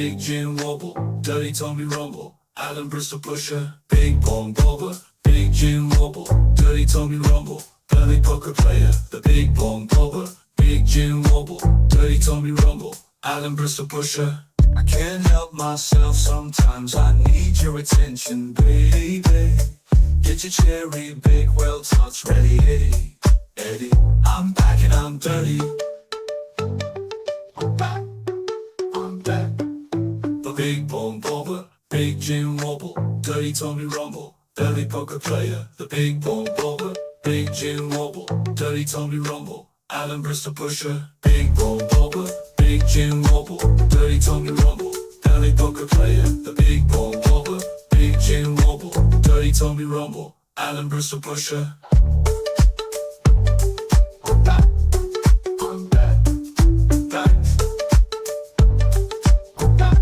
Big Jim Wobble, Dirty Tommy Rumble, Alan Bristol Pusher, Big Bong Bobber, Big Jim Wobble, Dirty Tommy Rumble, Belly Poker Player, the Big Bong Bobber, Big Jim Wobble, Dirty Tommy Rumble, Alan Bristol Pusher. I can't help myself, sometimes I need your attention, baby. Get your cherry big, well touched, ready, Eddie, Eddie. I'm back and I'm dirty. I'm back, I'm back. The Big Bong Bobber, Big Jim Wobble, Dirty Tommy Rumble, Belly Poker Player, the Big Bong Bobber, Big Jim Wobble, Dirty Tommy Rumble, Alan Bristol Pusher, Big Bong Bobber, Big Jim Wobble, Dirty Tommy Rumble, Belly Poker Player, the Big Bong Bobber, Big Jim Wobble, Dirty Tommy Rumble, Alan Bristol Pusher. I'm back, I'm back, back. I'm back.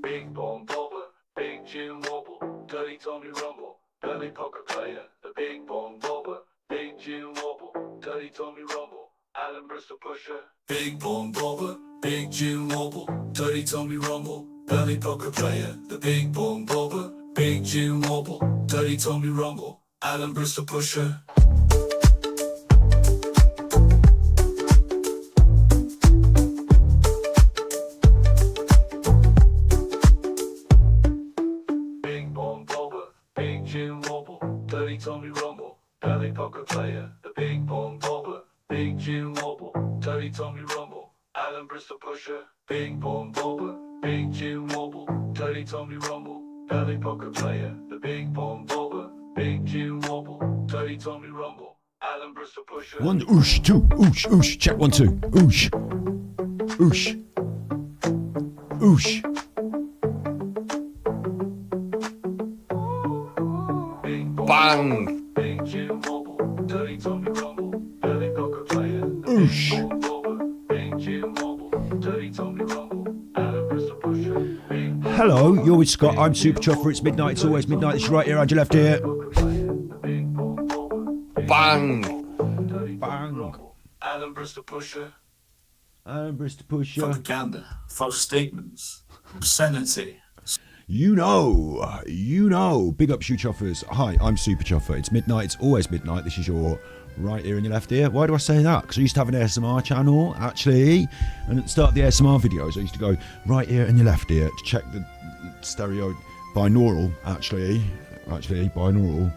Big Bong Bobber, Big Jim Wobble, Dirty Tommy Rumble, Belly Poker Player, the Big Bong Bobber, Big Jim Wobble, Dirty Tommy Rumble, Alan Bristol Pusher. Big Bong Bobber, Big Jim Wobble, Dirty Tommy Rumble, Belly Poker Player, the Big Bong Bobber, Big Jim Wobble, Dirty Tommy Rumble, Alan Bristol Pusher. Big Bong Bobber, Big Jim Wobble, Dirty Tommy Rumble, Belly Poker Player, the Big Bong Bobber, Big Jim Wobble, Dirty Tommy Rumble, Alan Bristol Pusher. Big Bong Bobber, Big Jim Wobble, Dirty Tommy Rumble, Belly Poker Player, the Big Bong Bobber, Big Jim Wobble, Dirty Tommy Rumble, Alan Bristol Pusher. 1, oosh, 2, oosh, oosh, check 1, 2, oosh, oosh, oosh. Bang! Big Jim Wobble, Dirty Tommy Rumble, Belly Poker Player, Oosh. Big Bong Bobber, Big Jim Wobble, Dirty Tommy Rumble, Alan Bristol Pusher. Big Bong Hello, Bobber, you're with Scott. I'm Big Super Jim Chuffer. It's Wobble, midnight. It's always Dirty midnight. It's Tommy right here and your left Rumble, ear. Belly Poker Player, the Big Bong Bobber, Big Bang. Jim Wobble, Dirty Tommy Bang. Rumble, Alan Bristol Pusher. And Bristol Pusher. Propaganda, false statements, obscenity. You know. Big up, Shoe Chuffers. Hi, I'm Super Chuffer. It's midnight. It's always midnight. This is your right ear and your left ear. Why do I say that? Because I used to have an ASMR channel, actually. And at the start of the ASMR videos, I used to go right ear and your left ear to check the stereo binaural, actually. Actually, binaural.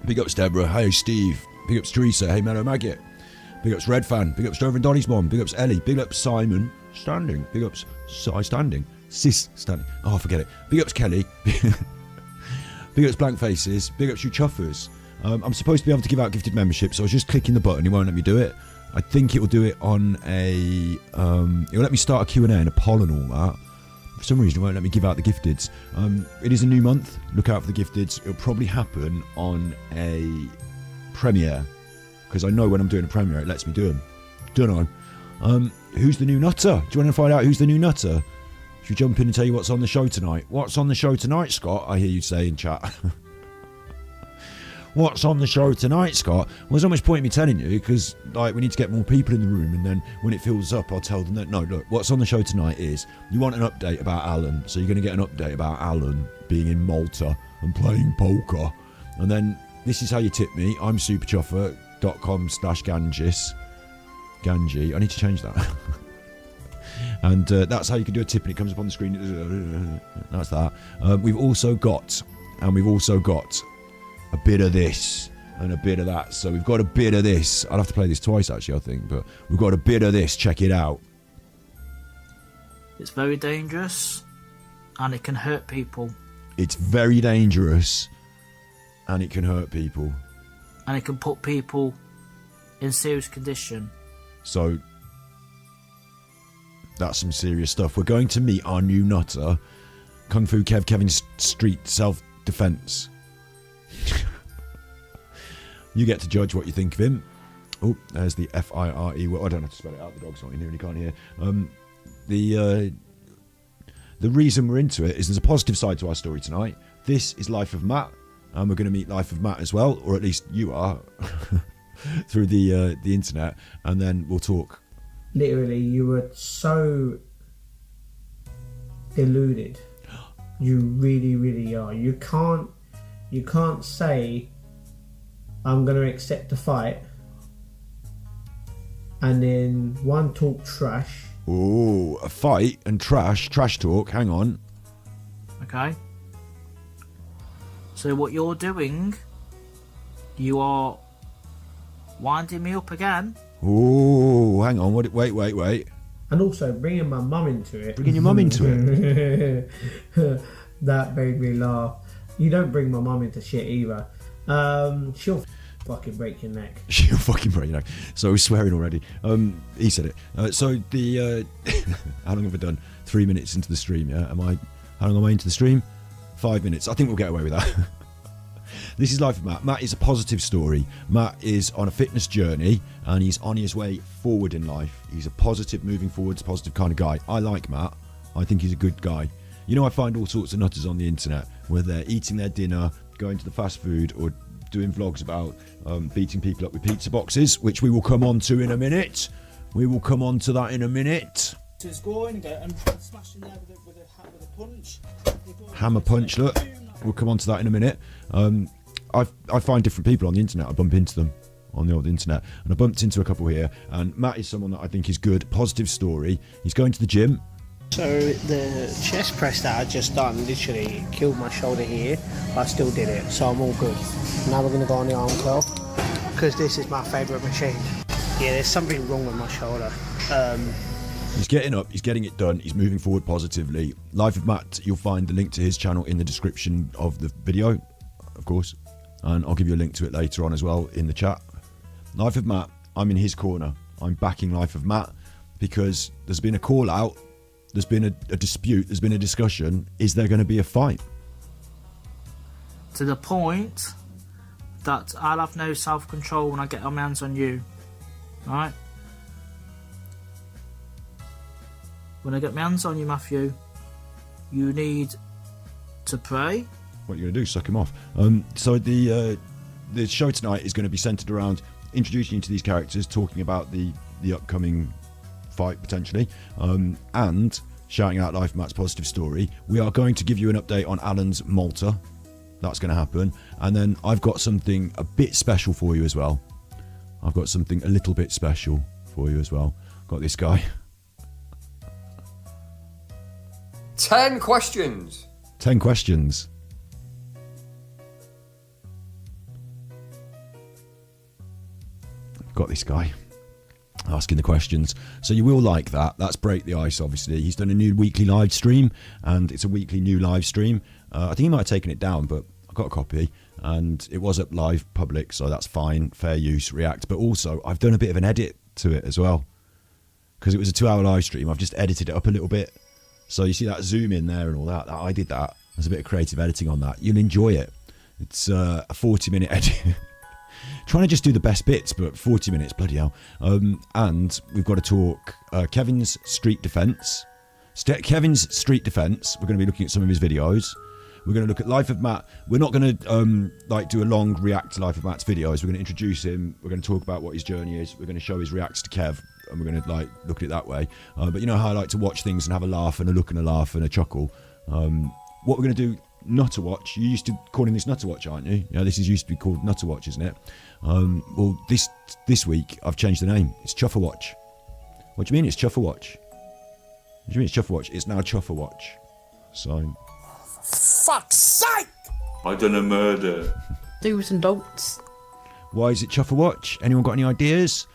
Big ups, Deborah. Hey, Steve. Big ups, Teresa. Hey, Mellow Maggot. Big ups, Red Fan. Big ups, Dover and Donny's mom. Big ups, Ellie. Big ups, Simon Standing. Big ups, Cy Standing. Sis Standing. Oh, forget it. Big ups, Kelly. Big ups, Blank Faces. Big ups, you Chuffers. I'm supposed to be able to give out gifted memberships, so I was just clicking the button. It won't let me do it. I think it will do it on a... it will let me start a Q&A and a poll and all that. For some reason, it won't let me give out the gifteds. It is a new month. Look out for the gifteds. It'll probably happen on a premiere, because I know when I'm doing a premiere, it lets me do them. Don't know. Who's the new nutter? Do you want to find out who's the new nutter? Should we jump in and tell you what's on the show tonight? What's on the show tonight, Scott? I hear you say in chat. What's on the show tonight, Scott? Well, there's not much point in me telling you, because like we need to get more people in the room, and then when it fills up, I'll tell them that, no, look, what's on the show tonight is, you want an update about Alan, so you're going to get an update about Alan being in Malta and playing poker. And then this is how you tip me. I'm superchuffer.com/Ganges. Ganji. I need to change that. And that's how you can do a tip, and it comes up on the screen. That's that. We've also got a bit of this and a bit of that. So we've got a bit of this. I'll have to play this twice, actually, I think. But we've got a bit of this. Check it out. It's very dangerous, and it can hurt people. It's very dangerous, and it can hurt people. And it can put people in serious condition. So that's some serious stuff. We're going to meet our new nutter, Kung Fu Kevin Street Self-Defense. You get to judge what you think of him. Oh, there's the F-I-R-E. Well, I don't have to spell it out. The dog's not in here and he can't hear. The reason we're into it is there's a positive side to our story tonight. This is Life of Matt, and we're going to meet Life of Matt as well, or at least you are. through the internet, and then we'll talk. Literally, you were so deluded. You really, really are. You can't say I'm going to accept the fight and then one talk trash. Oh, a fight and trash talk. Hang on. Okay. So what you're doing, you are winding me up again. Oh, hang on. Wait. And also bringing my mum into it. Bringing your mum into it? That made me laugh. You don't bring my mum into shit either. She'll fucking break your neck. She'll fucking break your neck. So we're swearing already. He said it. So the how long have I done? 3 minutes into the stream. Yeah. How long am I into the stream? 5 minutes. I think we'll get away with that. This is Life of Matt. Matt is a positive story. Matt is on a fitness journey and he's on his way forward in life. He's a positive, moving forwards, positive kind of guy. I like Matt. I think he's a good guy. You know, I find all sorts of nutters on the internet where they're eating their dinner, going to the fast food, or doing vlogs about beating people up with pizza boxes, which we will come on to in a minute. We will come on to that in a minute. To score and smash in there with a punch. Hammer punch, look. We'll come on to that in a minute. I find different people on the internet. I bump into them on the old internet. And I bumped into a couple here. And Matt is someone that I think is good. Positive story. He's going to the gym. So the chest press that I just done literally killed my shoulder here. But I still did it, so I'm all good. Now we're going to go on the arm curl. Because this is my favourite machine. Yeah, there's something wrong with my shoulder. He's getting up, he's getting it done, he's moving forward positively. Life of Matt, you'll find the link to his channel in the description of the video, of course. And I'll give you a link to it later on as well in the chat. Life of Matt, I'm in his corner. I'm backing Life of Matt because there's been a call out, there's been a dispute, there's been a discussion. Is there going to be a fight? To the point that I'll have no self-control when I get my hands on you. Alright? When I get my hands on you, Matthew, you need to pray. What are you going to do? Suck him off. So the show tonight is going to be centered around introducing you to these characters, talking about the upcoming fight potentially, and shouting out Life Matt's positive story. We are going to give you an update on Alan's Malta. That's going to happen. And then I've got something a bit special for you as well. I've got something a little bit special for you as well. Got this guy. 10 questions. 10 questions. Got this guy asking the questions. So you will like that. That's Break the Ice, obviously. He's done a new weekly live stream, and it's a weekly new live stream. I think he might have taken it down, but I got a copy, and it was up live public, so that's fine. Fair use, react. But also, I've done a bit of an edit to it as well. Because it was a 2-hour live stream, I've just edited it up a little bit. So you see that zoom in there and all that. I did that. There's a bit of creative editing on that. You'll enjoy it. It's a 40-minute edit. Trying to just do the best bits, but 40 minutes, bloody hell. And we've got to talk Kevin's Street Defence. Kevin's Street Defence. We're going to be looking at some of his videos. We're going to look at Life of Matt. We're not going to do a long react to Life of Matt's videos. We're going to introduce him. We're going to talk about what his journey is. We're going to show his reacts to Kev, and we're going to look at it that way. But you know how I like to watch things and have a laugh and a look and a laugh and a chuckle. What we're going to do, Nutter Watch. You used to calling this Nutter Watch, aren't you? Yeah, this is used to be called Nutter Watch, isn't it? Well, this week I've changed the name. It's Chufferwatch. What do you mean it's Chufferwatch? What do you mean it's Chufferwatch? It's now Chufferwatch. So. Fuck's sake! I done a murder. Do's and don'ts. Why is it Chufferwatch? Anyone got any ideas?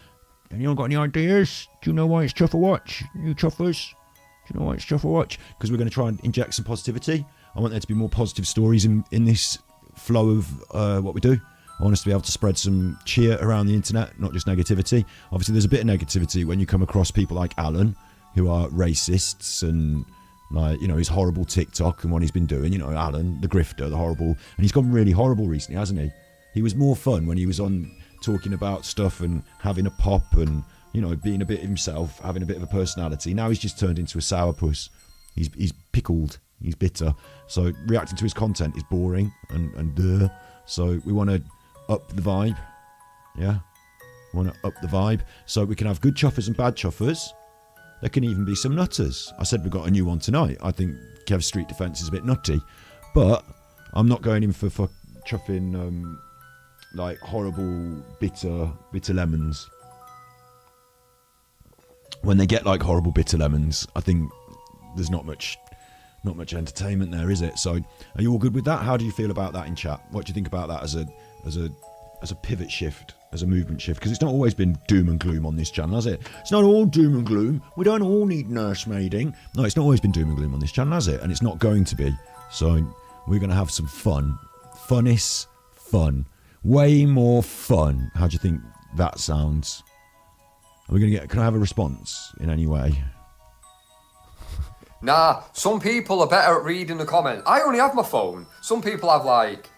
Anyone got any ideas? Do you know why it's Chufferwatch? You chuffers? Do you know why it's Chufferwatch? Because we're going to try and inject some positivity. I want there to be more positive stories in this flow of what we do. I want us to be able to spread some cheer around the internet, not just negativity. Obviously, there's a bit of negativity when you come across people like Alan, who are racists and, like, you know, his horrible TikTok and what he's been doing. You know, Alan, the grifter, the horrible. And he's gone really horrible recently, hasn't he? He was more fun when he was on talking about stuff and having a pop and, you know, being a bit himself, having a bit of a personality. Now he's just turned into a sourpuss. He's pickled. He's bitter. So reacting to his content is boring and so we want to up the vibe. Yeah. We want to up the vibe. So we can have good chuffers and bad chuffers. There can even be some nutters. I said we've got a new one tonight. I think Kev's Street Defence is a bit nutty. But I'm not going in for chuffing like horrible bitter lemons. When they get like horrible bitter lemons, I think there's not much entertainment there, is it? So are you all good with that? How do you feel about that in chat? What do you think about that as a pivot shift, as a movement shift? Because it's not always been doom and gloom on this channel, has it? It's not all doom and gloom. We don't all need nursemaiding. No, it's not always been doom and gloom on this channel, has it? And it's not going to be. So we're going to have some fun. Funnis fun. Way more fun. How do you think that sounds? Are we going to get... Can I have a response in any way? Nah, some people are better at reading the comments. I only have my phone. Some people have, like,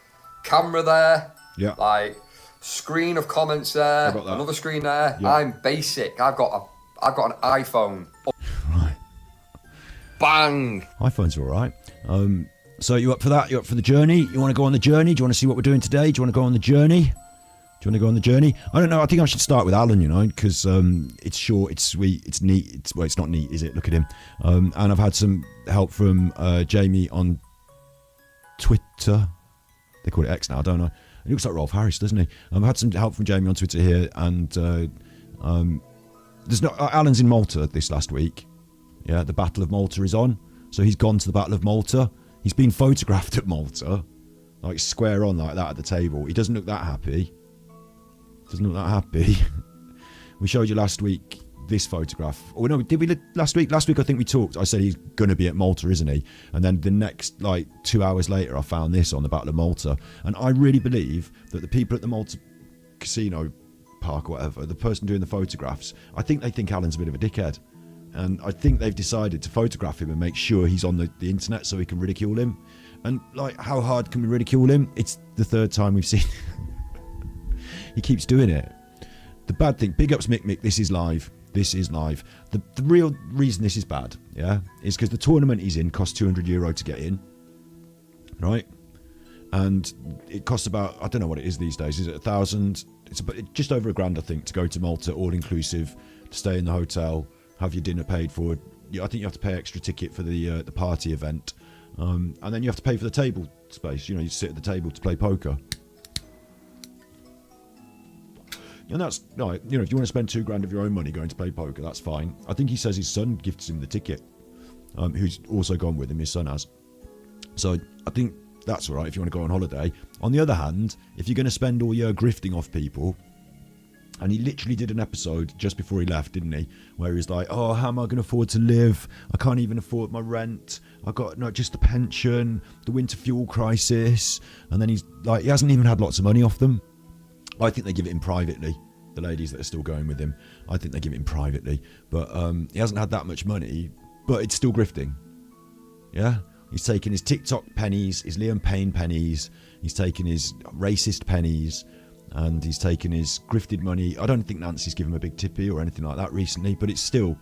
camera there. Yeah. Like, screen of comments there. Another screen there. Yeah. I'm basic. I've got an iPhone. Right. Bang! iPhone's all right. So you up for that? You up for the journey? You want to go on the journey? Do you want to see what we're doing today? Do you want to go on the journey? Do you want to go on the journey? I don't know. I think I should start with Alan, you know, because it's short, it's sweet, it's neat. It's not neat, is it? Look at him. And I've had some help from Jamie on Twitter. They call it X now, don't I? He looks like Rolf Harris, doesn't he? I've had some help from Jamie on Twitter here, and there's no Alan's in Malta this last week. Yeah, the Battle of Malta is on, so he's gone to the Battle of Malta. He's been photographed at Malta, like square on like that at the table. He doesn't look that happy. Doesn't look that happy. We showed you last week this photograph. Oh no, did we last week? Last week I think we talked. I said he's going to be at Malta, isn't he? And then the next, like 2 hours later, I found this on the Battle of Malta. And I really believe that the people at the Malta casino park or whatever, the person doing the photographs, I think they think Alan's a bit of a dickhead. And I think they've decided to photograph him and make sure he's on the internet so we can ridicule him. And like, how hard can we ridicule him? It's the third time we've seen he keeps doing it. The bad thing, big ups Mick, this is live. This is live. The real reason this is bad, yeah, is because the tournament he's in costs €200 to get in, right? And it costs about, I don't know what it is these days. Is it 1,000? It's about just over £1,000, I think, to go to Malta, all inclusive, to stay in the hotel, have your dinner paid for. I think you have to pay extra ticket for the party event, and then you have to pay for the table space. You know, you sit at the table to play poker. And that's right. You know, if you want to spend £2,000 of your own money going to play poker, that's fine. I think he says his son gifts him the ticket, who's also gone with him. His son has. So I think that's all right if you want to go on holiday. On the other hand, if you're going to spend all your grifting off people, and he literally did an episode just before he left, didn't he? Where he's like, "Oh, how am I going to afford to live? I can't even afford my rent. I got not just the pension, the winter fuel crisis," and then he's like, he hasn't even had lots of money off them. I think they give it him privately, the ladies that are still going with him. I think they give it him privately. But he hasn't had that much money, but it's still grifting. Yeah? He's taken his TikTok pennies, his Liam Payne pennies, he's taken his racist pennies, and he's taken his grifted money. I don't think Nancy's given him a big tippy or anything like that recently, but it's still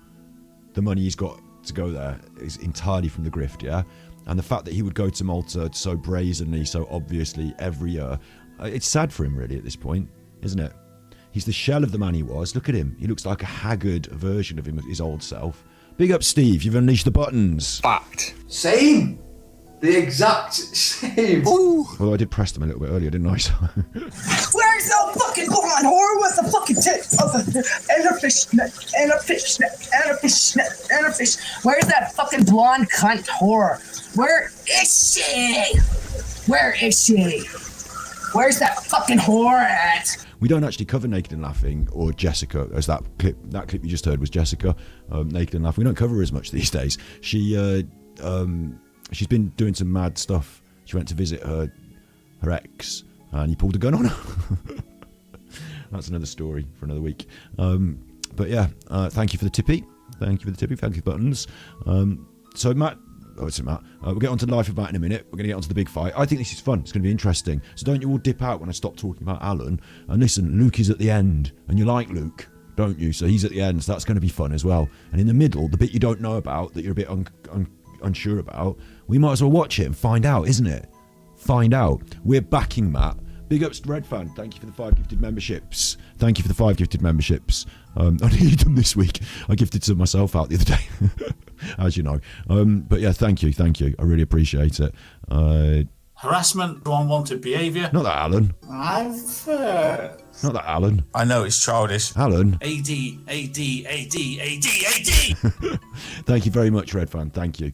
the money he's got to go there is entirely from the grift, yeah? And the fact that he would go to Malta so brazenly, so obviously every year, it's sad for him really at this point, isn't it? He's the shell of the man he was. Look at him. He looks like a haggard version of him, his old self. Big up, Steve. You've unleashed the buttons. Fact. Same. The exact same. Ooh. Although I did press them a little bit earlier, didn't I? Where's the fucking blonde whore with the fucking tits and a fishnet and a fishnet and a fishnet and a fish? Where's that fucking blonde cunt whore? Where is she? Where is she? Where's that fucking whore at? We don't actually cover Naked and Laughing or Jessica, as that clip you just heard was Jessica, Naked and Laughing. We don't cover her as much these days. She's been doing some mad stuff. She went to visit her ex, and he pulled a gun on her. That's another story for another week. But yeah, thank you for the tippy. Thank you for the tippy. Thank you for the buttons. So Matt. Oh, it's Matt. We'll get on to the life of Matt in a minute. We're going to get on to the big fight. I think this is fun. It's going to be interesting. So don't you all dip out when I stop talking about Alan. And listen, Luke is at the end. And you like Luke, don't you? So he's at the end. So that's going to be fun as well. And in the middle, the bit you don't know about, that you're a bit unsure about, we might as well watch it and find out, isn't it? Find out. We're backing Matt Big ups to Red Fan. Thank you for the 5 gifted memberships. Thank you for the 5 gifted memberships. I needed them this week. I gifted some myself out the other day, as you know. But yeah, thank you. I really appreciate it. Harassment or unwanted behaviour. Not that Alan. I've... Not that Alan. I know, it's childish. Alan. AD. Thank you very much, Red Fan. Thank you.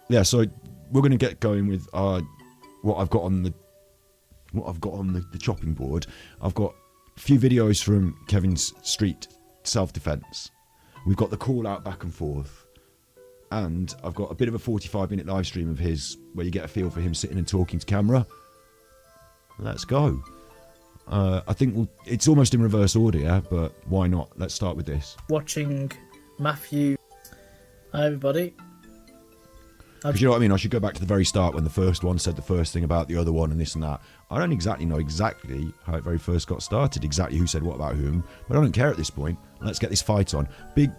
Yeah, so we're going to get going with what I've got on the chopping board. I've got a few videos from Kevin's street self-defense. We've got the call out back and forth, and I've got a bit of a 45-minute live stream of his where you get a feel for him sitting and talking to camera. Let's go. I think it's almost in reverse order, yeah, but why not? Let's start with this. Watching Matthew. Hi, everybody. Because you know what I mean? I should go back to the very start when the first one said the first thing about the other one and this and that. I don't exactly know how it very first got started, exactly who said what about whom, but I don't care at this point. Let's get this fight on. Big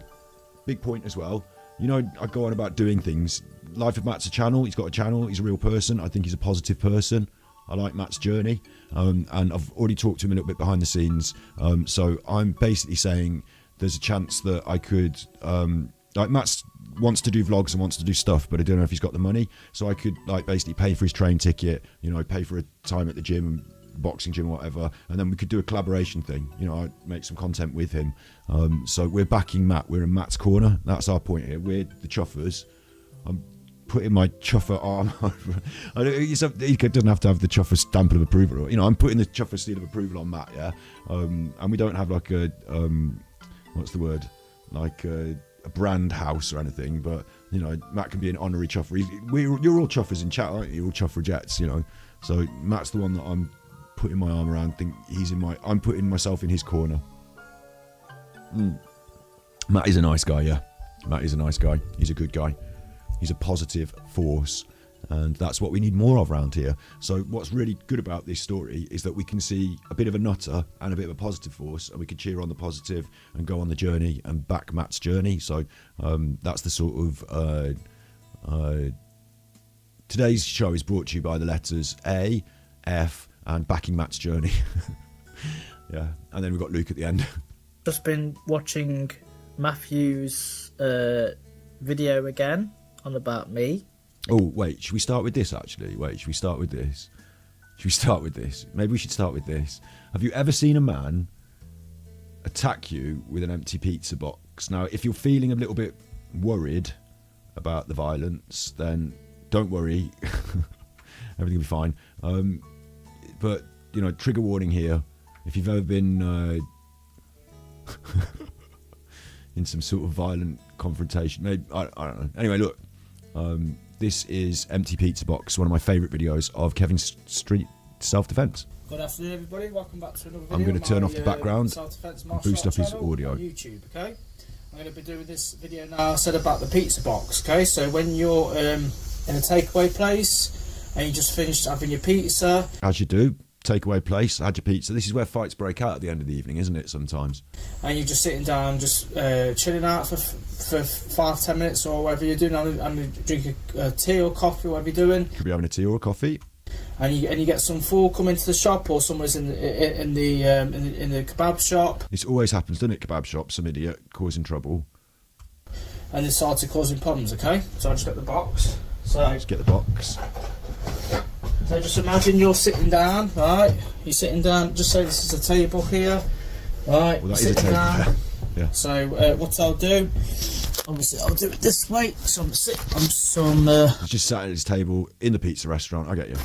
point as well. You know, I go on about doing things. Life of Matt's a channel. He's got a channel. He's a real person. I think he's a positive person. I like Matt's journey. And I've already talked to him a little bit behind the scenes. So I'm basically saying there's a chance that I could... like Matt's wants to do vlogs and wants to do stuff, but I don't know if he's got the money. So I could like basically pay for his train ticket, you know, pay for a time at the gym, boxing gym, whatever, and then we could do a collaboration thing. You know, I'd make some content with him. So we're backing Matt. We're in Matt's corner. That's our point here. We're the chuffers. I'm putting my chuffer arm over. He doesn't have to have the chuffer stamp of approval. You know, I'm putting the chuffer seal of approval on Matt. Yeah, and we don't have like a what's the word? Like a brand house or anything, but you know, Matt can be an honorary chuffer. You're all chuffers in chat, aren't you? You're all chufferagettes, you know. So Matt's the one that I'm putting my arm around. I'm putting myself in his corner. Matt is a nice guy, yeah. Matt is a nice guy. He's a good guy. He's a positive force, and that's what we need more of around here. So what's really good about this story is that we can see a bit of a nutter and a bit of a positive force, and we can cheer on the positive and go on the journey and back Matt's journey. So that's the sort of... today's show is brought to you by the letters A, F, and backing Matt's journey. Yeah, and then we've got Luke at the end. Just been watching Matthew's video again on about me. Oh, wait, should we start with this, actually? Should we start with this? Maybe we should start with this. Have you ever seen a man attack you with an empty pizza box? Now, if you're feeling a little bit worried about the violence, then don't worry. Everything will be fine. But, you know, trigger warning here. If you've ever been in some sort of violent confrontation, maybe, I don't know. Anyway, look. This is Empty Pizza Box, one of my favourite videos of Kevin's street self-defense. Good afternoon, everybody. Welcome back to another video. I'm going to turn off the background and boost up his audio. On YouTube, okay? I'm going to be doing this video now. I said about the pizza box, okay? So when you're in a takeaway place and you just finished having your pizza, as you do, takeaway place, had your pizza. This is where fights break out at the end of the evening, isn't it? Sometimes. And you're just sitting down, just chilling out for 5-10 minutes or whatever you're doing, and you drink a tea or coffee, whatever you're doing. Could be having a tea or a coffee. And you get some food come into the shop, or someone's in the kebab shop. This always happens, doesn't it? Kebab shop, some idiot causing trouble. And they started causing problems. Okay, so I just get the box. So let's get the box. So just imagine you're sitting down, right? You're sitting down. Just say this is a table here, right? Well, that is a table. Down. Yeah. So what I'll do, obviously, I'll do it this way. So I'm just sat at his table in the pizza restaurant. I get you.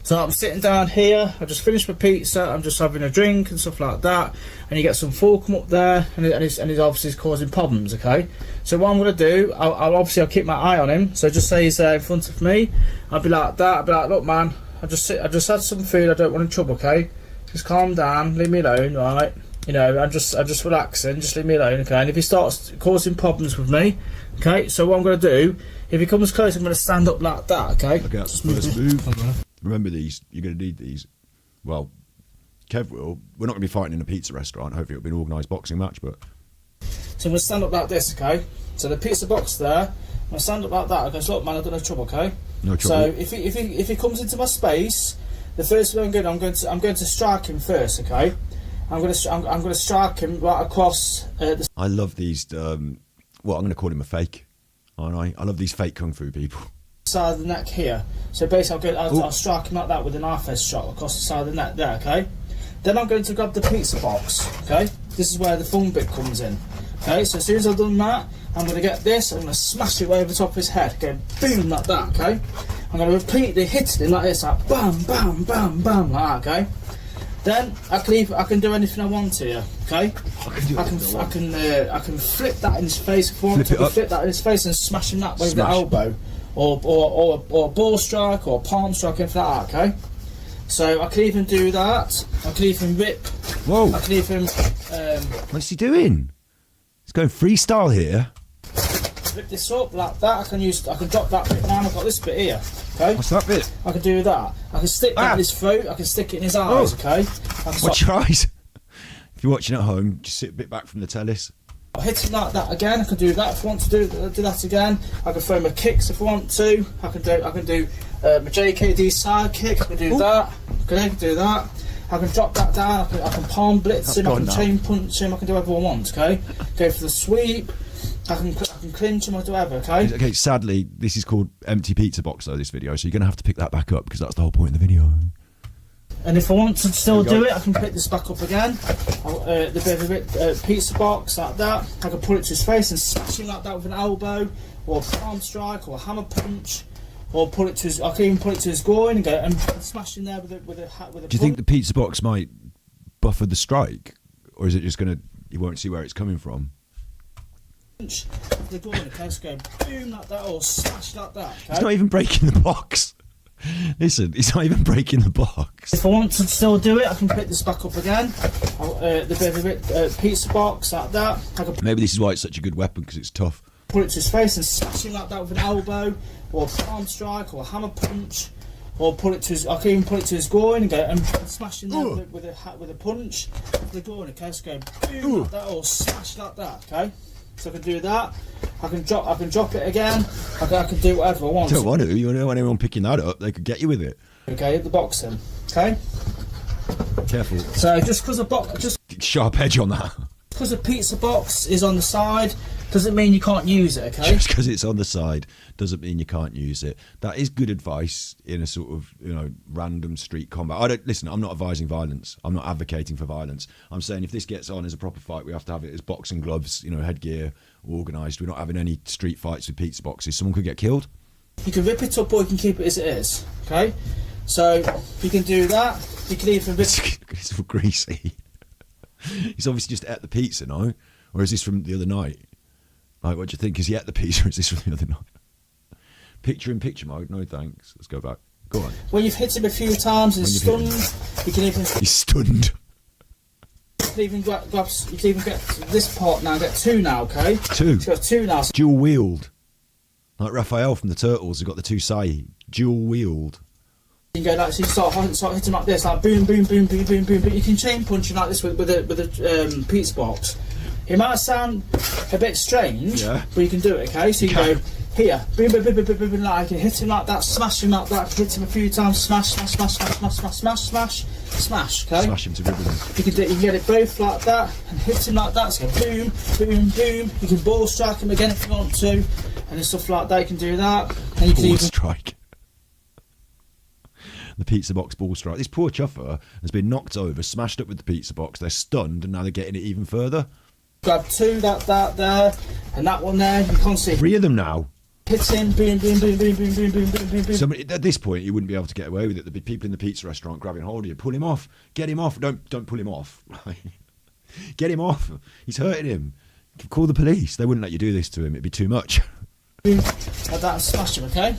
So I'm sitting down here. I just finished my pizza. I'm just having a drink and stuff like that. And you get some food come up there, and it's obviously causing problems. Okay. So what I'm gonna do, I'll keep my eye on him. So just say he's in front of me. I'll be like that. I'll be like, look, man, I just had some food. I don't want any trouble. Okay. Just calm down. Leave me alone. Right. You know, I'm just relaxing. Just leave me alone. Okay. And if he starts causing problems with me, okay. So what I'm gonna do, if he comes close, I'm gonna stand up like that. Okay. Okay. That's the first move. Remember these, you're going to need these. Well, Kev will. We're not going to be fighting in a pizza restaurant. Hopefully it'll be an organised boxing match, but... So I'm going to stand up like this, okay? So the pizza box there, I'm going to stand up like that. I go, look, man, I don't have trouble, okay? No trouble. So if he comes into my space, The first thing I'm going to strike him first. Okay, I'm going to strike him right across the. I love these. Well, I'm going to call him a fake. All right. I love these fake kung fu people. Side of the neck here. So basically, I'll strike him like that with an knife edge shot across the side of the neck there. Okay. Then I'm going to grab the pizza box. Okay. This is where the fun bit comes in. Okay. So as soon as I've done that, I'm going to get this. I'm going to smash it right over the top of his head. Okay. Boom, like that. Okay. I'm going to repeatedly hit him like this, like bam, bam, bam, bam, like that. Okay. Then I can do anything I want here. Okay. I can flip that in his face if I want to. Flip that in his face and smash him that way with the elbow, or a ball strike or a palm strike, anything like that. Okay. So I can even do that. I can even rip. Whoa! I can even. What's he doing? He's going freestyle here. Rip this up like that. I can drop that bit down. I've got this bit here. Okay. What's that bit? I can do that. I can stick that in his throat. I can stick it in his eyes. Okay. Watch your eyes. If you're watching at home, just sit a bit back from the tellis. I'll hit him like that again. I can do that if I want to do that again. I can throw my kicks if I want to. I can do my JKD side kick. I can do that. Okay, I can do that. I can drop that down. I can palm blitz him. I can chain punch him. I can do whatever I want. Okay. Go for the sweep. I can clinch him or do whatever. Okay. Okay. Sadly, this is called Empty Pizza Box though. This video, so you're gonna have to pick that back up because that's the whole point of the video. And if I want to still do it, I can pick this back up again. The pizza box like that. I can put it to his face and smash him like that with an elbow, or a palm strike, or a hammer punch, or put it to his. I can even put it to his groin and go and smash him there with a. Do you think the pizza box might buffer the strike, or is it just gonna? You won't see where it's coming from. The groin, okay, so go boom like that, or smash like that. Okay? It's not even breaking the box. Listen, it's not even breaking the box. If I want to still do it, I can pick this back up again. The pizza box like that. Maybe this is why it's such a good weapon, because it's tough. Put it to his face and smash him like that with an elbow, or a palm strike, or a hammer punch, or put it to his. I can even put it to his groin and go and smash him there with a punch. The groin, okay, so go boom like that, or smash like that, okay. So I can do that. I can drop it again. I can do whatever I want. You don't want to. You don't want anyone picking that up. They could get you with it. Okay, hit the boxing. Okay. Careful. So just because sharp edge on that. Because the pizza box is on the side doesn't mean you can't use it. Okay. Just because it's on the side doesn't mean you can't use it. That is good advice in a sort of random street combat. I'm not advising violence. I'm not advocating for violence. I'm saying if this gets on as a proper fight, we have to have it as boxing gloves, headgear, organised. We're not having any street fights with pizza boxes. Someone could get killed. You can rip it up or you can keep it as it is. Okay. So you can do that. You can even rip. It's all greasy. He's obviously just ate the pizza, no? Or is this from the other night? Like, what do you think? Is he ate the pizza or is this from the other night? Picture in picture mode? No thanks. Let's go back. Go on. When you've hit him a few times and he's stunned, you can even... He's stunned. You can even get this part now, get two now, okay? Two? He's got two now. Dual wield. Like Raphael from the Turtles, who got the two sai. Dual wield. You can go like, so you start hitting like this, like boom, boom, boom, boom, boom, boom, boom. You can chain punch him like this with a pizza box. It might sound a bit strange, but you can do it, okay? So you can go here, boom, boom, boom, boom, boom, boom, boom, like, you can hit him like that, smash him like that, hit him a few times, smash, smash, smash, smash, smash, smash, smash, smash, smash, okay? Smash him to ribbons. You can get it both like that, and hit him like that, so go boom, boom, boom. You can ball strike him again if you want to, and stuff like that, you can do that. And you can ball strike. The pizza box ball strike. This poor chuffer has been knocked over, smashed up with the pizza box, they're stunned, and now they're getting it even further. Grab two, that there, and that one there. You can't see. Three of them now. Hit him, boom, boom, boom, boom, boom, boom, boom, boom, boom. Somebody, at this point, you wouldn't be able to get away with it. There'd be people in the pizza restaurant grabbing hold of you. Pull him off. Get him off. Don't pull him off. Get him off. He's hurting him. Call the police. They wouldn't let you do this to him. It'd be too much. Like that and smash him, okay?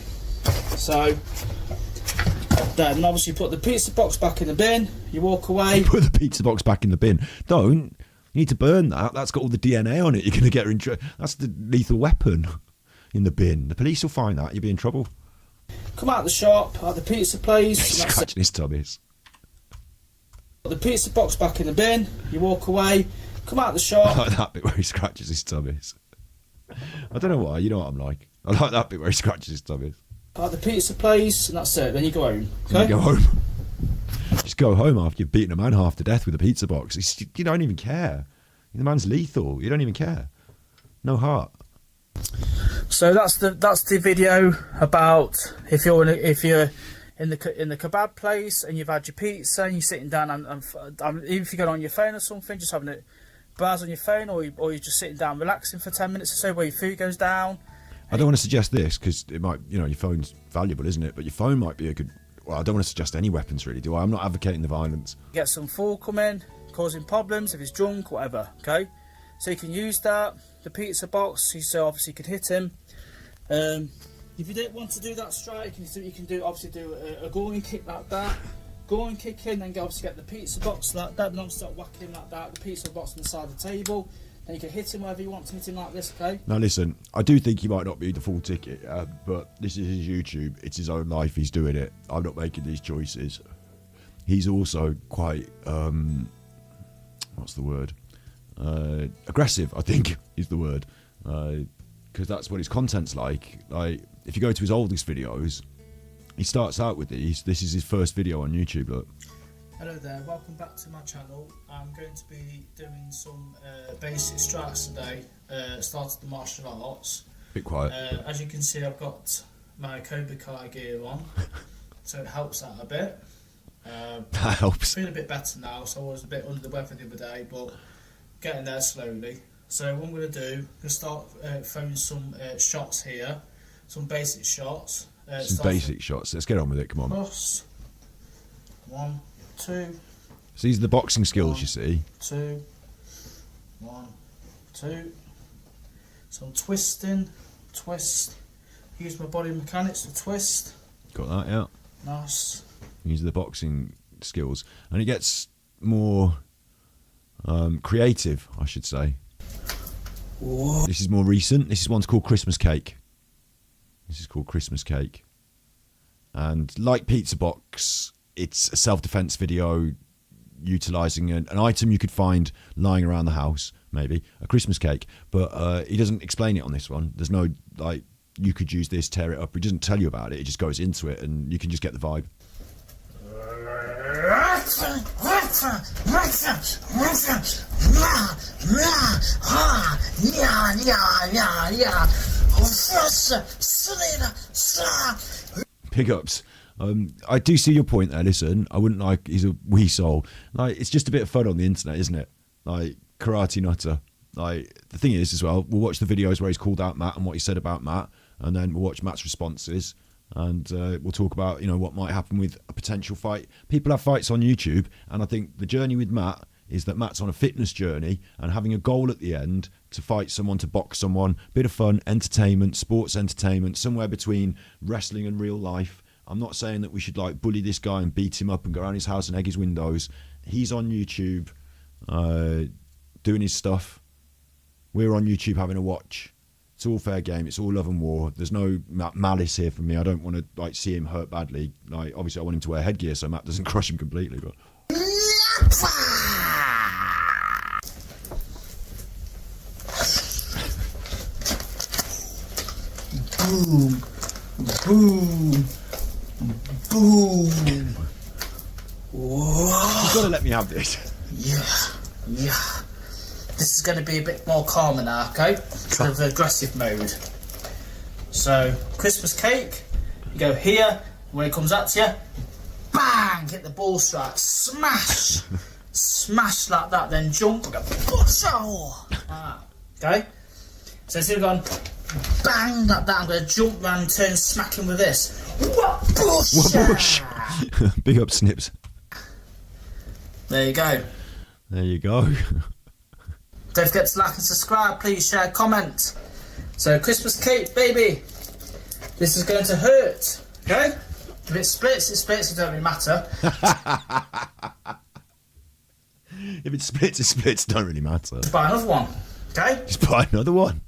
So, then obviously put the pizza box back in the bin. You walk away. Put the pizza box back in the bin. Don't. You need to burn that. That's got all the DNA on it. You're going to get in trouble. That's the lethal weapon in the bin. The police will find that. You'll be in trouble. Come out of the shop, at the pizza place. He's scratching his tummies. Put the pizza box back in the bin. You walk away. Come out of the shop. I like that bit where he scratches his tummies. I don't know why. You know what I'm like. I like that bit where he scratches his tummies. At the pizza place, and that's it. Then you go home. Okay? You go home. go home after you've beaten a man half to death with a pizza box. You don't even care. The man's lethal. You don't even care. No heart. So that's the video about if you're in the kebab place and you've had your pizza and you're sitting down and even if you got on your phone or something, just having it browse on your phone, or you're just sitting down relaxing for 10 minutes or so while your food goes down. I don't want to suggest this because it might, your phone's valuable, isn't it? But your phone might be a good. Well, I don't want to suggest any weapons, really, do I? I'm not advocating the violence. Get some fool coming, causing problems if he's drunk, whatever. Okay, so you can use that. The pizza box, so obviously you could hit him. If you don't want to do that strike, you can do a groin kick like that. Groin kick in, then obviously get the pizza box like that. Don't start whacking him like that. The pizza box on the side of the table. Then you can hit him wherever you want to hit him like this. Okay. Now listen, I do think he might not be the full ticket, but this is his YouTube. It's his own life. He's doing it. I'm not making these choices. He's also quite what's the word? Aggressive, I think, is the word. Because that's what his content's like. Like, if you go to his oldest videos, he starts out with these. This is his first video on YouTube, look. Hello there, welcome back to my channel. I'm going to be doing some basic strikes today, started the martial arts. Bit quiet. As you can see, I've got my Cobra Kai gear on, so it helps out a bit. That helps. Feeling a bit better now, so I was a bit under the weather the other day, but getting there slowly. So what I'm going to do, I'm going to start throwing some shots here, some basic shots. Some basic shots. Let's get on with it. Come on. Cross. 1, 2. So these are the boxing skills, you see. 2. 1, 2. Some twisting. Twist. Use my body mechanics to twist. Got that, yeah. Nice. These are the boxing skills, and it gets more creative, I should say. Whoa. This is more recent. This is one's called Christmas Cake. This is called Christmas Cake. And like Pizza Box, it's a self-defense video utilising an item you could find lying around the house, maybe, a Christmas cake. But he doesn't explain it on this one. There's no, like, you could use this, tear it up. He doesn't tell you about it. He just goes into it and you can just get the vibe. Big ups. I do see your point there. Listen, I wouldn't like he's a wee soul. Like, it's just a bit of fun on the internet, isn't it? Like, karate nutter. Like, the thing is as well, we'll watch the videos where he's called out Matt and what he said about Matt, and then we'll watch Matt's responses, and we'll talk about, what might happen with a potential fight. People have fights on YouTube, and I think the journey with Matt is that Matt's on a fitness journey and having a goal at the end to fight someone, to box someone. Bit of fun, entertainment, sports entertainment, somewhere between wrestling and real life. I'm not saying that we should like bully this guy and beat him up and go around his house and egg his windows. He's on YouTube doing his stuff. We're on YouTube having a watch. It's all fair game. It's all love and war. There's no malice here from me. I don't want to like see him hurt badly. Like, obviously I want him to wear headgear so Matt doesn't crush him completely. But boom, boom, boom. Whoa. You've got to let me have this. Yeah. This is going to be a bit more calmer now, okay? Instead of the aggressive mode. So, Christmas cake, you go here, when it comes at you, bang, hit the ball strike, smash, smash like that, then jump, and go, okay? So instead of going, bang like that, I'm going to jump round, turn, smack him with this. Whoosh. Big up, Snips. There you go. There you go. Don't forget to like and subscribe, please share, comment. So, Christmas cake, baby. This is going to hurt, okay? If it splits, it don't really matter. If it splits, don't really matter. Just buy another one, okay? Just buy another one.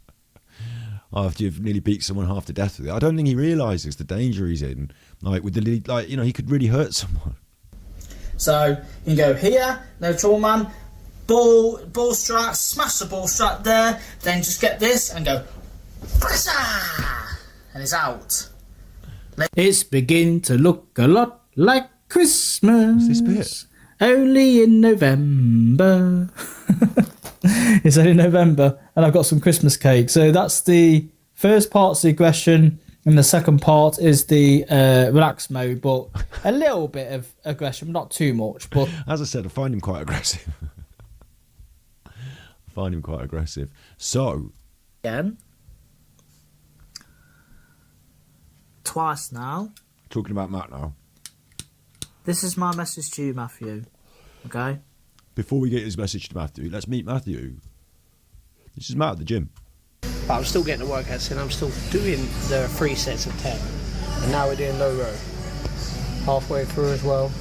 After you've nearly beat someone half to death with it. I don't think he realises the danger he's in. Like, with the, he could really hurt someone. So, you can go here, no trouble, man. Ball strike, smash the ball strike there, then just get this and go, and it's out. It's beginning to look a lot like Christmas. What's this bit? Only in November. It's only November, and I've got some Christmas cake. So that's the first part's the aggression, and the second part is the relax mode, but a little bit of aggression, not too much. But as I said, I find him quite aggressive. So, again, twice now. talking about Matt now. This is my message to you, Matthew. Okay? Before we get his message to Matthew, let's meet Matthew. This is Matt at the gym. But I'm still getting the workouts in. I'm still doing the 3 sets of 10. And now we're doing low row. Halfway through as well.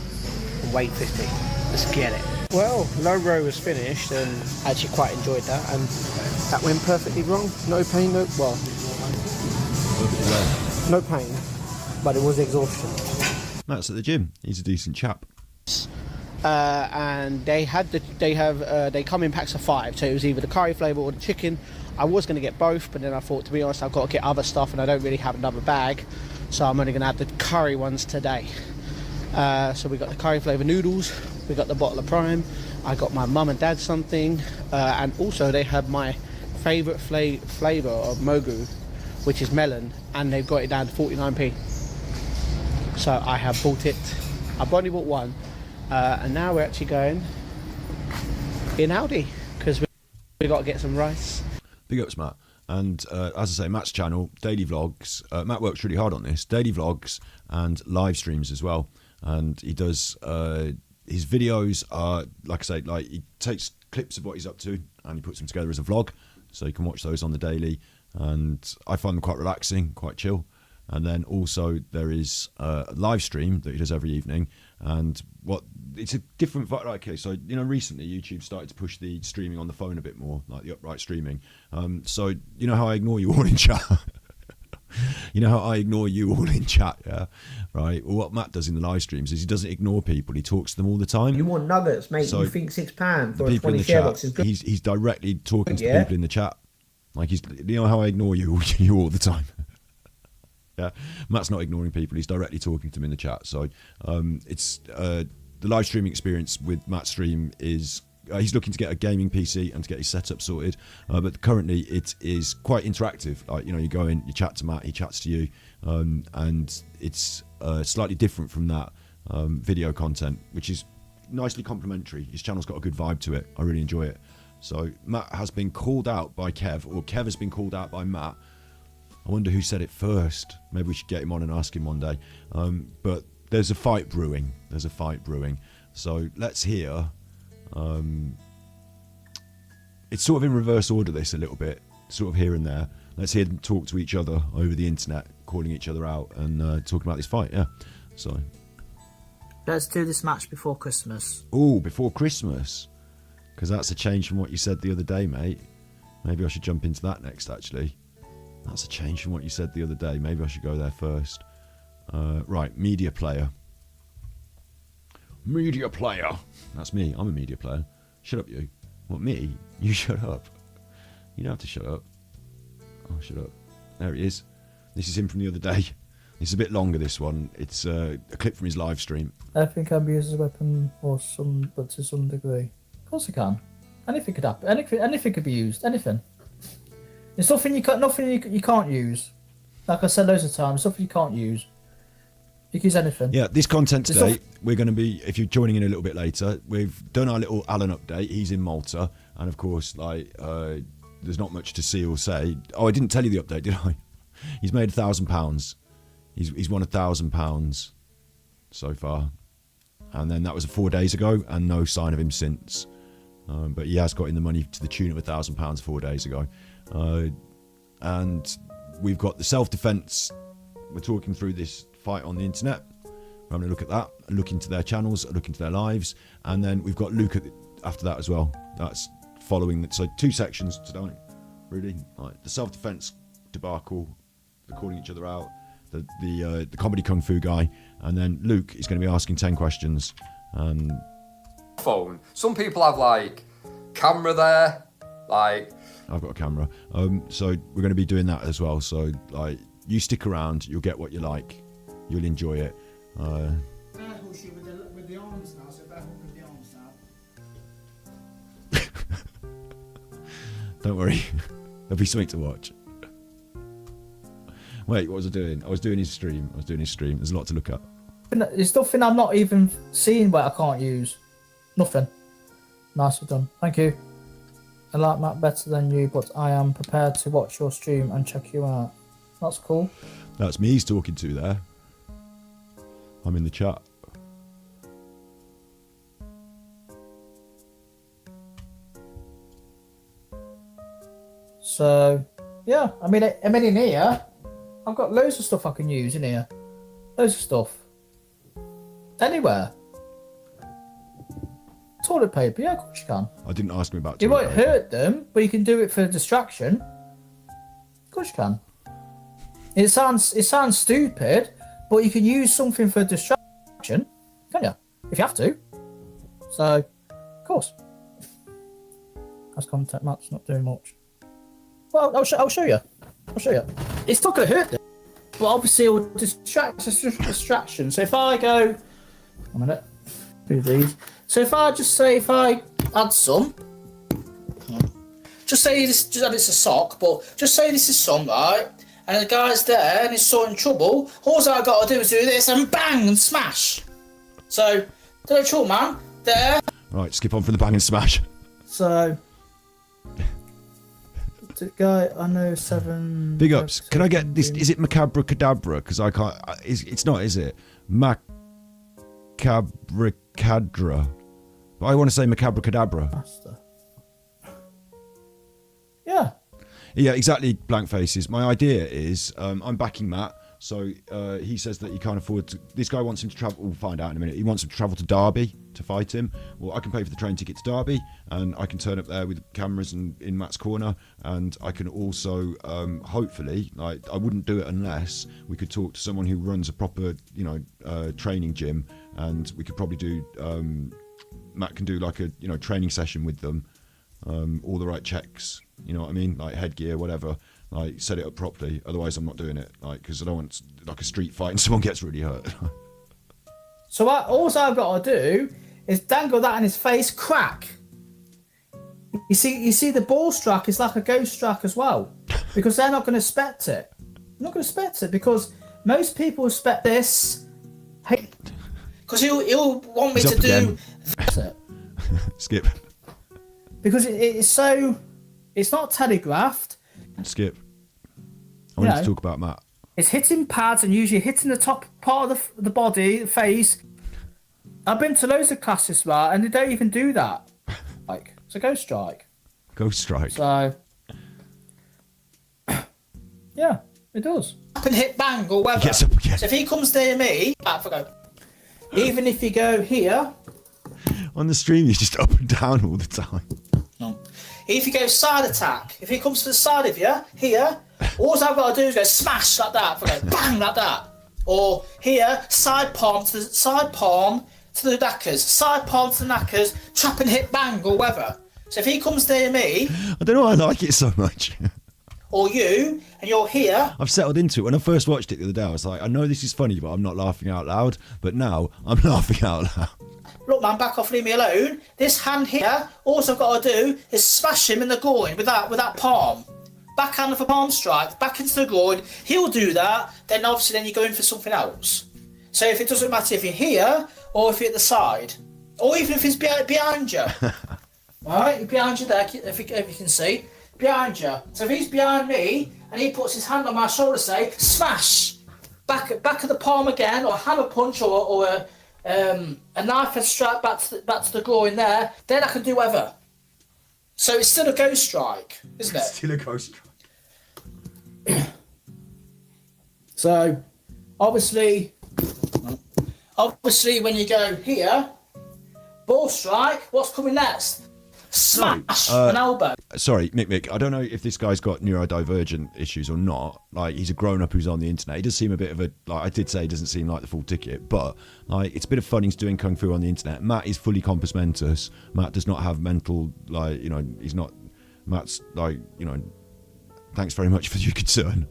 And weight 50. Let's get it. Well, low row was finished and I actually quite enjoyed that. And that went perfectly wrong. No pain, no... Well, no pain. But it was exhaustion. Matt's at the gym. He's a decent chap. And they come in packs of 5, so it was either the curry flavour or the chicken. I was going to get both, but then I thought, to be honest, I've got to get other stuff and I don't really have another bag, so I'm only going to have the curry ones today. So we got the curry flavour noodles, we got the bottle of Prime, I got my mum and dad something, and also they have my favourite flavour of Mogu, which is melon, and they've got it down to 49p. So I have bought it. I've only bought one. And now we're actually going in Aldi because we got to get some rice. Big ups, Matt. And as I say, Matt's channel, daily vlogs. Matt works really hard on this. Daily vlogs and live streams as well. And he does his videos are, like I say, like he takes clips of what he's up to and he puts them together as a vlog, so you can watch those on the daily. And I find them quite relaxing, quite chill. And then also there is a live stream that he does every evening, and it's a different vibe. Okay, so recently YouTube started to push the streaming on the phone a bit more, like the upright streaming. So you know how I ignore you all in chat. Yeah, right. Well, what Matt does in the live streams is he doesn't ignore people. He talks to them all the time. You want nuggets, mate? So you think £6 for the a people in 20 the share chat, box is good? he's directly talking to the Yeah. people in the chat. Like how I ignore you all the time. Yeah, Matt's not ignoring people. He's directly talking to them in the chat. So it's the live streaming experience with Matt's stream is he's looking to get a gaming PC and to get his setup sorted. But currently it is quite interactive. Like you go in, you chat to Matt, he chats to you, and it's slightly different from that video content, which is nicely complimentary. His channel's got a good vibe to it. I really enjoy it. So Matt has been called out by Kev, or Kev has been called out by Matt. I wonder who said it first. Maybe we should get him on and ask him one day. But there's a fight brewing. So let's hear. It's sort of in reverse order, this a little bit, sort of here and there. Let's hear them talk to each other over the internet, calling each other out and talking about this fight. Yeah. So let's do this match before Christmas. Oh, before Christmas, because that's a change from what you said the other day, mate. Maybe I should jump into that next, actually. That's a change from what you said the other day. Maybe I should go there first. Right, media player. Media player. That's me. I'm a media player. Shut up, you. What, me? You shut up. You don't have to shut up. Oh, shut up. There he is. This is him from the other day. It's a bit longer, this one. It's a clip from his live stream. Anything can be used as a weapon, but to some degree. Of course it can. Anything could happen. Anything could be used. Anything. There's nothing you can't use. Like I said loads of times, nothing you can't use. You can use anything. Yeah, this content today, we're going to be, if you're joining in a little bit later, we've done our little Alan update. He's in Malta, and of course, there's not much to see or say. Oh, I didn't tell you the update, did I? He's made £1,000. He's won £1,000 so far, and then that was 4 days ago, and no sign of him since. But he has got in the money to the tune of £1,000 4 days ago. And we've got the self-defense. We're talking through this fight on the internet. We're having a look at that, look into their channels, look into their lives, and then we've got Luke after that as well. That's following. So 2 sections tonight, really. Like the self-defense debacle, the calling each other out, the comedy kung fu guy, and then Luke is going to be asking 10 questions. Phone. Some people have camera there, I've got a camera. So we're going to be doing that as well. So you stick around, you'll get what you like, you'll enjoy it. Don't worry. There'll be something to watch. Wait, what was I doing? I was doing his stream. There's a lot to look at. There's nothing I'm not even seeing where I can't use. Nothing. Nicely done. Thank you. I like Matt better than you, but I am prepared to watch your stream and check you out. That's cool. That's me he's talking to there. I'm in the chat. So, yeah. I mean in here, I've got loads of stuff I can use in here. Loads of stuff. Anywhere. Toilet paper, yeah, of course you can. I didn't ask him about It toilet won't paper. hurt them, but you can do it for distraction. Of course you can. It sounds stupid, but you can use something for distraction, can you? If you have to. So, of course. That's contact Matt's not doing much. Well, I'll show you. It's not going to hurt them, but obviously it will distract. It's just distraction. So if I go, a minute, do these. So if I add some, just say this, just add it's a sock, but just say this is some, right? And the guy's there and he's sort in trouble. All I've got to do is do this and bang and smash. So, don't trouble, man. There. Right, skip on from the bang and smash. So, the guy I know 7. Big ups. Can I get this? Is it Macabra Cadabra? Because I can't. It's not, is it? Macabra Cadra. But I want to say Macabra Cadabra. Master. Yeah. Yeah, exactly. Blank faces. My idea is I'm backing Matt. So he says that he can't afford to. This guy wants him to travel. We'll find out in a minute. He wants him to travel to Derby to fight him. Well, I can pay for the train ticket to Derby, and I can turn up there with cameras and in Matt's corner, and I can also hopefully, like, I wouldn't do it unless we could talk to someone who runs a proper, training gym, and we could probably do. Matt can do like a training session with them, all the right checks. You know what I mean? Like headgear, whatever. Like, set it up properly. Otherwise, I'm not doing it. Like, because I don't want like a street fight and someone gets really hurt. So all I've got to do is dangle that in his face, crack. You see, the ball strike is like a ghost strike as well, because they're not going to expect it. They're not going to expect it because most people expect this. Hey, because he'll want me He's to up do again. that. Skip. Because it's so. It's not telegraphed. Skip. I wanted to talk about Matt. It's hitting pads and usually hitting the top part of the body, the face. I've been to loads of classes, right, and they don't even do that. Like, it's a ghost strike. Ghost strike. So, yeah, it does. Up and hit bang or whatever. Gets up again. So if he comes near me, back for go. Even if you go here. On the stream, he's just up and down all the time. No. If you go side attack, if he comes to the side of you, here, all I've got to do is go smash like that, for go bang like that. Or here, side palm to the knackers, side palm to the knackers, trap and hit bang or whatever. So if he comes near me, I don't know why I like it so much. or you, and you're here. I've settled into it. When I first watched it the other day, I was like, I know this is funny, but I'm not laughing out loud. But now, I'm laughing out loud. Look, man, back off, leave me alone. This hand here, all I've got to do is smash him in the groin with that palm. Backhand of a palm strike, back into the groin. He'll do that. Then obviously, then you go in for something else. So if it doesn't matter if you're here or if you're at the side, or even if he's behind you. All right, behind you there, if you can see, behind you. So if he's behind me and he puts his hand on my shoulder, say smash, back of the palm again, or a hammer punch, or a knife and strike back to the groin there, then I can do whatever. So it's still a ghost strike, isn't it? Still a ghost strike. So, obviously, when you go here, ball strike, what's coming next? Smash, an elbow. Sorry, Mick, I don't know if this guy's got neurodivergent issues or not. Like, he's a grown-up who's on the internet. He does seem a bit of a, like I did say, he doesn't seem like the full ticket. But, like, it's a bit of fun. He's doing Kung Fu on the internet. Matt is fully compos mentis. Matt does not have mental, like, he's not, Matt's, like, thanks very much for your concern.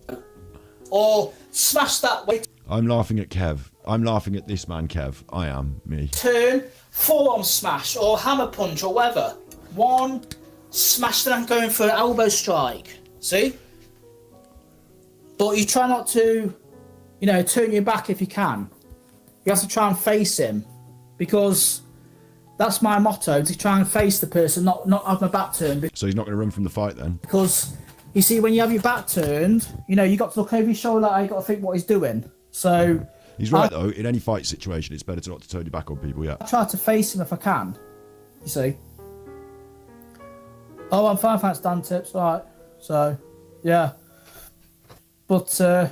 Or smash that way. I'm laughing at Kev. I'm laughing at this man, Kev. I am, me. Turn, forearm smash, or hammer punch, or whatever. 1, smash the going for an elbow strike. See? But you try not to, you know, turn your back if you can. You have to try and face him, because that's my motto, to try and face the person, not have my back turned. So he's not going to run from the fight then? Because, you see, when you have your back turned, you know, you got to look over your shoulder, you got to think what he's doing. So... He's right, though. In any fight situation, it's better to not to turn your back on people, yeah. I try to face him if I can, you see. Oh, I'm fine, thanks, Dan Tips, right. So, yeah. But, I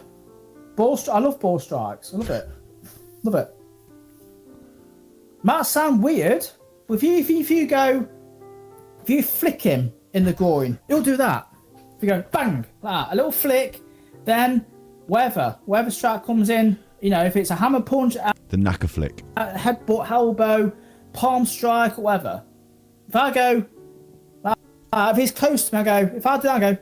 love ball strikes. I love it. Love it. Might sound weird, but if you flick him in the groin, he'll do that. If you go bang, like that, a little flick, then wherever strike comes in, you know, if it's a hammer punch, the knacker flick, headbutt, elbow, palm strike, or whatever. If I go, if he's close to me, I go. If I do that, I go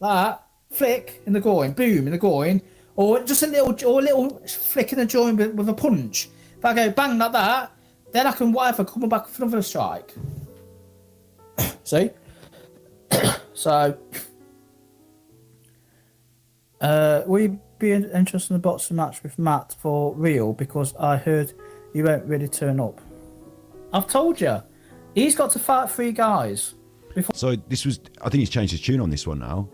like that, flick in the groin, boom in the groin, or just a little flick in the joint with a punch. If I go bang like that, then I can come back for another strike. See? So, will you be interested in the boxing match with Matt for real? Because I heard you won't really turn up. I've told you, he's got to fight 3 guys. So this was, I think he's changed his tune on this one now,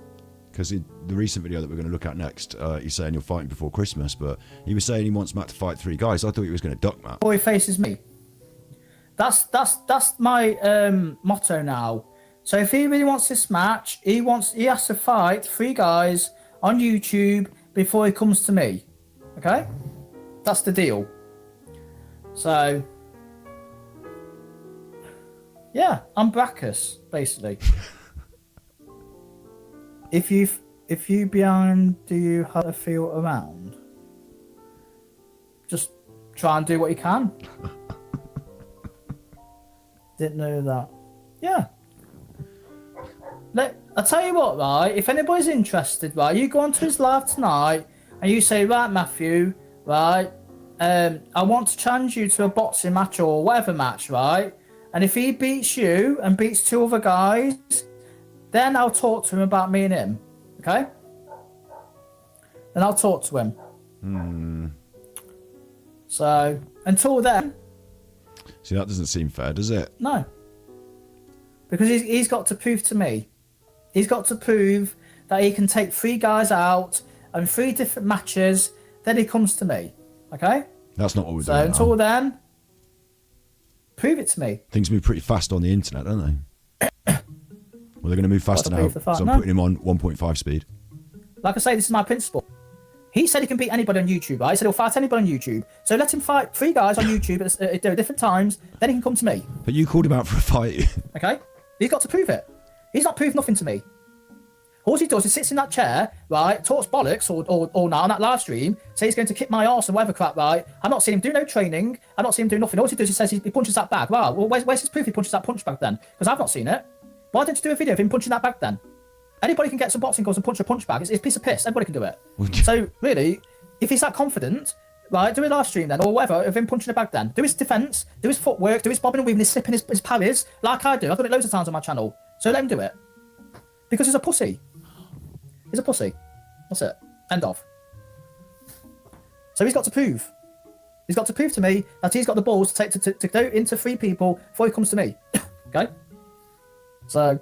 because in the recent video that we're going to look at next, he's saying you're fighting before Christmas, but he was saying he wants Matt to fight 3 guys. I thought he was going to duck Matt. Before he faces me. That's my motto now. So if he really wants this match, he has to fight 3 guys on YouTube before he comes to me. Okay? That's the deal. So yeah, I'm Brackus, basically. If you behind, do you have a feel around? Just try and do what you can. Didn't know that. Yeah. I'll tell you what, right? If anybody's interested, right, you go onto his live tonight and you say, right, Matthew, right, I want to challenge you to a boxing match or whatever match, right? And if he beats you and beats 2 other guys, then I'll talk to him about me and him. Okay? Then I'll talk to him. So, until then... See, that doesn't seem fair, does it? No. Because he's got to prove to me. He's got to prove that he can take 3 guys out and 3 different matches, then he comes to me. Okay? That's not what we're doing. So, until then... prove it to me. Things move pretty fast on the internet, don't they? Well, they're going to move faster now, so I'm putting him on 1.5 speed. Like I say, this is my principle. He said he can beat anybody on YouTube, right? He said he'll fight anybody on YouTube. So let him fight 3 guys on YouTube at different times, then he can come to me. But you called him out for a fight. Okay? He's got to prove it. He's not proved nothing to me. All he does is sits in that chair, right, talks bollocks all night on that live stream, say he's going to kick my arse and whatever crap, right? I've not seen him do no training. I've not seen him do nothing. All he does is says he punches that bag. Wow, well, where's his proof he punches that punch bag then? Because I've not seen it. Why didn't you do a video of him punching that bag then? Anybody can get some boxing gloves and punch a punch bag. It's a piece of piss. Everybody can do it. So, really, if he's that confident, right, do a live stream then, or whatever, of him punching a bag then. Do his defence, do his footwork, do his bobbing and weaving, his slipping, his parries, like I do. I've done it loads of times on my channel. So let him do it. Because he's a pussy. He's a pussy. That's it. End of. So he's got to prove. He's got to prove to me that he's got the balls to go into 3 people before he comes to me. Okay? So...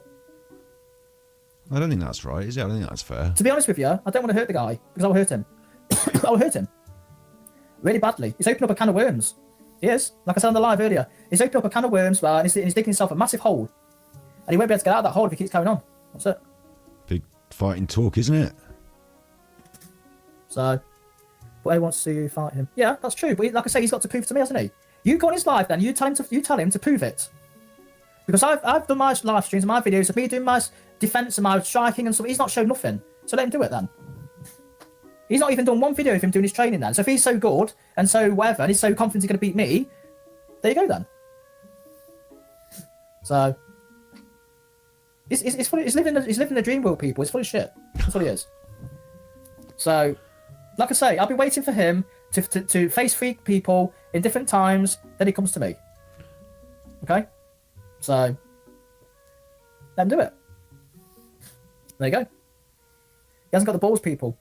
I don't think that's right, is it? I don't think that's fair. To be honest with you, I don't want to hurt the guy, because I will hurt him. I will hurt him. Really badly. He's opened up a can of worms. He is. Like I said on the live earlier. He's opened up a can of worms, right, and he's digging himself a massive hole. And he won't be able to get out of that hole if he keeps carrying on. That's it. Big fighting talk, isn't it? So, but he wants to see you fight him. Yeah, that's true. But like I say, he's got to prove to me, hasn't he? You go on his live then. You tell him to prove it. Because I've done my live streams and my videos of me doing my defence and my striking and stuff. He's not shown nothing. So let him do it then. He's not even done 1 video of him doing his training then. So if he's so good and so whatever, and he's so confident he's going to beat me, there you go then. So he's living the dream world, people. He's full of shit. That's what he is. So, like I say, I'll be waiting for him to face 3 people in different times. Then he comes to me. Okay. So Let him do it. There you go. He hasn't got the balls, people.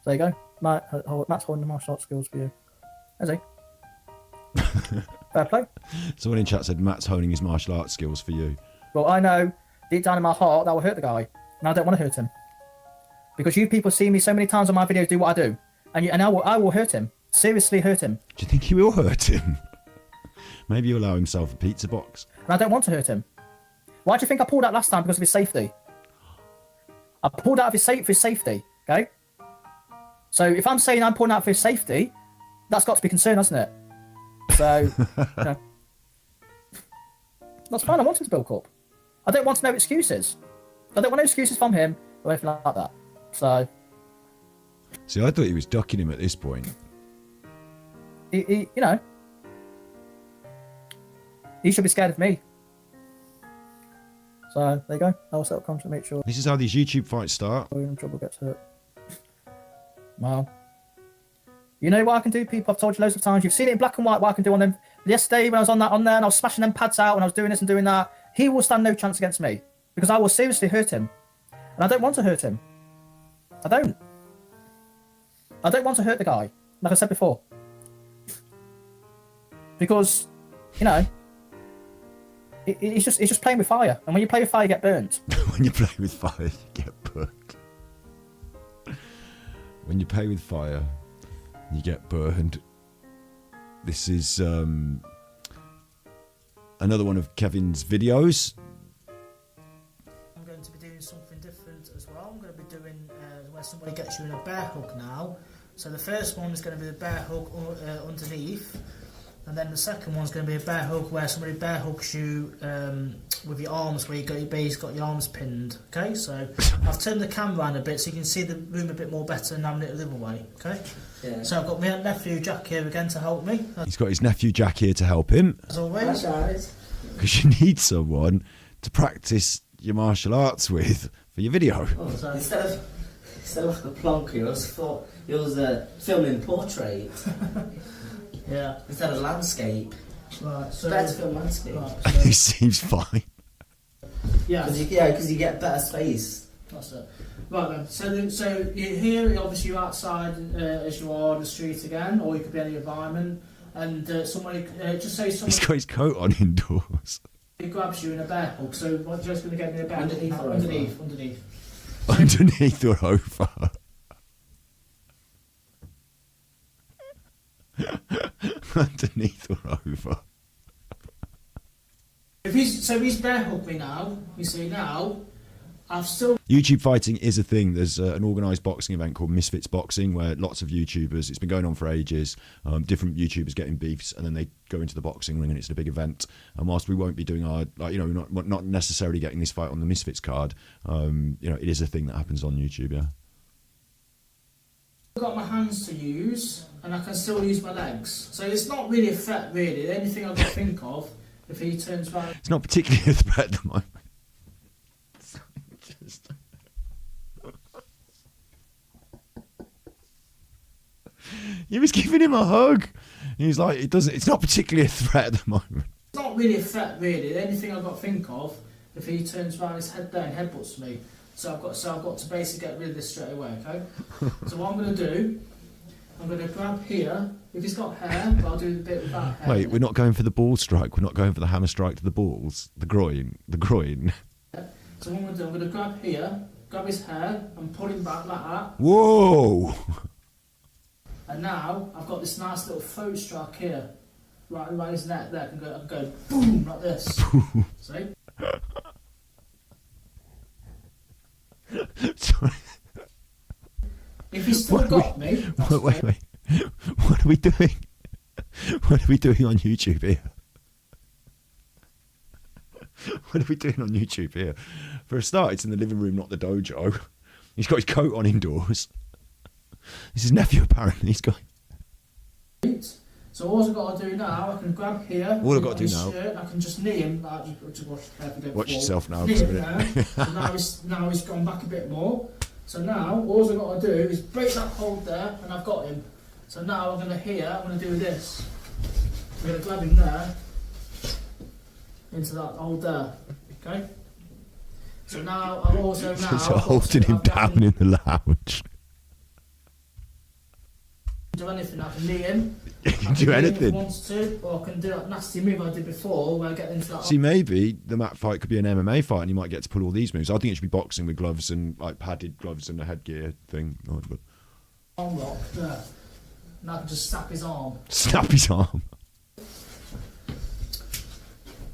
So there you go. Matt's holding the martial arts skills for you. Is he? Fair play. Someone in chat said Matt's honing his martial arts skills for you. Well, I know deep down in my heart that will hurt the guy, and I don't want to hurt him. Because you people see me so many times on my videos do what I do, and I will hurt him. Seriously hurt him. Do you think you will hurt him? Maybe you allow himself a pizza box. And I don't want to hurt him. Why do you think I pulled out last time? Because of his safety. I pulled out of his safety, okay? So if I'm saying I'm pulling out for his safety, that's got to be concerned, hasn't it? So, you know, that's fine. I want him to bulk up. I don't want no excuses. I don't want no excuses from him or anything like that. So, see, I thought he was ducking him at this point. you know, he should be scared of me. So there you go. I'll set up to make sure. This is how these YouTube fights start. Trouble gets hurt. Well, you know what I can do, people. I've told you loads of times. You've seen it in black and white. What I can do on them. Yesterday when I was on there, and I was smashing them pads out, and I was doing this and doing that. He will stand no chance against me because I will seriously hurt him, and I don't want to hurt him. I don't want to hurt the guy, like I said before, because you know. It's just playing with fire, and when you play with fire, you get burnt. When you play with fire, you get burnt. When you play with fire, you get burned. This is another one of Kevin's videos. I'm going to be doing something different as well. I'm going to be doing where somebody gets you in a bear hug now. So the first one is going to be the bear hug underneath. And then the second one's going to be a bear hug where somebody bear hugs you with your arms, where your base got your arms pinned. Okay, so I've turned the camera around a bit so you can see the room a bit more better and having it the other way. Okay, yeah. So I've got my nephew Jack here again to help me. He's got his nephew Jack here to help him. As always. Because you need someone to practice your martial arts with for your video. Oh, so instead of like a plonker, I just thought it was filming portrait. Yeah. Instead of landscape. Right, so better to film landscape. Right, so, he seems fine. Yeah. Because you get better space. That's it. Right then, so you're here, obviously you're outside as you are on the street again, or you could be in the environment, and somebody, just say somebody... He's got his coat on indoors. He grabs you in a bear hug, so what you're just going to get me in a bear underneath. Underneath or over. Underneath or over. If he's bear hugged me now, you see now, I've still... YouTube fighting is a thing. There's an organised boxing event called Misfits Boxing where lots of YouTubers, it's been going on for ages, different YouTubers getting beefs and then they go into the boxing ring and it's a big event. And whilst we won't be doing our, not necessarily getting this fight on the Misfits card, it is a thing that happens on YouTube, yeah. I've got my hands to use and I can still use my legs. So it's not really a threat, really. The only thing I've got to think of, if he turns around... It's not particularly a threat at the moment. He was giving him a hug. He's like, it's not particularly a threat at the moment. It's not really a threat, really. The only thing I've got to think of, if he turns around his head there and headbutts me. So I've got to basically get rid of this straight away, okay? So what I'm going to do, I'm going to grab here. If he's got hair, but I'll do a bit without hair. Wait, we're not going for the ball strike. We're not going for the hammer strike to the balls. The groin. So what I'm going to do, I'm going to grab here, grab his hair, and pull him back like that. Whoa! And now I've got this nice little throat strike here, right around his neck. There, I can go boom like this. See? Sorry. If he's still got me... Wait. What are we doing? What are we doing on YouTube here? What are we doing on YouTube here? For a start, it's in the living room, not the dojo. He's got his coat on indoors. This is his nephew, apparently. He's going... So all I've got to do now, I can grab here. All I've got to do now... Shirt, I can just knee him. Watch yourself now. Knee him there. So now he's gone back a bit more. So now, all I've got to do is break that hold there, and I've got him. So now I'm going to do this. I'm going to grab him there, into that hold there. Okay? So now I'm also now So holding him down in the lounge. Do anything. I can knee him. You can do anything. If he wants to, or I can do that nasty move I did before, where I get into that. See, maybe the mat fight could be an MMA fight, and you might get to pull all these moves. I think it should be boxing with gloves and like padded gloves and a headgear thing. Arm lock there. Now I can just snap his arm. Snap his arm.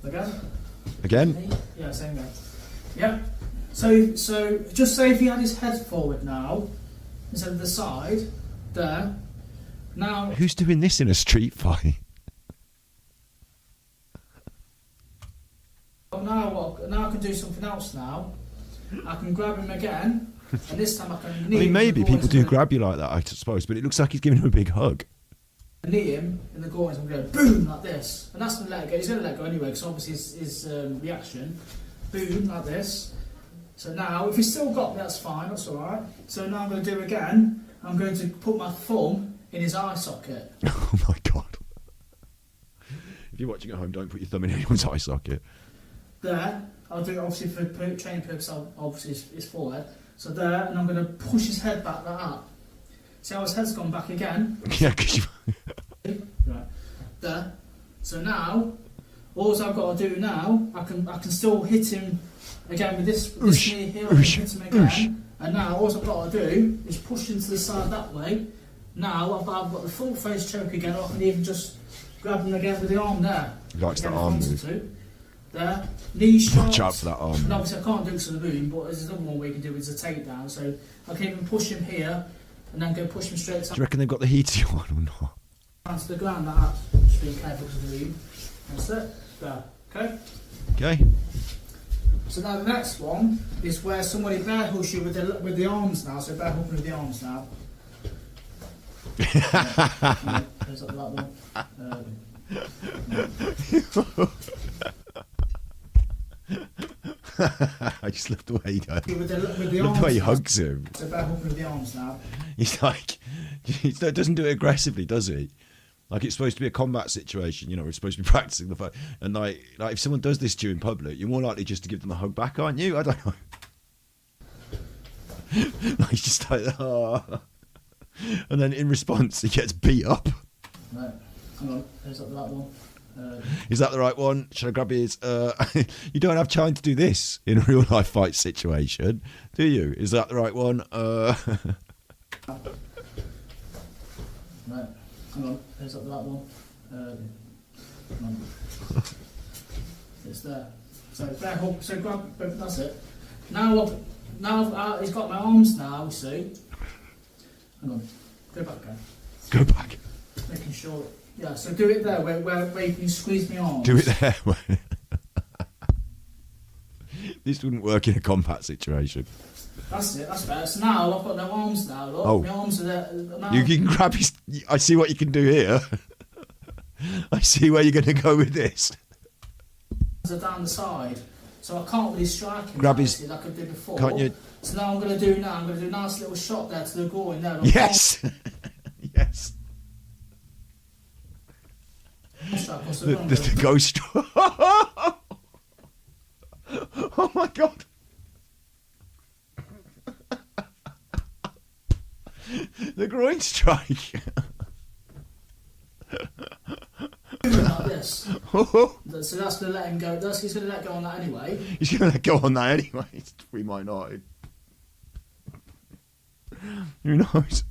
Again? Yeah, same way. Yeah. So just say if he had his head forward now, instead of the side, there. Now. Who's doing this in a street fight? Now I can do something else now. I can grab him again, and this time I can knee I mean, him. maybe people do grab you like that, I suppose, but it looks like he's giving him a big hug. Knee him in the groins and go boom like this, and that's going to let it go. He's going to let go anyway, because obviously his reaction, boom like this. So now, if he's still got me, that's fine, that's all right. So now I'm going to do again. I'm going to put my thumb in his eye socket. Oh my god! If you're watching at home, don't put your thumb in anyone's eye socket. There, I'll do it obviously for training purposes. Obviously his forehead. So there, and I'm going to push his head back like that. See how his head's gone back again? Yeah, because you. Right. There. So now, all I've got to do now, I can still hit him again with this knee here. I can hit him again. And now all I've got to do is push him to the side that way. Now I've got the full face choke again, or I can even just grab him again with the arm there. He likes that arm move. There. Knee shot. Watch out for that arm. And obviously I can't do it to the moon, but there's another one we can do is a takedown. So I can even push him here and then go push him straight Do you reckon they've got the heater on or not? down to the ground like that. Just being careful to the moon. That's it. There. Okay? Okay. So now the next one is where somebody bear hooks you with the arms now. So bear hooking with the arms now. There's that one. I just love the way he does. With the Love arms the way he now. hugs him. So bear hooking with the arms now. He's like, he doesn't do it aggressively, does he? Like it's supposed to be a combat situation, you know. We're supposed to be practicing the fight, and like if someone does this to you in public, you're more likely just to give them a hug back, aren't you? I don't know. Like he's just like, oh. And then in response, he gets beat up. Right, hang on. There's that one. Is that the right one? Should I grab his? You don't have time to do this in a real life fight situation, do you? Is that the right one? Right, hang on. There's that one. Hang on. It's there. So bear hook. So grab. That's it. Now he's got my arms now. You see. Hang on. Go back again. Go back. Making sure. Yeah, so do it there where you can squeeze my arms. Do it there. This wouldn't work in a combat situation. That's it, that's better. So now I've got no arms now, look. Oh. My arms are there. Now. You can grab his. I see what you can do here. I see where you're going to go with this. Are down the side, so I can't really strike him. Grab his. Like I did before. Can't you? So now I'm going to do a nice little shot there to the groin there. Yes. Yes. The ghost. Oh my god. The groin strike. Like this. So that's going to let him go. He's going to let go on that anyway. He's going to let go on that anyway. We might not. Who knows?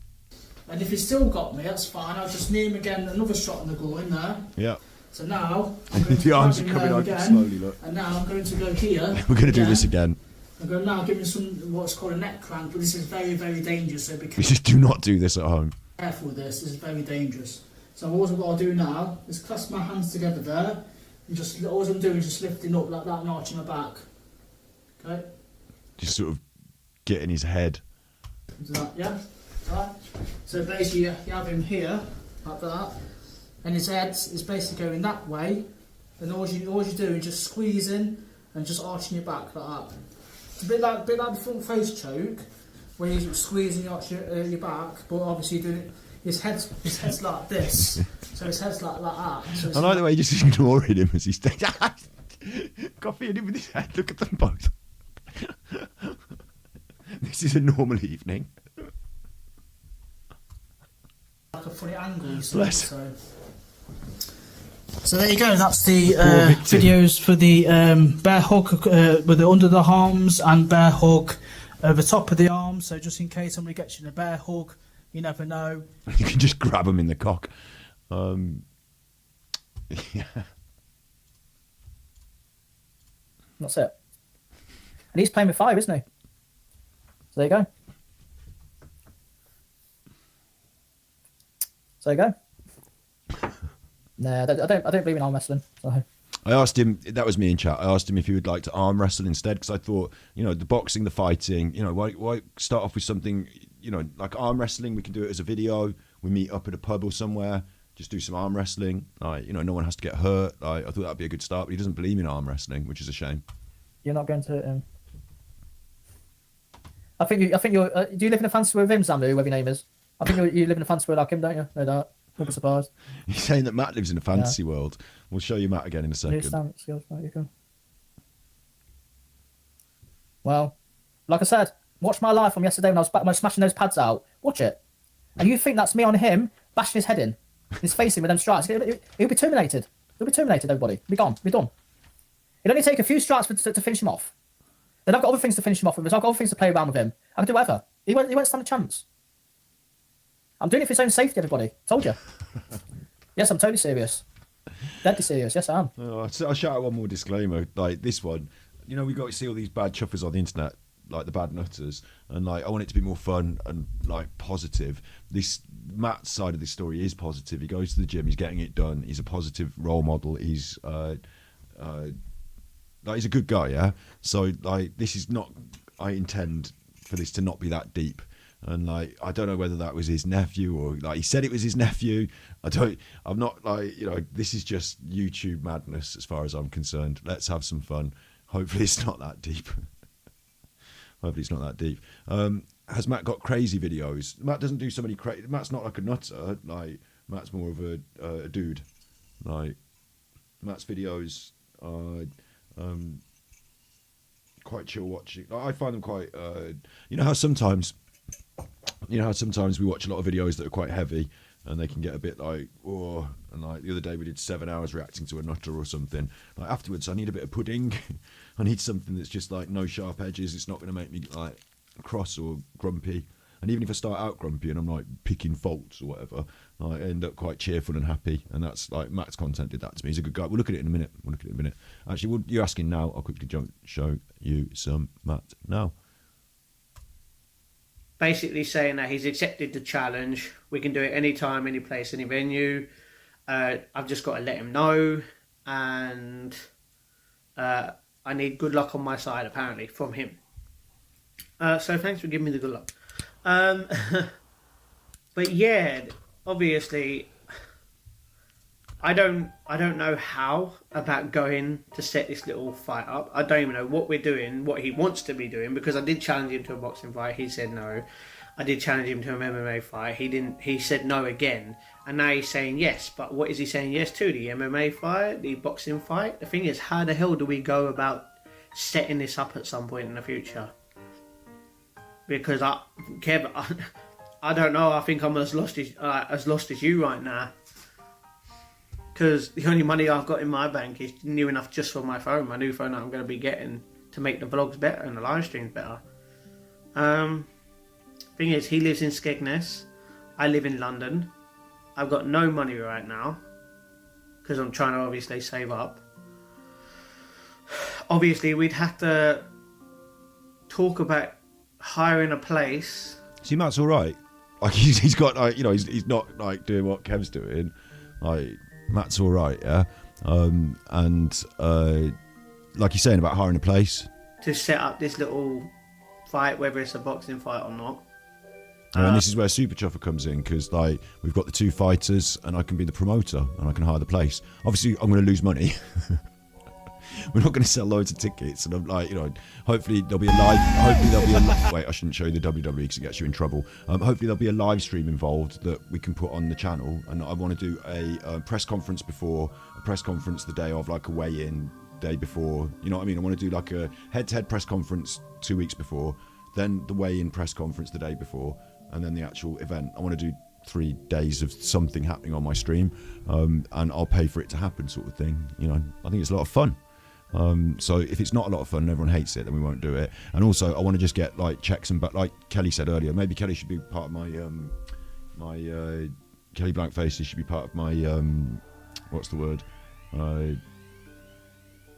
And if he's still got me, that's fine. I'll just knee him again. Another shot in the groin there. Yeah. So now I'm going to the arms are grab him coming out again, slowly. Look. and now I'm going to go here. We're going to do this again. I'm going to now give him some what's called a neck cramp, but this is very, very dangerous. So be Just do not do this at home. careful with this. This is very dangerous. So all I've got to do now is clasp my hands together there, and just all I'm doing is just lifting up like that and arching my back. Okay. Just sort of get in his head. Do that, yeah. Right. So basically, you have him here like that, and his head is basically going that way, and all you do is just squeezing and just arching your back like that. It's a bit like the front face choke, where you're squeezing your back, but obviously you're doing it. His head's like this, so his head's like that. So I like the way you're just ignoring him as he's coffee him with his head. Look at them both. This is a normal evening. Like a funny angle, you Bless. So there you go. That's the victim. videos for the bear hug with the under the arms and bear hug over top of the arm. So just in case somebody gets you in a bear hug, you never know. You can just grab them in the cock. Yeah. That's it. And he's playing with fire, isn't he? So there you go. So there you go. No, I don't believe in arm wrestling. So. I asked him, that was me in chat, I asked him if he would like to arm wrestle instead, because I thought, you know, the boxing, the fighting, you know, why start off with something, you know, like arm wrestling? We can do it as a video. We meet up at a pub or somewhere, just do some arm wrestling. Like, you know, no one has to get hurt. I thought that'd be a good start, but he doesn't believe in arm wrestling, which is a shame. You're not going to hurt him. I think you're. Do you live in a fantasy world with him, Samu, whoever your name is? I think you live in a fantasy world like him, don't you? No doubt. Wouldn't be surprised. He's saying that Matt lives in a fantasy world. We'll show you Matt again in a second. Skills, right, you go. Well, like I said, watch my live from yesterday when I was smashing those pads out. Watch it. And you think that's me on him, bashing his head in. His face in with them strikes. He'll be terminated. He'll be terminated, everybody. He'll be gone. He'll be done. It'll only take a few strikes to finish him off. Then I've got other things to finish him off with. I've got other things to play around with him. I can do whatever. He won't stand a chance. I'm doing it for his own safety, everybody. Told you. Yes, I'm totally serious. Deadly serious. Yes, I am. Oh, I'll shout out one more disclaimer. Like this one, you know, we got to see all these bad chuffers on the internet, like the bad nutters, and like I want it to be more fun and like positive. This Matt's side of this story is positive. He goes to the gym. He's getting it done. He's a positive role model. He's like he's a good guy, yeah. So like this is not. I intend for this to not be that deep. And like I don't know whether that was his nephew or like he said it was his nephew. I'm not like, you know, this is just YouTube madness as far as I'm concerned. Let's have some fun. Hopefully it's not that deep. Hopefully it's not that deep. Has Matt got crazy videos? Matt doesn't do so many crazy. Matt's not like a nutter. Like Matt's more of a dude. Like Matt's videos are quite chill watching. I find them quite. You know how sometimes we watch a lot of videos that are quite heavy and they can get a bit like, oh, and like the other day we did 7 hours reacting to a nutter or something. Like afterwards I need a bit of pudding. I need something that's just like no sharp edges. It's not going to make me like cross or grumpy. And even if I start out grumpy and I'm like picking faults or whatever, I end up quite cheerful and happy. And that's like Matt's content did that to me. He's a good guy. We'll look at it in a minute. Actually, you're asking now. I'll quickly show you some Matt now. Basically saying that he's accepted the challenge. We can do it anytime, any place, any venue. I've just got to let him know. And I need good luck on my side, apparently, from him. So thanks for giving me the good luck. But yeah, obviously, I don't know how about going to set this little fight up. I don't even know what we're doing, what he wants to be doing, because I did challenge him to a boxing fight. He said no. I did challenge him to an MMA fight. He didn't. He said no again, and now he's saying yes. But what is he saying yes to? The MMA fight, the boxing fight? The thing is, how the hell do we go about setting this up at some point in the future? Because Kev, I don't know. I think I'm as lost as you right now. Because the only money I've got in my bank is near enough just for my phone, my new phone that I'm going to be getting to make the vlogs better and the live streams better. Thing is, he lives in Skegness. I live in London. I've got no money right now because I'm trying to obviously save up. Obviously, we'd have to talk about hiring a place. See, Matt's all right. Like he's got like, you know, he's not like doing what Kev's doing. Like Matt's all right, yeah. And like you're saying about hiring a place to set up this little fight, whether it's a boxing fight or not. And this is where Super Chuffer comes in, because like we've got the two fighters and I can be the promoter and I can hire the place. Obviously I'm going to lose money. We're not going to sell loads of tickets, and I'm like, you know, hopefully there'll be a live. Wait, I shouldn't show you the WWE because it gets you in trouble. Hopefully there'll be a live stream involved that we can put on the channel, and I want to do a press conference before, a press conference the day of, like a weigh-in day before. You know what I mean? I want to do like a head-to-head press conference 2 weeks before, then the weigh-in press conference the day before, and then the actual event. I want to do 3 days of something happening on my stream, and I'll pay for it to happen, sort of thing. You know, I think it's a lot of fun. So if it's not a lot of fun and everyone hates it, then we won't do it. And also, I want to just get like checks and like Kelly said earlier, maybe Kelly should be part of my Kelly Blankfaces should be part of my what's the word?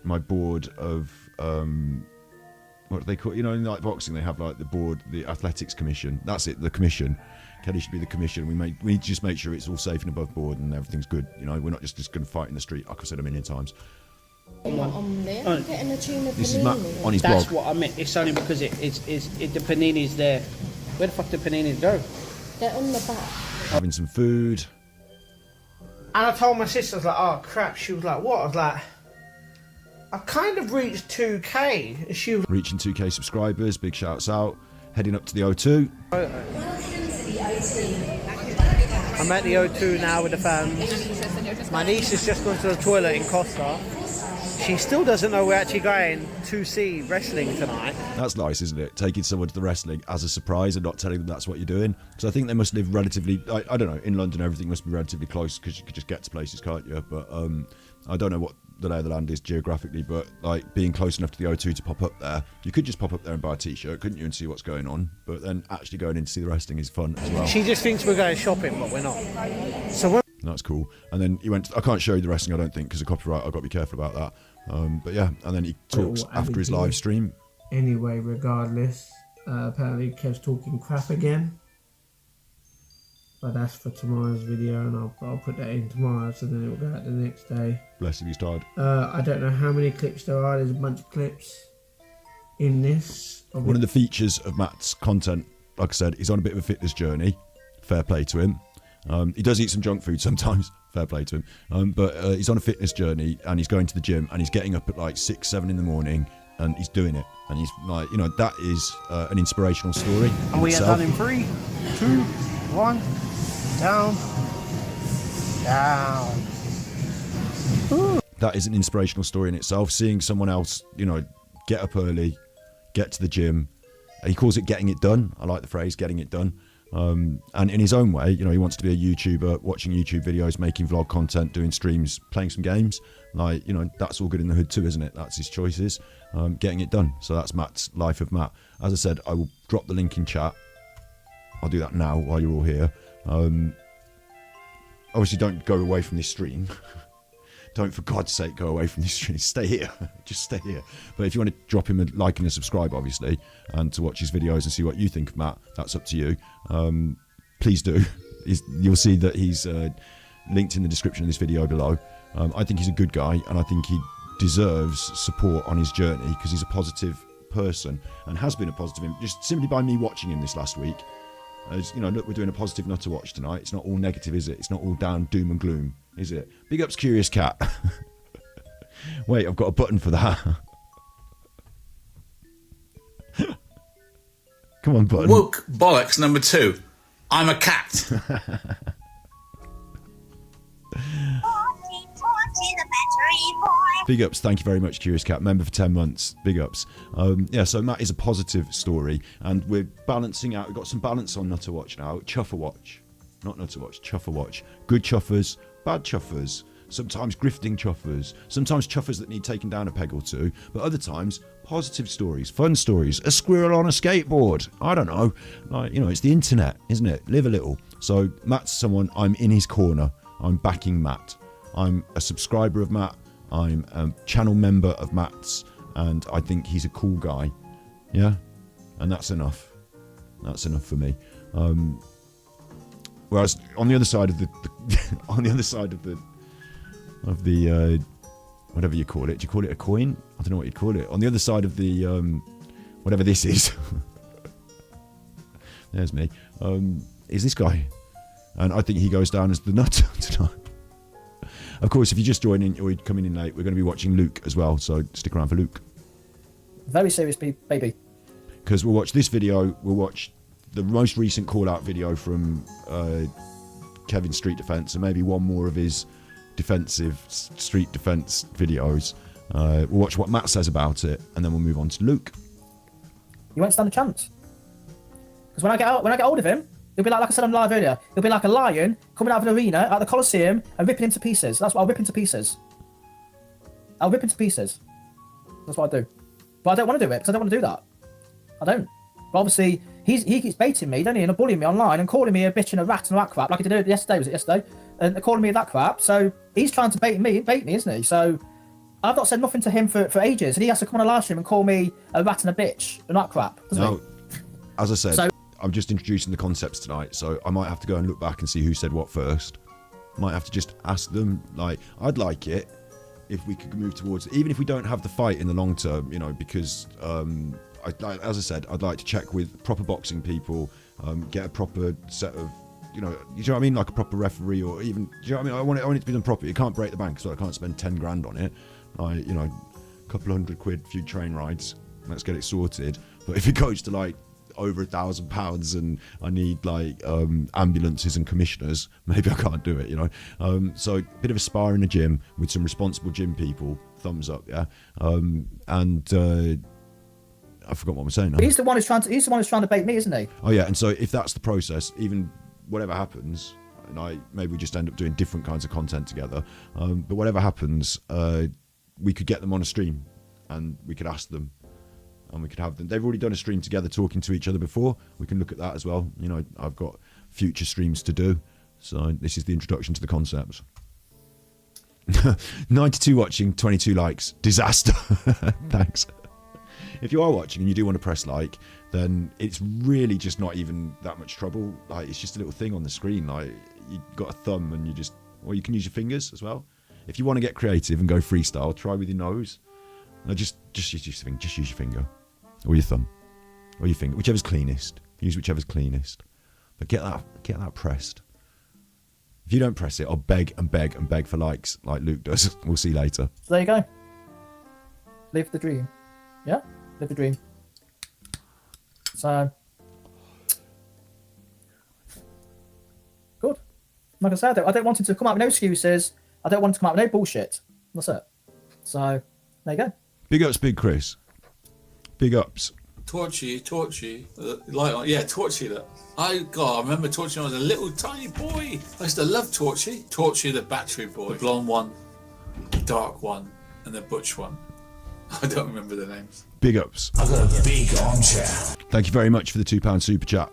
My board of what do they call it? You know, in like boxing, they have like the board, the athletics commission. That's it, the commission. Kelly should be the commission. We need to just make sure it's all safe and above board and everything's good. You know, we're not just going to fight in the street, like I've said a million times. On there, getting a tuna This is Matt panini. on his That's blog. what I meant. It's only because the panini's there. Where the fuck did the paninis go? They're on the back. Having some food. And I told my sister, I was like, oh crap. She was like, what? I was like, I kind of reached 2K. And she was Reaching 2K subscribers. Big shouts out. Heading up to the O2. I'm at the O2 now with the fans. My niece has just gone to the toilet in Costa. She still doesn't know we're actually going to see wrestling tonight. That's nice, isn't it? Taking someone to the wrestling as a surprise and not telling them that's what you're doing. So I think they must live relatively, I don't know, in London everything must be relatively close because you could just get to places, can't you? But I don't know what the lay of the land is geographically, but like being close enough to the O2 to pop up there, you could just pop up there and buy a t-shirt, couldn't you, and see what's going on? But then actually going in to see the wrestling is fun as well. She just thinks we're going shopping, but we're not. So we're That's cool. And then he went, I can't show you the wrestling, I don't think, because of copyright. I've got to be careful about that. But yeah, and then he talks after his live stream. Anyway, regardless, apparently Kev's talking crap again. But that's for tomorrow's video, and I'll put that in tomorrow, so then it will go out the next day. Bless him, he's tired. I don't know how many clips there are. There's a bunch of clips in this. One of the features of Matt's content, like I said, he's on a bit of a fitness journey. Fair play to him. He does eat some junk food sometimes. Fair play to him. But he's on a fitness journey, and he's going to the gym, and he's getting up at like 6, 7 in the morning, and he's doing it. And he's like, you know, that is an inspirational story. And we are done in 3, 2, 1. Down. Down. That is an inspirational story in itself. Seeing someone else, you know, get up early, get to the gym. He calls it getting it done. I like the phrase, getting it done. And in his own way, you know, he wants to be a YouTuber, watching YouTube videos, making vlog content, doing streams, playing some games. Like, you know, that's all good in the hood too, isn't it? That's his choices. Getting it done. So that's Matt's life of Matt. As I said, I will drop the link in chat. I'll do that now while you're all here. Obviously, don't go away from this stream. Don't, for God's sake, go away from this stream. Stay here. Just stay here. But if you want to drop him a like and a subscribe, obviously, and to watch his videos and see what you think of Matt, that's up to you. Please do. You'll see that he's linked in the description of this video below. I think he's a good guy, and I think he deserves support on his journey because he's a positive person and has been a positive, just simply by me watching him this last week. As you know, look, we're doing a positive Nutter Watch tonight. It's not all negative, is it? It's not all down doom and gloom, is it? Big ups, Curious Cat. Wait, I've got a button for that. Come on, button. Woke bollocks number 2. I'm a cat. Big ups, thank you very much, Curious Cat. Member for 10 months. Big ups. Yeah, so Matt is a positive story, and we're balancing out. We've got some balance on Nutter Watch now. Chufferwatch. Not Nutter Watch, Chufferwatch. Good chuffers, bad chuffers. Sometimes grifting chuffers. Sometimes chuffers that need taken down a peg or two. But other times, positive stories, fun stories. A squirrel on a skateboard. I don't know. Like, you know, it's the internet, isn't it? Live a little. So Matt's someone, I'm in his corner. I'm backing Matt. I'm a subscriber of Matt. I'm a channel member of Matt's, and I think he's a cool guy. Yeah, and that's enough. That's enough for me. Whereas on the other side of the on the other side of the whatever you call it, do you call it a coin? I don't know what you'd call it. On the other side of the whatever this is, there's me. Is this guy, and I think he goes down as the nut tonight. Of course, if you're just joining or you're coming in late, we're going to be watching Luke as well, so stick around for Luke. Very serious, baby. Because we'll watch this video, we'll watch the most recent call-out video from Kevin's Street Defence, and maybe one more of his defensive street defence videos. We'll watch what Matt says about it, and then we'll move on to Luke. You won't stand a chance. Because when I get hold of him, he'll be like I said on live earlier, he'll be like a lion coming out of an arena at the Colosseum and ripping him to pieces. That's what I'll rip him to pieces. I'll rip him to pieces. That's what I do. But I don't want to do it because I don't want to do that. I don't. But obviously, he keeps baiting me, don't he, and bullying me online and calling me a bitch and a rat and all that crap, like he did yesterday. Was it yesterday? And calling me that crap. So he's trying to bait me, isn't he? So I've not said nothing to him for ages, and he has to come on a live stream and call me a rat and a bitch and that crap, doesn't he? As I said, So, I'm just introducing the concepts tonight, so I might have to go and look back and see who said what first. Might have to just ask them. Like, I'd like it if we could move towards, even if we don't have the fight in the long term, you know, because as I said, I'd like to check with proper boxing people, get a proper set of, you know what I mean, like a proper referee, or even, do you know what I mean? I want it to be done properly. You can't break the bank, so I can't spend 10 grand on it. You know, a couple £100, few train rides, let's get it sorted. But if it goes to like over £1,000 and I need like ambulances and commissioners, maybe I can't do it, you know. So a bit of a spar in the gym with some responsible gym people, thumbs up, yeah. I forgot what I'm saying now. he's the one who's trying to bait me, isn't he? Oh yeah, and so if that's the process, even whatever happens, and maybe we just end up doing different kinds of content together, but whatever happens, we could get them on a stream and we could ask them and we could have them. They've already done a stream together talking to each other before. We can look at that as well. You know, I've got future streams to do, so this is the introduction to the concepts. 92 watching, 22 likes. Disaster. Thanks. If you are watching and you do want to press like, then it's really just not even that much trouble. Like, it's just a little thing on the screen. Like, you've got a thumb and or you can use your fingers as well. If you want to get creative and go freestyle, try with your nose. No, just use your finger. Just use your finger, or your thumb, or your finger, whichever's cleanest. Use whichever's cleanest. But get that pressed. If you don't press it, I'll beg and beg and beg for likes like Luke does. We'll see later. So there you go. Live the dream. Yeah, live the dream. So good. Like I said, I don't want him to come out with no excuses. I don't want him to come out with no bullshit. That's it. So there you go. Big ups, Big Chris. Big ups. Torchy, light on, yeah, Torchy. That I remember Torchy when I was a little tiny boy. I used to love Torchy. Torchy, the battery boy, the blonde one, the dark one, and the butch one. I don't remember the names. Big ups. I got a big armchair. Thank you very much for the £2 super chat.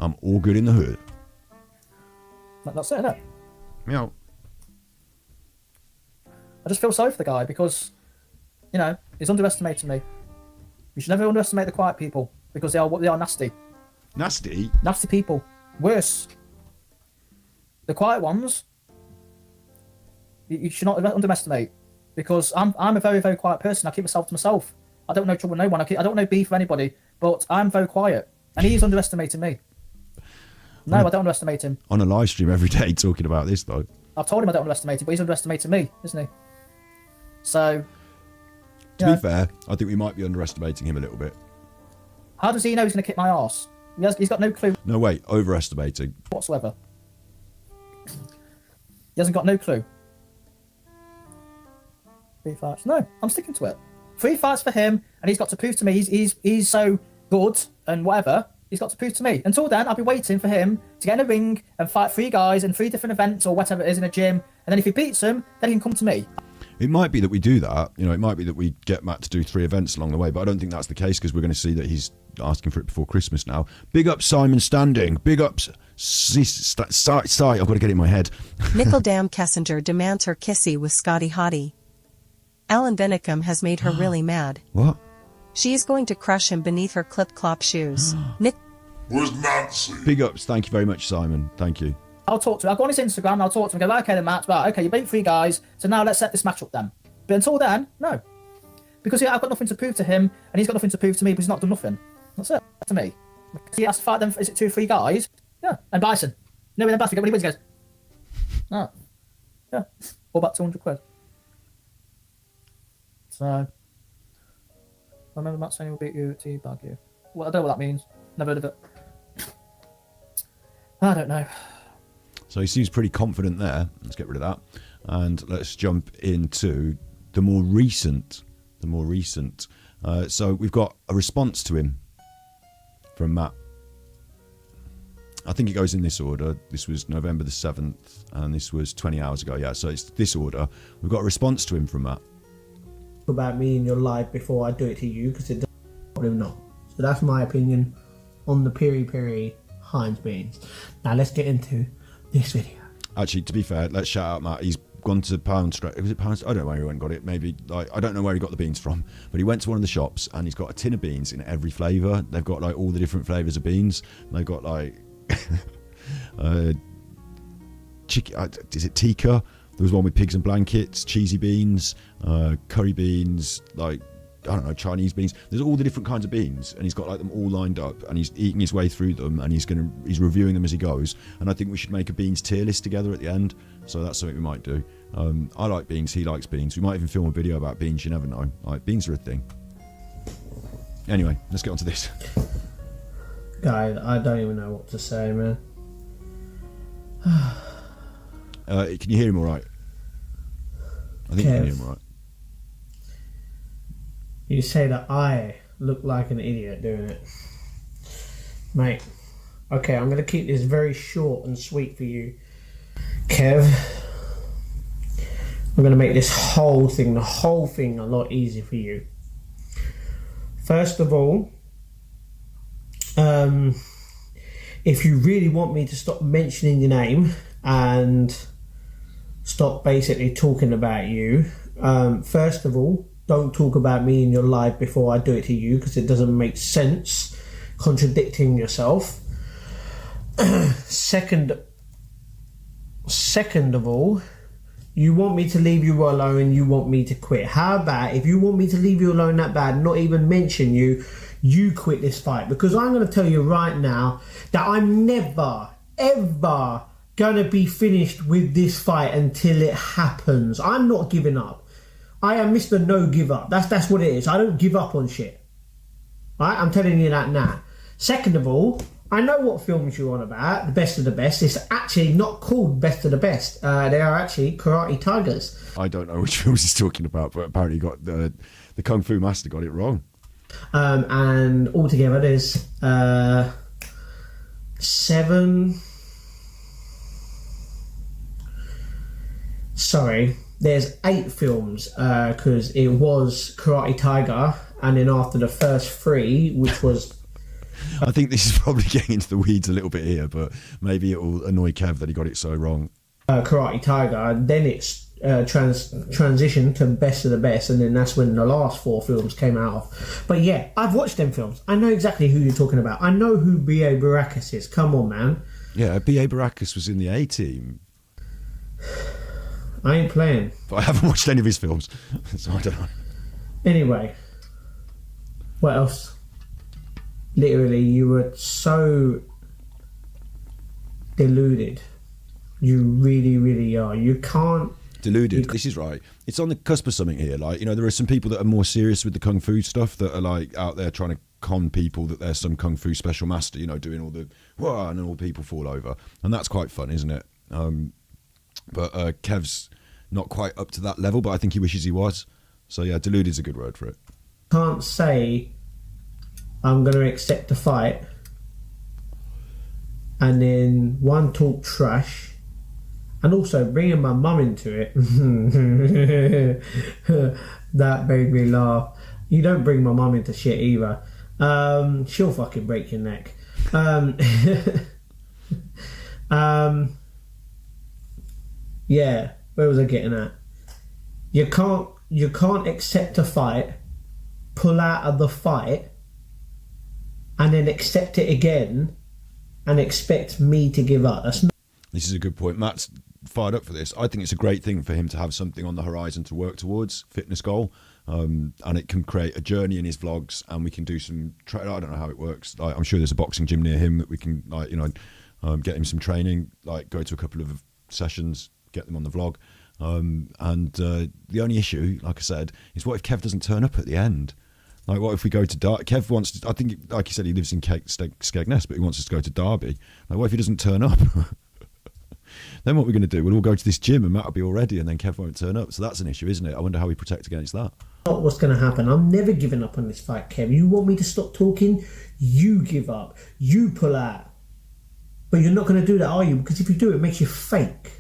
I'm all good in the hood. That's it, isn't it? Meow. I just feel sorry for the guy because, you know, he's underestimating me. You should never underestimate the quiet people because they are nasty. Nasty? Nasty people. Worse. The quiet ones, you should not underestimate because I'm a very, very quiet person. I keep myself to myself. I don't know trouble with no one. I don't know beef with anybody, but I'm very quiet. And he's underestimating me. No, I don't underestimate him. On a live stream every day talking about this, though. I've told him I don't underestimate him, but he's underestimating me, isn't he? So... To be fair, I think we might be underestimating him a little bit. How does he know he's going to kick my arse? He's got no clue. No, wait, overestimating. Whatsoever. He hasn't got no clue. 3 fights. No, I'm sticking to it. 3 fights for him, and he's got to prove to me he's so good and whatever. He's got to prove to me. Until then, I'll be waiting for him to get in a ring and fight 3 guys in 3 different events or whatever it is in a gym. And then if he beats them, then he can come to me. It might be that we do that. You know, it might be that we get Matt to do 3 events along the way, but I don't think that's the case because we're going to see that he's asking for it before Christmas now. Big up Simon Standing. Big ups I've got to get it in my head. Nickel Dam Kessinger demands her kissy with Scotty Hottie. Alan Bennicum has made her really mad. What? She is going to crush him beneath her clip-clop shoes. Where's Nancy? Big ups. Thank you very much, Simon. Thank you. I'll talk to him. I'll go on his Instagram and I'll talk to him and go, okay then, Matt, right, okay, you beat 3 guys, so now let's set this match up then. But until then, no. Because I've got nothing to prove to him, and he's got nothing to prove to me, but he's not done nothing. That's it, to me. He has to fight them, is it 2 or 3 guys? Yeah, and Bison. No, then Bison, when he wins, he goes, oh, yeah, all about 200 quid. So, I remember Matt saying he'll beat you, teabag you. Well, I don't know what that means. Never heard of it. I don't know. So he seems pretty confident there. Let's get rid of that. And let's jump into the more recent. So we've got a response to him from Matt. I think it goes in this order. This was November the 7th, and this was 20 hours ago. Yeah, so it's this order. We've got a response to him from Matt. About me in your life before I do it to you, because it doesn't, probably not. So that's my opinion on the peri peri Heinz beans. Now let's get into this video. Actually, to be fair, let's shout out Matt. He's gone to Pound Street. Was it Pound Street? I don't know where he went and got it. Maybe, like, I don't know where he got the beans from, but he went to one of the shops and he's got a tin of beans in every flavour. They've got like all the different flavours of beans. They've got like chicken. Is it tikka? There was one with pigs and blankets, cheesy beans, curry beans, like, I don't know, Chinese beans. There's all the different kinds of beans, and he's got like them all lined up, and he's eating his way through them, and he's reviewing them as he goes. And I think we should make a beans tier list together at the end. So that's something we might do. I like beans. He likes beans. We might even film a video about beans. You never know. Like, beans are a thing. Anyway, let's get on to this. Guys, I don't even know what to say, man. Can you hear him all right? I think you can hear him all right. You say that I look like an idiot doing it. Mate, okay, I'm going to keep this very short and sweet for you. Kev, I'm going to make this whole thing, the whole thing, a lot easier for you. First of all, if you really want me to stop mentioning your name and stop basically talking about you, first of all, don't talk about me in your life before I do it to you, because it doesn't make sense, contradicting yourself. Second of all, you want me to leave you alone, you want me to quit. How about if you want me to leave you alone that bad, not even mention you, you quit this fight? Because I'm going to tell you right now that I'm never, ever going to be finished with this fight until it happens. I'm not giving up. I am Mr. No Give Up. That's what it is. I don't give up on shit. Right? I'm telling you that now. Second of all, I know what films you're on about, the best of the best. It's actually not called Best of the Best. They are actually Karate Tigers. I don't know which films he's talking about, but apparently he got the Kung Fu Master got it wrong. And altogether there's 7... Sorry, there's 8 films, because it was Karate Tiger, and then after the first 3, which was... I think this is probably getting into the weeds a little bit here, but maybe it will annoy Kev that he got it so wrong. Karate Tiger, then it's transitioned to Best of the Best, and then that's when the last 4 films came out of. But yeah, I've watched them films. I know exactly who you're talking about. I know who B.A. Baracus is. Come on, man. Yeah, B.A. Baracus was in the A-Team. I ain't playing. But I haven't watched any of his films, so I don't know. Anyway, what else? Literally, you were so deluded. You really, really are. You can't... Deluded. This is right. It's on the cusp of something here. Like, you know, there are some people that are more serious with the Kung Fu stuff that are like out there trying to con people that they're some Kung Fu special master, you know, doing all the wah, and then all the people fall over. And that's quite fun, isn't it? But Kev's not quite up to that level, but I think he wishes he was. So yeah, deluded is a good word for it. Can't say I'm going to accept the fight and then one talk trash and also bringing my mum into it. That made me laugh. You don't bring my mum into shit either. She'll fucking break your neck. Yeah, where was I getting at? You can't accept a fight, pull out of the fight, and then accept it again and expect me to give up. That's not... This is a good point. Matt's fired up for this. I think it's a great thing for him to have something on the horizon to work towards, fitness goal, and it can create a journey in his vlogs, and we can do some I don't know how it works. Like, I'm sure there's a boxing gym near him that we can, like, you know, get him some training, like go to a couple of sessions, get them on the vlog. The only issue, like I said, is what if Kev doesn't turn up at the end? Like, what if we go to Derby? Kev wants to, I think, like he said, he lives in Skegness, but he wants us to go to Derby. Like, what if he doesn't turn up? Then what we're going to do? We'll all go to this gym and Matt will be all ready, and then Kev won't turn up. So that's an issue, isn't it? I wonder how we protect against that. Not what's going to happen. I'm never giving up on this fight, Kev. You want me to stop talking? You give up. You pull out. But you're not going to do that, are you? Because if you do, it makes you fake.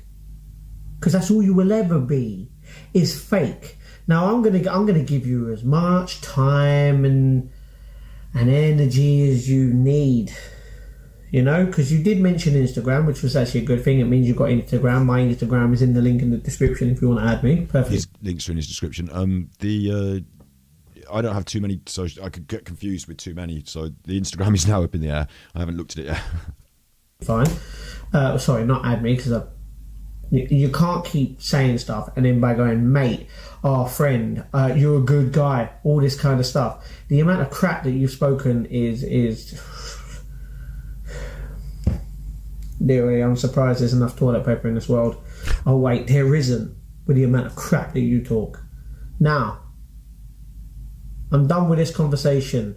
Because that's all you will ever be, is fake. Now I'm gonna give you as much time and energy as you need. You know, because you did mention Instagram, which was actually a good thing. It means you've got Instagram. My Instagram is in the link in the description if you want to add me. Perfect. His links are in his description. I don't have too many, so I could get confused with too many. So the Instagram is now up in the air. I haven't looked at it yet. Fine. Sorry, not add me, because you can't keep saying stuff and then by going, mate, friend, you're a good guy, all this kind of stuff. The amount of crap that you've spoken is literally, I'm surprised there's enough toilet paper in this world. Oh wait, there isn't, with the amount of crap that you talk. Now, I'm done with this conversation.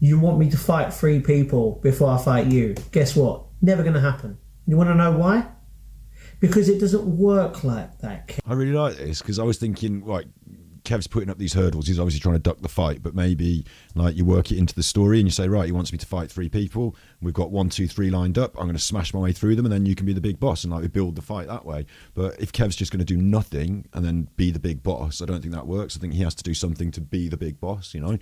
You want me to fight 3 people before I fight you. Guess what? Never going to happen. You want to know why? Because it doesn't work like that, Kev. I really like this, because I was thinking, right, Kev's putting up these hurdles. He's obviously trying to duck the fight, but maybe like you work it into the story and you say, right, he wants me to fight 3 people. We've got 1, 2, 3 lined up. I'm going to smash my way through them, and then you can be the big boss, and like we build the fight that way. But if Kev's just going to do nothing and then be the big boss, I don't think that works. I think he has to do something to be the big boss, you know.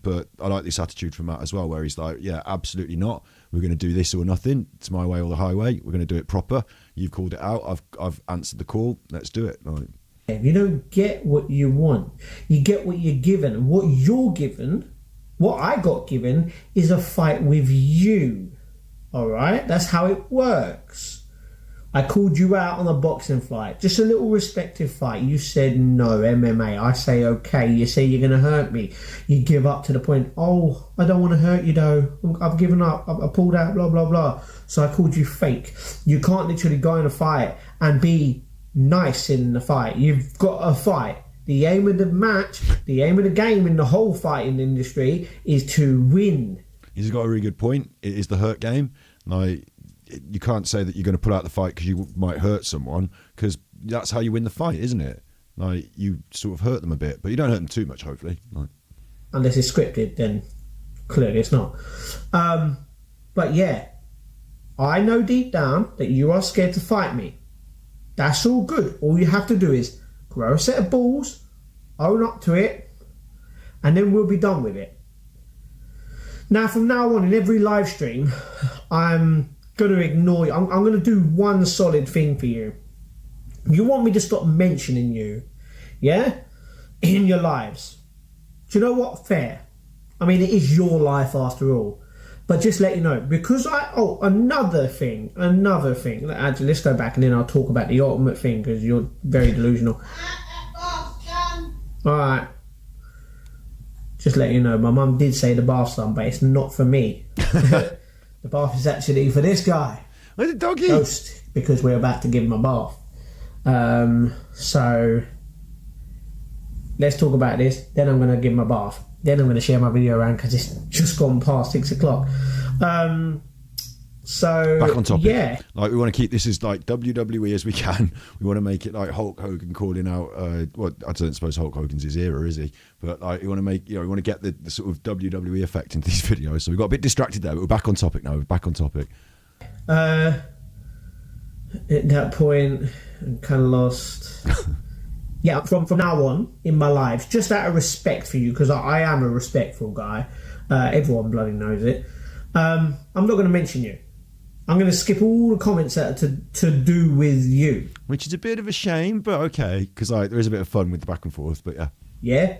But I like this attitude from Matt as well, where he's like, yeah, absolutely not. We're going to do this or nothing. It's my way or the highway. We're going to do it proper. You've called it out. I've answered the call. Let's do it. Like, you don't get what you want. You get what you're given. And what you're given, what I got given, is a fight with you. Alright? That's how it works. I called you out on a boxing fight. Just a little respective fight. You said no, MMA. I say okay. You say you're going to hurt me. You give up to the point, oh, I don't want to hurt you though. I've given up. I pulled out, blah, blah, blah. So I called you fake. You can't literally go in a fight and be nice in the fight. You've got a fight. The aim of the match, the aim of the game in the whole fighting industry is to win. He's got a really good point. It is the hurt game. Like, you can't say that you're going to pull out the fight because you might hurt someone, because that's how you win the fight, isn't it? Like, you sort of hurt them a bit, but you don't hurt them too much, hopefully. Like, unless it's scripted, then clearly it's not. But yeah, I know deep down that you are scared to fight me. That's all good. All you have to do is grow a set of balls, own up to it, and then we'll be done with it. Now, from now on, in every live stream, I'm going to ignore you. I'm going to do one solid thing for you. You want me to stop mentioning you, yeah, in your lives. Do you know what? Fair. I mean, it is your life after all. But just let you know, because another thing. Actually, let's go back and then I'll talk about the ultimate thing, because you're very delusional. Alright. Just let you know, my mum did say the bath's done, but it's not for me. The bath is actually for this guy. Where's the doggy? Ghost, because we're about to give him a bath. So, let's talk about this, then I'm going to give him a bath. Then I'm going to share my video around, because it's just gone past 6 o'clock. So back on topic. Yeah, like, we want to keep this as like WWE as we can. We want to make it like Hulk Hogan calling out. Well, I don't suppose Hulk Hogan's his era, is he? But like, we want to make, we want to get the sort of WWE effect into these videos. So we got a bit distracted there, but we're back on topic now. We're back on topic. At that point, I'm kind of lost. Yeah, from now on in my lives, just out of respect for you, because I am a respectful guy. Everyone bloody knows it. I'm not going to mention you. I'm going to skip all the comments that are to do with you. Which is a bit of a shame, but okay, because there is a bit of fun with the back and forth, but yeah. Yeah?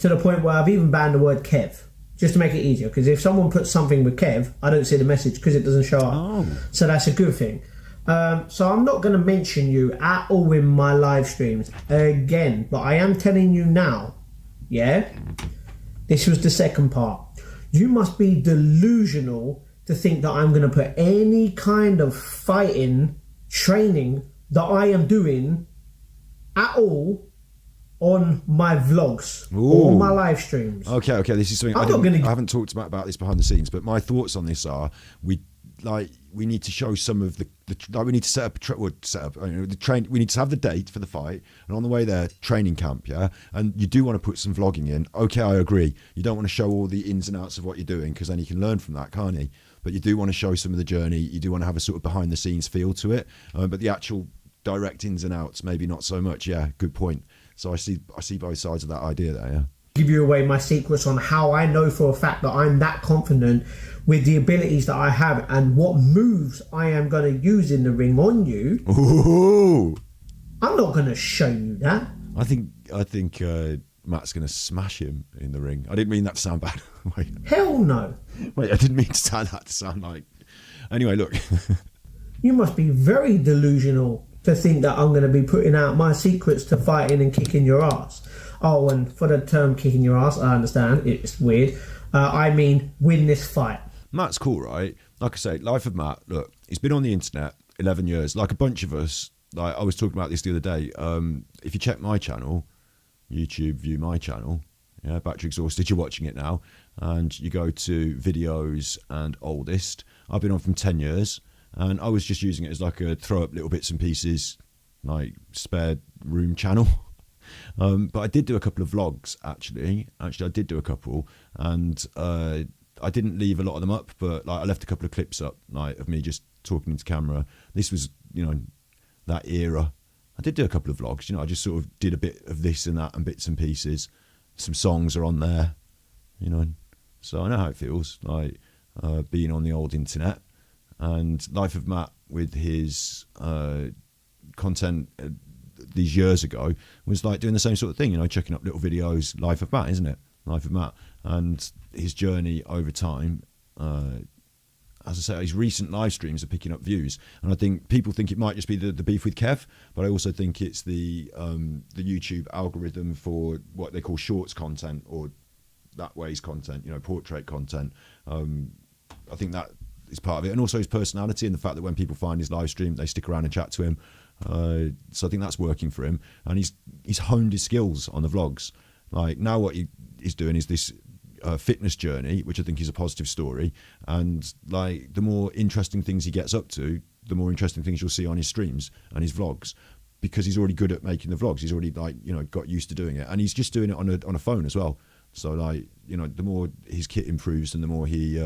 To the point where I've even banned the word Kev, just to make it easier, because if someone puts something with Kev, I don't see the message because it doesn't show up. Oh. So that's a good thing. So I'm not going to mention you at all in my live streams again, but I am telling you now, yeah? This was the second part. You must be delusional to think that I'm going to put any kind of fighting training that I am doing at all on my vlogs or my live streams. Okay, this is something I haven't talked about this behind the scenes, but my thoughts on this are, like we need to show some of the like we need to set up the train. We need to have the date for the fight, and on the way there, training camp. Yeah, and you do want to put some vlogging in. Okay, I agree. You don't want to show all the ins and outs of what you're doing because then you can learn from that, can't you? But you do want to show some of the journey. You do want to have a sort of behind the scenes feel to it. But the actual direct ins and outs, maybe not so much. Yeah, good point. So I see both sides of that idea there. Yeah. Give you away my secrets on how I know for a fact that I'm that confident with the abilities that I have and what moves I am going to use in the ring on you. Ooh. I'm not going to show you that. I think Matt's going to smash him in the ring. I didn't mean that to sound bad. Wait. Hell no. Wait, I didn't mean that to sound like... Anyway, look. You must be very delusional to think that I'm going to be putting out my secrets to fighting and kicking your ass. Oh, and for the term kicking your ass, I understand. It's weird. I mean, win this fight. Matt's cool, right? Like I say, life of Matt, look, he's been on the internet 11 years. Like a bunch of us, like I was talking about this the other day. If you check my channel, YouTube, view my channel, yeah, Battery Exhausted, you're watching it now, and you go to videos and oldest. I've been on from 10 years, and I was just using it as like a throw up little bits and pieces, like spare room channel. But I did do a couple of vlogs, actually. I did do a couple, and I didn't leave a lot of them up, but like I left a couple of clips up, like of me just talking into camera. This was, that era. I did do a couple of vlogs, I just sort of did a bit of this and that and bits and pieces. Some songs are on there, so I know how it feels, like being on the old internet. And Life of Matt with his content these years ago was like doing the same sort of thing, checking up little videos. Life of Matt, isn't it? Life of Matt. And his journey over time, as I say, his recent live streams are picking up views, and I think people think it might just be the beef with Kev, but I also think it's the YouTube algorithm for what they call shorts content, or that way's content, portrait content. I think that is part of it, and also his personality and the fact that when people find his live stream, they stick around and chat to him. So I think that's working for him, and he's honed his skills on the vlogs. Like now, what he's doing is this fitness journey, which I think is a positive story. And like the more interesting things he gets up to, the more interesting things you'll see on his streams and his vlogs, because he's already good at making the vlogs. He's already got used to doing it, and he's just doing it on a phone as well. So like the more his kit improves and the more he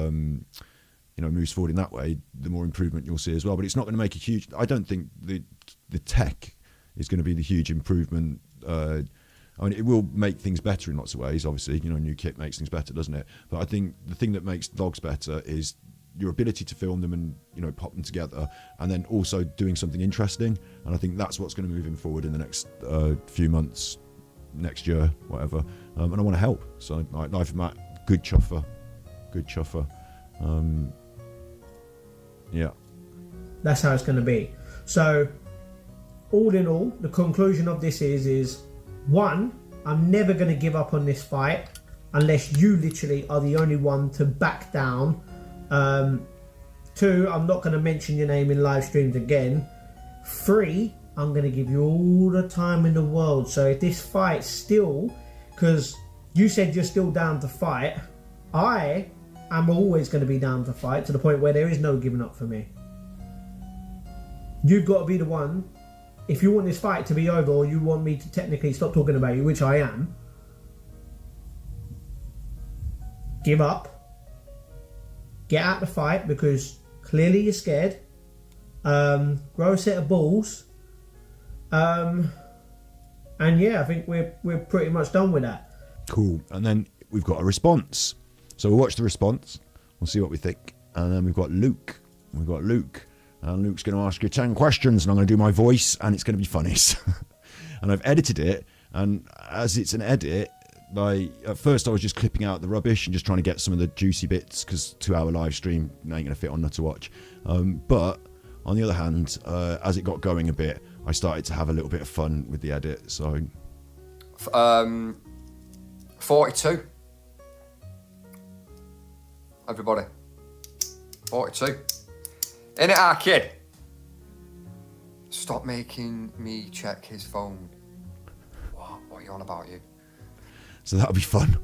moves forward in that way, the more improvement you'll see as well. But it's not going to make a huge... I don't think the tech is going to be the huge improvement. I mean, it will make things better in lots of ways, obviously. New kit makes things better, doesn't it? But I think the thing that makes vlogs better is your ability to film them and, pop them together, and then also doing something interesting. And I think that's what's going to move him forward in the next few months, next year, whatever. And I want to help. So, like, Life of Matt, good chuffer. Yeah. That's how it's going to be. So, all in all, the conclusion of this is one, I'm never going to give up on this fight unless you literally are the only one to back down. Two, I'm not going to mention your name in live streams again. Three, I'm going to give you all the time in the world. So if this fight still, because you said you're still down to fight, I am always going to be down to fight, to the point where there is no giving up for me. You've got to be the one. If you want this fight to be over, or you want me to technically stop talking about you, which I am, give up, get out the fight, because clearly you're scared, grow a set of balls, and yeah, I think we're pretty much done with that. Cool. And then we've got a response, so we'll watch the response, we'll see what we think. And then we've got Luke, and Luke's going to ask you 10 questions, and I'm going to do my voice, and it's going to be funny. And I've edited it, and as it's an edit, like at first I was just clipping out the rubbish and just trying to get some of the juicy bits, because 2-hour live stream ain't going to fit on Nutter Watch. But on the other hand, as it got going a bit, I started to have a little bit of fun with the edit. So 42. Everybody. 42. In it, our kid. Stop making me check his phone. What are you on about, you? So that'll be fun.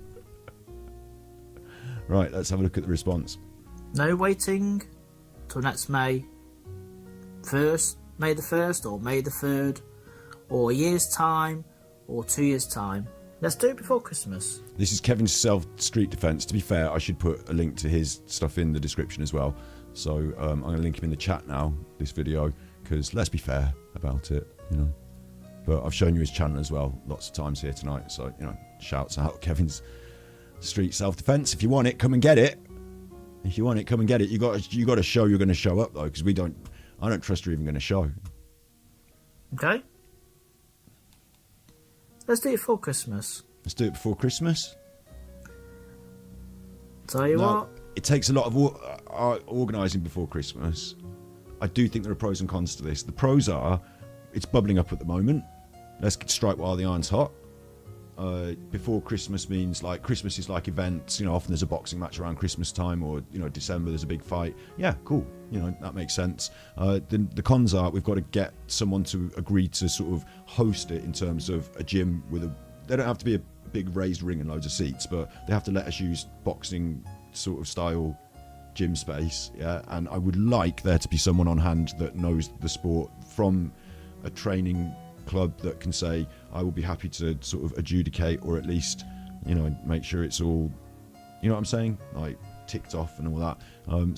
Right, let's have a look at the response. No waiting. till next May 1st, May the 1st, or May the 3rd, or a year's time, or 2 years' time. Let's do it before Christmas. This is Kevin's self-street defence. To be fair, I should put a link to his stuff in the description as well. So I'm going to link him in the chat now, this video, because let's be fair about it, you know. But I've shown you his channel as well lots of times here tonight. So, you know, shouts out Kevin's street self-defence. If you want it, come and get it. If you want it, come and get it. You got to show you're going to show up, though, because I don't trust you're even going to show. Okay. Let's do it before Christmas. Let's do it before Christmas. Tell you what. It takes a lot of organising before Christmas. I do think there are pros and cons to this. The pros are, it's bubbling up at the moment. Let's strike while the iron's hot. Before Christmas means, like, Christmas is like events. You know, often there's a boxing match around Christmas time, or, you know, December there's a big fight. Yeah, cool. You know, that makes sense. The cons are, we've got to get someone to agree to sort of host it in terms of a gym with a. They don't have to be a big raised ring and loads of seats, but they have to let us use boxing sort of style gym space. Yeah, and I would like there to be someone on hand that knows the sport from a training club that can say, I will be happy to sort of adjudicate, or at least, you know, make sure it's all, you know what I'm saying, like ticked off and all that.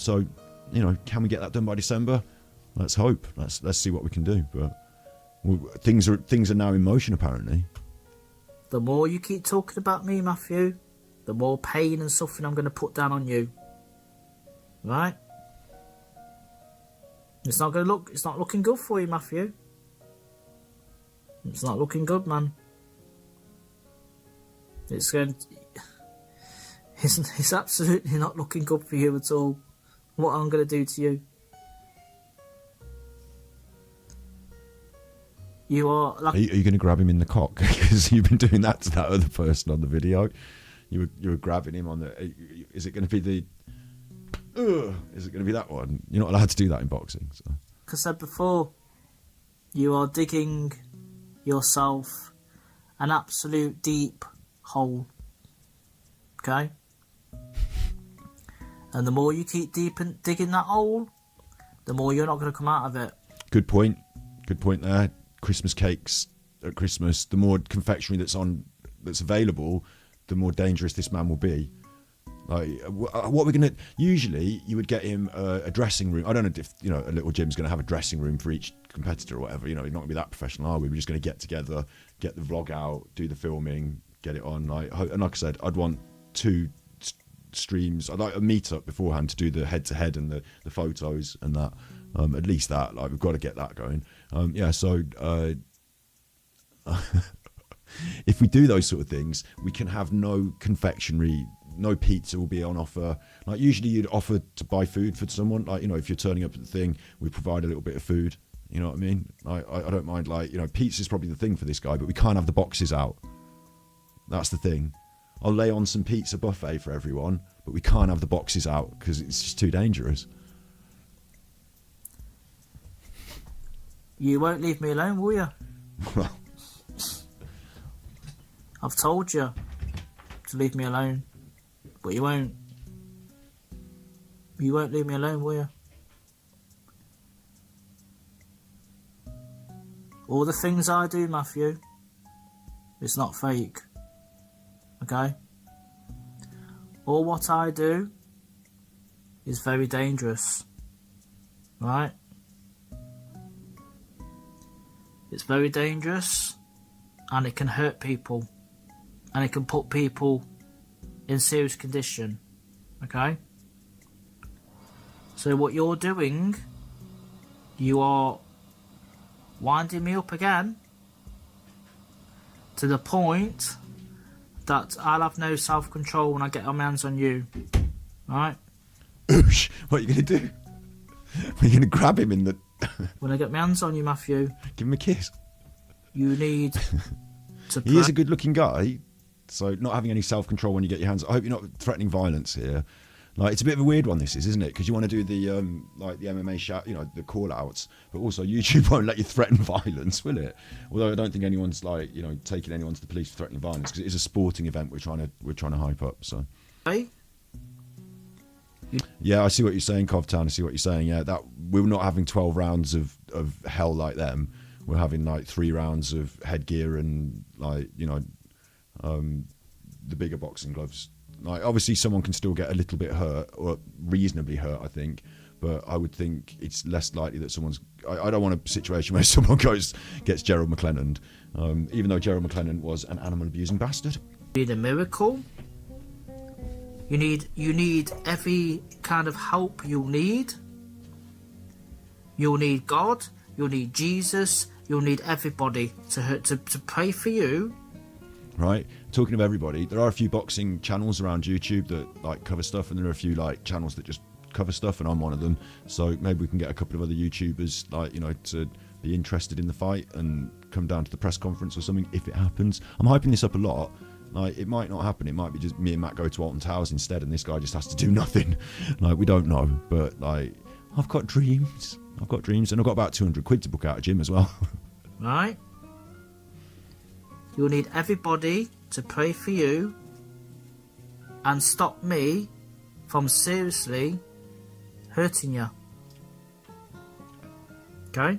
So, you know, can we get that done by December? Let's hope. Let's see what we can do. But things are now in motion, apparently. The more you keep talking about me, Matthew, the more pain and suffering I'm going to put down on you. Right? It's not looking good for you, Matthew. It's not looking good, man. It's absolutely not looking good for you at all. What I'm going to do to you. You are. Like, are you going to grab him in the cock? Because you've been doing that to that other person on the video. You were grabbing him on the. Is it going to be the? Is it going to be that one? You're not allowed to do that in boxing. So. Like I said before, you are digging yourself an absolute deep hole. Okay? And the more you keep digging that hole, the more you're not going to come out of it. Good point. Good point there. Christmas cakes at Christmas, the more confectionery that's available, the more dangerous this man will be. Like, what we're going to... Usually, you would get him a dressing room. I don't know if, you know, a little gym's going to have a dressing room for each competitor or whatever. You know, you're not going to be that professional, are we? We're just going to get together, get the vlog out, do the filming, get it on. And like I said, I'd want 2 streams. I'd like a meet-up beforehand to do the head-to-head and the photos and that. At least that. Like, we've got to get that going. So... if we do those sort of things, we can have no confectionery, no pizza will be on offer. Like, usually you'd offer to buy food for someone. Like, you know, if you're turning up at the thing, we provide a little bit of food. You know what I mean? I don't mind, like, you know, pizza's probably the thing for this guy, but we can't have the boxes out. That's the thing. I'll lay on some pizza buffet for everyone, but we can't have the boxes out because it's just too dangerous. You won't leave me alone, will you? I've told you to leave me alone, but you won't. You won't leave me alone, will you? All the things I do, Matthew, it's not fake. Okay? All what I do is very dangerous. Right? It's very dangerous, and it can hurt people. And it can put people in serious condition. Okay? So what you're doing, you are winding me up again to the point that I'll have no self-control when I get my hands on you. Alright? Oosh, what are you going to do? Are you going to grab him in the... When I get my hands on you, Matthew... Give him a kiss. You need to... He is a good-looking guy. So not having any self-control when you get your hands... I hope you're not threatening violence here. Like, it's a bit of a weird one, this is, isn't it? Because you want to do the like the MMA shout, you know, the call-outs, but also YouTube won't let you threaten violence, will it? Although I don't think anyone's, like, you know, taking anyone to the police for threatening violence, because it is a sporting event we're trying to hype up. So. Hey. Yeah, I see what you're saying, Covtown. I see what you're saying. Yeah, that we're not having 12 rounds of hell like them. We're having like 3 rounds of headgear and like, you know, the bigger boxing gloves. Like, obviously someone can still get a little bit hurt, or reasonably hurt, I think, but I would think it's less likely that someone's... I don't want a situation where someone gets Gerald McLennan, even though Gerald McLennan was an animal abusing bastard. You need a miracle. You need every kind of help you'll need. You'll need God. You'll need Jesus. You'll need everybody to pray for you. Right, talking of everybody, there are a few boxing channels around YouTube that like cover stuff, and there are a few like channels that just cover stuff, and I'm one of them. So maybe we can get a couple of other YouTubers, like, you know, to be interested in the fight and come down to the press conference or something if it happens. I'm hyping this up a lot. Like, it might not happen. It might be just me and Matt go to Alton Towers instead, and this guy just has to do nothing. Like, we don't know, but like, I've got dreams. And I've got about 200 quid to book out a gym as well. Right. You'll need everybody to pray for you and stop me from seriously hurting you. Okay?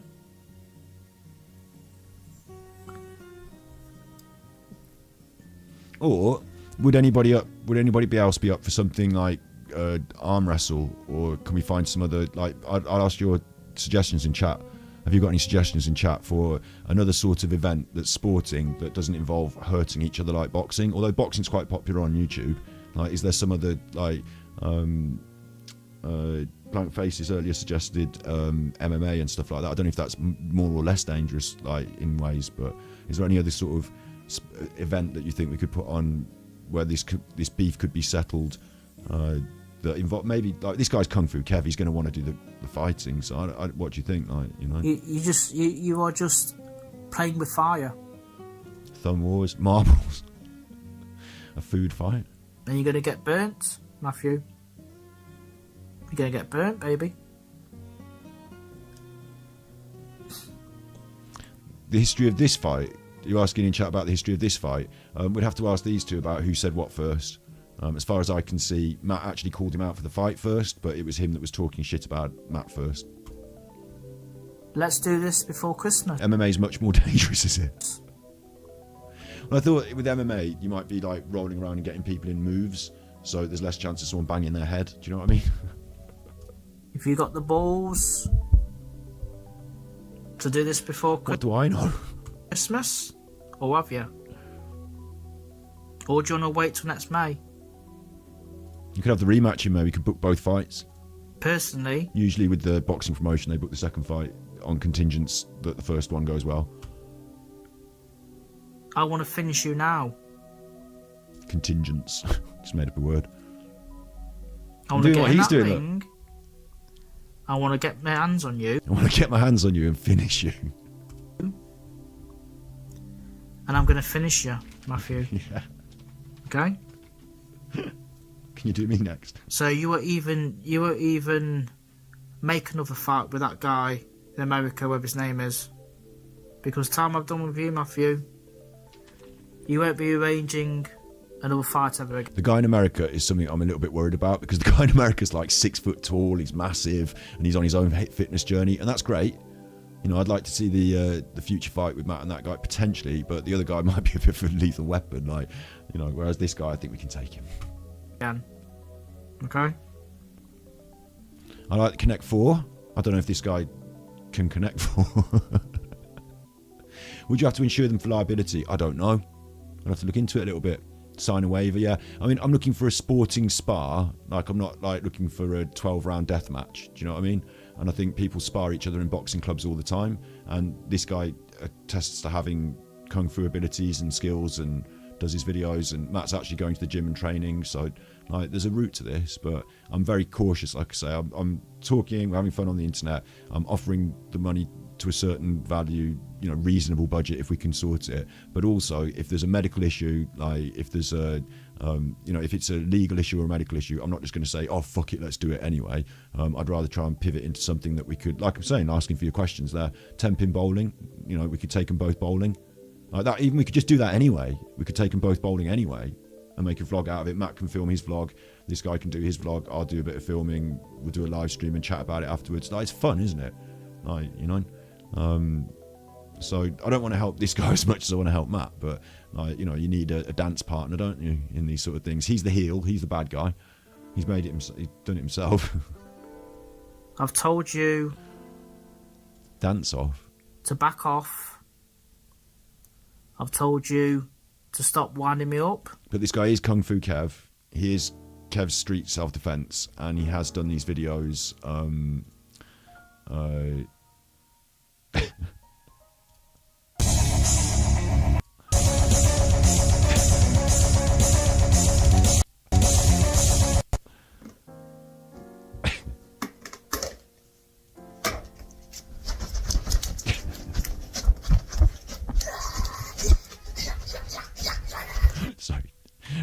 Or would anybody else be up for something like arm wrestle, or can we find some other, like, I'll ask your suggestions in chat. Have you got any suggestions in chat for another sort of event that's sporting that doesn't involve hurting each other like boxing? Although boxing's quite popular on YouTube. Like, is there some other, like, Blank Faces earlier suggested MMA and stuff like that. I don't know if that's more or less dangerous, like, in ways, but is there any other sort of event that you think we could put on where this beef could be settled? That involve, maybe, like, this guy's Kung Fu Kev, he's going to want to do the fighting, so what do you think? Like, you know, you are just playing with fire. Thumb wars, marbles, a food fight, and you're going to get burnt, Matthew. You're going to get burnt, baby. The history of this fight, you're asking in chat about the history of this fight. We'd have to ask these two about who said what first. As far as I can see, Matt actually called him out for the fight first, but it was him that was talking shit about Matt first. Let's do this before Christmas. MMA is much more dangerous, is it? Well, I thought with MMA, you might be like rolling around and getting people in moves, so there's less chance of someone banging their head. Do you know what I mean? If you got the balls to do this before What do I know? Christmas? Or have you? Or do you want to wait till next May? You could have the rematch in May. We could book both fights. Personally, usually with the boxing promotion, they book the second fight on contingents that the first one goes well. I want to finish you now. Contingents. Just made up a word. I want to get in that ring. I want to get my hands on you. I want to get my hands on you and finish you. And I'm going to finish you, Matthew. Yeah. Okay? Can you do me next? So you were even make another fight with that guy in America, whatever his name is. Because time I've done with you, Matthew, you won't be arranging another fight ever again. The guy in America is something I'm a little bit worried about, because the guy in America is like 6 foot tall, he's massive, and he's on his own fitness journey, and that's great. You know, I'd like to see the future fight with Matt and that guy potentially, but the other guy might be a bit of a lethal weapon, like, you know. Whereas this guy, I think we can take him. Again. Okay. I like the Connect 4. I don't know if this guy can Connect 4. Would you have to insure them for liability? I don't know. I'd have to look into it a little bit. Sign a waiver, yeah. I mean, I'm looking for a sporting spar. Like, I'm not like looking for a 12-round death match. Do you know what I mean? And I think people spar each other in boxing clubs all the time. And this guy attests to having kung fu abilities and skills and does his videos. And Matt's actually going to the gym and training. So, like, there's a route to this. But I'm very cautious, like I say. I'm talking, we're having fun on the internet. I'm offering the money to a certain value, you know, reasonable budget if we can sort it. But also, if there's a medical issue, like if there's a, you know, if it's a legal issue or a medical issue, I'm not just going to say, oh, fuck it, let's do it anyway. I'd rather try and pivot into something that we could, like I'm saying, asking for your questions there, 10-pin bowling, you know, we could take them both bowling. Like that, even we could just do that anyway. We could take them both bowling anyway. and make a vlog out of it. Matt can film his vlog. This guy can do his vlog. I'll do a bit of filming. We'll do a live stream and chat about it afterwards. Like, it's fun, isn't it? Like, you know. So I don't want to help this guy as much as I want to help Matt, but like, you know, you need a dance partner, don't you, in these sort of things? He's the heel. He's the bad guy. He's made it. He's done it himself. I've told you. Dance off. To back off. I've told you to stop winding me up. But this guy is Kung Fu Kev. He is Kev's street self-defense, and he has done these videos.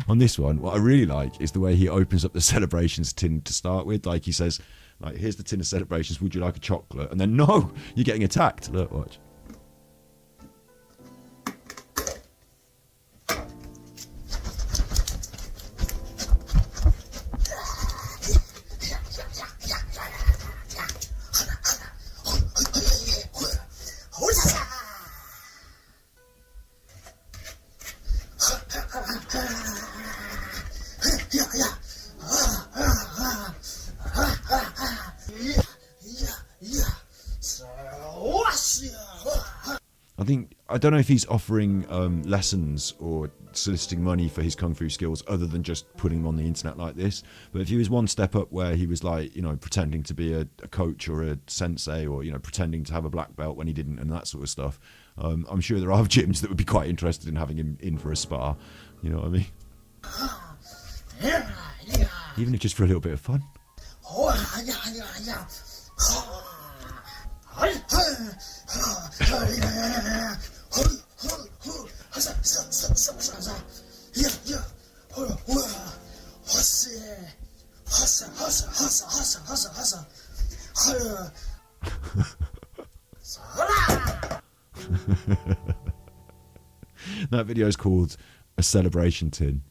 On this one, what I really like is the way he opens up the celebrations tin to start with. Like, he says, like, here's the tin of celebrations, would you like a chocolate? And then, no, you're getting attacked. Look, watch. I don't know if he's offering lessons or soliciting money for his kung fu skills other than just putting them on the internet like this. But if he was one step up where he was like, you know, pretending to be a coach or a sensei, or, you know, pretending to have a black belt when he didn't, and that sort of stuff, I'm sure there are gyms that would be quite interested in having him in for a spar. You know what I mean? Even if just for a little bit of fun. That video is called A Celebration Tin.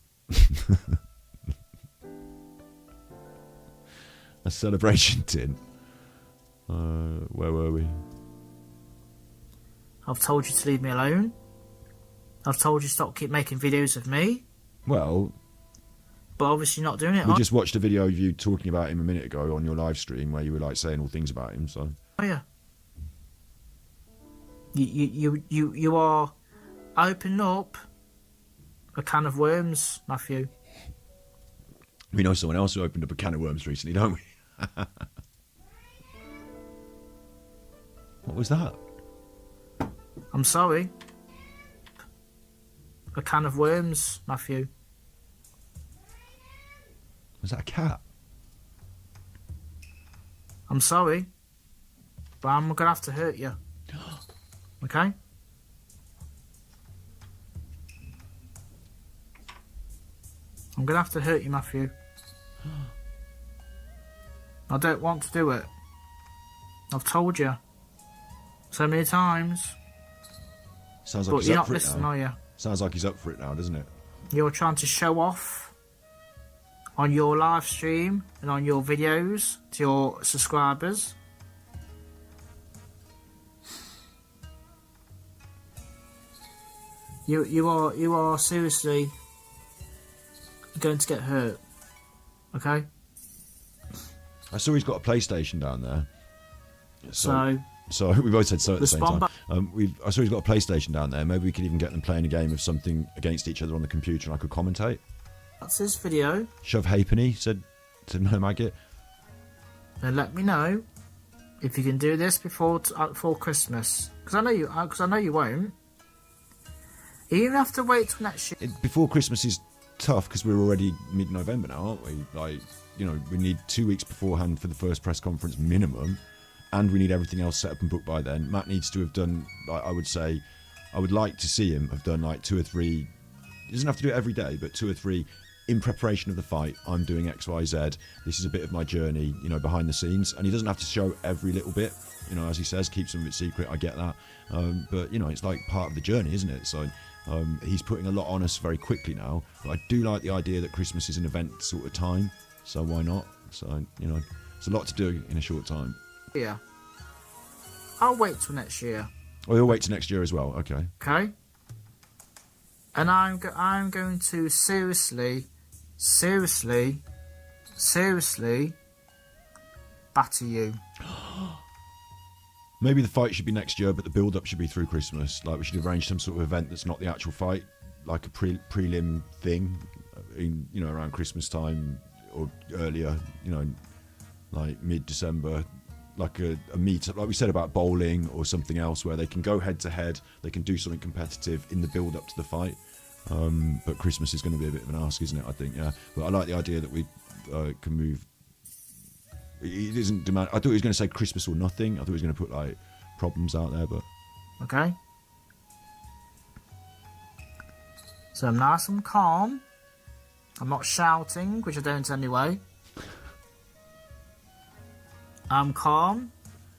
A celebration tin. Where were we? I've told you to leave me alone. I've told you to keep making videos of me. Well, but obviously you're not doing it. We just watched a video of you talking about him a minute ago on your live stream where you were like saying all things about him. So. Oh yeah. You are opening up a can of worms, Matthew. We know someone else who opened up a can of worms recently, don't we? What was that? I'm sorry. A can of worms, Matthew. Was that a cat? I'm sorry, but I'm gonna have to hurt you. Okay? I'm gonna have to hurt you, Matthew. I don't want to do it. I've told you so many times. Sounds like but he's you're up not for it listening, now. are you? Sounds like he's up for it now, doesn't it? You're trying to show off on your live stream and on your videos to your subscribers. You are seriously going to get hurt. Okay? I saw he's got a PlayStation down there. So we both said so at the same time. back. I saw he's got a PlayStation down there. Maybe we could even get them playing a game of something against each other on the computer, and I could commentate. That's his video. Shove Halfpenny said no maggot. And let me know if you can do this before Christmas, because I know you won't. You even have to wait till next year. Before Christmas is tough because we're already mid-November now, aren't we? Like, you know, we need 2 weeks beforehand for the first press conference minimum, and we need everything else set up and booked by then. Matt needs to have done, I would say, I would like to see him have done like 2 or 3. He doesn't have to do it every day, but 2 or 3 in preparation of the fight, I'm doing X, Y, Z. This is a bit of my journey, you know, behind the scenes. And he doesn't have to show every little bit, you know, as he says, keep some of it secret. I get that. But, you know, it's like part of the journey, isn't it? So he's putting a lot on us very quickly now. But I do like the idea that Christmas is an event sort of time. So why not? So, you know, it's a lot to do in a short time. Yeah. I'll wait till next year. Oh, you'll wait till next year as well. Okay. Okay. And I'm going to seriously batter you. Maybe the fight should be next year, but the build-up should be through Christmas. Like, we should arrange some sort of event that's not the actual fight, like a prelim thing, you know, around Christmas time or earlier, you know, like mid-December, like a meet-up, like we said about bowling or something else, where they can go head-to-head, they can do something competitive in the build-up to the fight. But Christmas is going to be a bit of an ask, isn't it, I think, yeah. But I like the idea that we can move. It isn't demand. I thought he was going to say Christmas or nothing. I thought he was going to put like problems out there, but okay. So I'm nice and calm. I'm not shouting, which I don't anyway. I'm calm.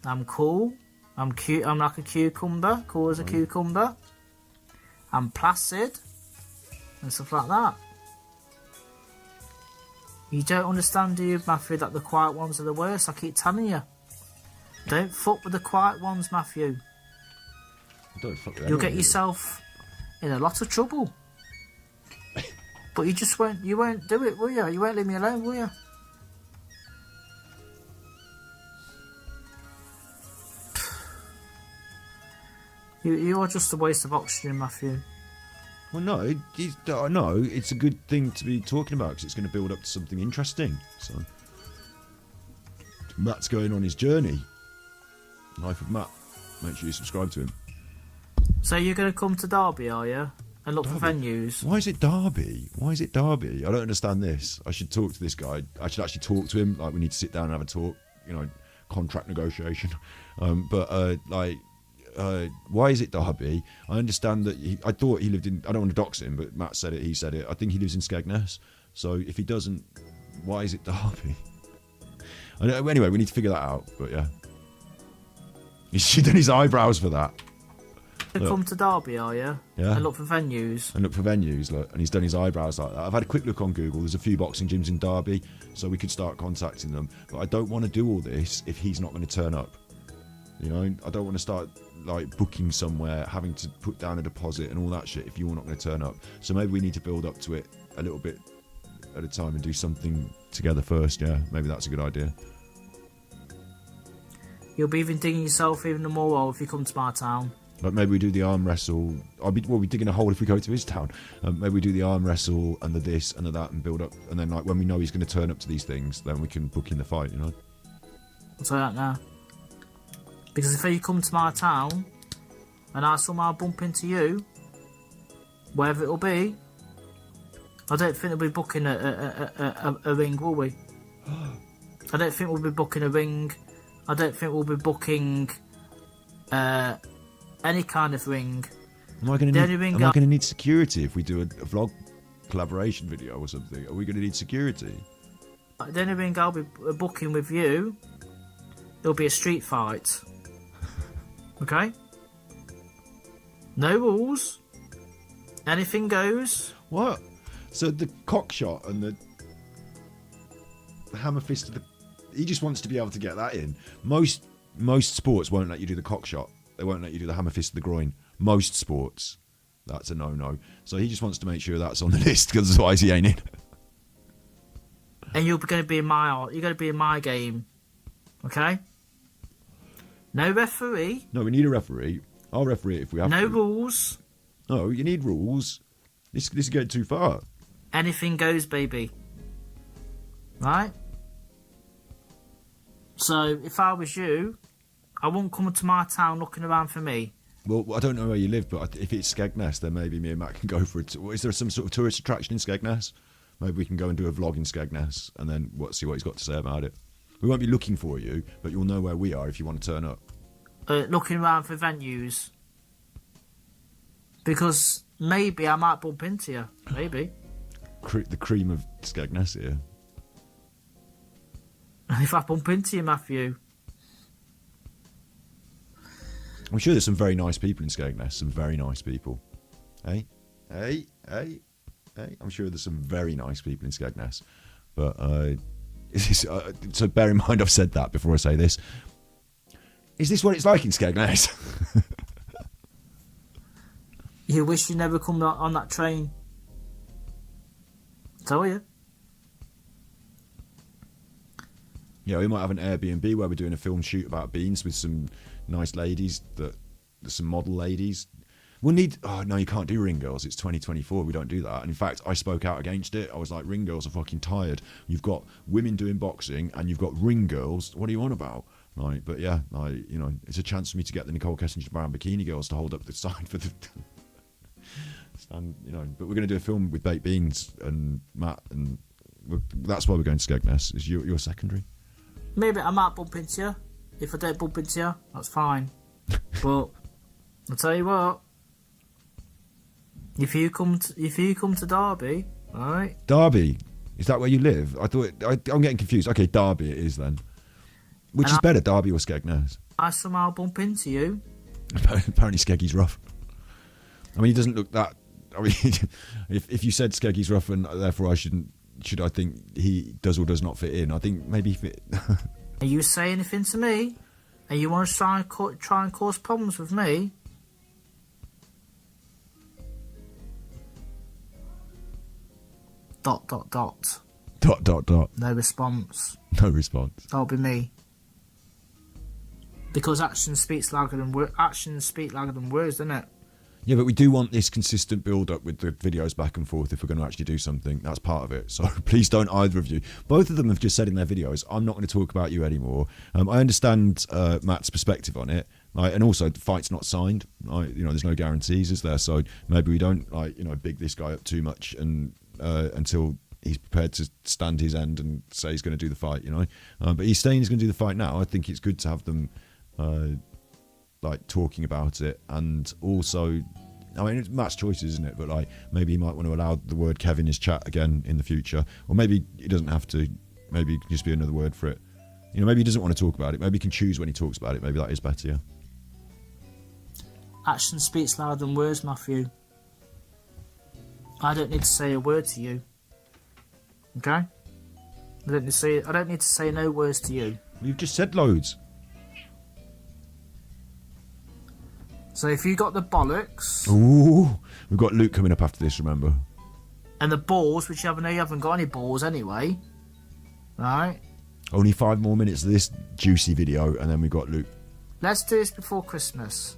I'm cool. I'm cute. I'm like a cucumber, cool as a cucumber. I'm placid and stuff like that. You don't understand, do you, Matthew, that the quiet ones are the worst? I keep telling you. Don't fuck with the quiet ones, Matthew. Don't fuck with You'll get yourself in a lot of trouble. But you just won't. You won't do it, will you? You won't leave me alone, will you? You are just a waste of oxygen, Matthew. well, no, it's a good thing to be talking about because it's going to build up to something interesting. So Matt's going on his journey. Life of Matt. Make sure you subscribe to him. So you're going to come to Derby, are you? And look for venues. Why is it Derby? Why is it Derby? I don't understand this. I should talk to this guy. I should actually talk to him. Like, we need to sit down and have a talk. You know, contract negotiation. Why is it Derby? I understand that I thought he lived in. I don't want to dox him, but Matt said it. He said it. I think he lives in Skegness. So if he doesn't, why is it Derby? Anyway, we need to figure that out. But yeah, he's done his eyebrows for that. Come to Derby, are you? Yeah. And look for venues. Look, and he's done his eyebrows like that. I've had a quick look on Google. There's a few boxing gyms in Derby, so we could start contacting them. But I don't want to do all this if he's not going to turn up. You know, I don't want to start like booking somewhere, having to put down a deposit and all that shit if you're not going to turn up. So maybe we need to build up to it a little bit at a time and do something together first. Yeah, maybe that's a good idea. You'll be even digging yourself even more hole if you come to my town. Like maybe we do the arm wrestle. We'll be digging a hole if we go to his town. Maybe we do the arm wrestle and the this and the that and build up. And then like when we know he's going to turn up to these things, then we can book in the fight, you know. I'll tell you that now. Because if you come to my town and I somehow bump into you, wherever it'll be, I don't think we'll be booking a ring, will we? I don't think we'll be booking a ring. I don't think we'll be booking any kind of ring. Am I going to need security if we do a vlog collaboration video or something? Are we going to need security? The only ring I'll be booking with you, it'll be a street fight. Okay? No rules. Anything goes. What? So the cock shot and the hammer fist of the... He just wants to be able to get that in. Most sports won't let you do the cock shot. They won't let you do the hammer fist of the groin. Most sports. That's a no-no. So he just wants to make sure that's on the list because otherwise he ain't in. And you're going to be in my game. Okay? No referee. No, we need a referee. I'll referee it if we have to. No rules. No, you need rules. This is getting too far. Anything goes, baby. Right? So, if I was you, I wouldn't come to my town looking around for me. Well, I don't know where you live, but if it's Skegness, then maybe me and Matt can go for it. Is there some sort of tourist attraction in Skegness? Maybe we can go and do a vlog in Skegness and then see what he's got to say about it. We won't be looking for you, but you'll know where we are if you want to turn up. Looking around for venues. Because maybe I might bump into you. Maybe. the cream of Skegness here. And if I bump into you, Matthew. I'm sure there's some very nice people in Skegness. Some very nice people. Hey. I'm sure there's some very nice people in Skegness. But, so bear in mind I've said that before I say this. Is this what it's like in Skegness? You wish you never come on that train. Tell you. Yeah, we might have an Airbnb where we're doing a film shoot about beans with some nice ladies, some model ladies. We'll need... Oh, no, you can't do ring girls. It's 2024. We don't do that. And in fact, I spoke out against it. I was like, ring girls are fucking tired. You've got women doing boxing and you've got ring girls. What are you on about? Right, but yeah, it's a chance for me to get the Nicole Kessinger Brown Bikini Girls to hold up the sign for the... And, but we're going to do a film with Baked Beans and Matt, and that's why we're going to Skegness. Is you're secondary? Maybe I might bump into you. If I don't bump into you, that's fine. But I'll tell you what. If you come to Derby, all right? Derby, is that where you live? I'm getting confused. Okay, Derby it is then. Which is better, Derby or Skegness? I somehow bump into you. Apparently, Skeggy's rough. I mean, he doesn't look that. I mean, if you said Skeggy's rough and therefore should I think he does or does not fit in? I think maybe fit. Are you saying anything to me? And you want to try and cause problems with me? Dot. Dot. No response. No response. That'll be me. Because actions speak louder than words, doesn't it? Yeah, but we do want this consistent build-up with the videos back and forth if we're going to actually do something. That's part of it. So please don't, either of you. Both of them have just said in their videos, I'm not going to talk about you anymore. I understand Matt's perspective on it. Right? And also, the fight's not signed. Right? There's no guarantees, is there? So maybe we don't, big this guy up too much and until he's prepared to stand his end and say he's going to do the fight, But he's saying he's going to do the fight now. I think it's good to have them... talking about it, and also, it's Matt's choice, isn't it? But maybe he might want to allow the word Kev in his chat again in the future, or maybe he doesn't have to. Maybe it can just be another word for it. Maybe he doesn't want to talk about it. Maybe he can choose when he talks about it. Maybe that is better. Yeah. Action speaks louder than words, Matthew. I don't need to say a word to you. Okay? I don't need to say no words to you. You've just said loads. So if you got the bollocks... Ooh, we've got Luke coming up after this, remember? And the balls, which you haven't got any balls anyway. Right? Only 5 more minutes of this juicy video, and then we've got Luke. Let's do this before Christmas.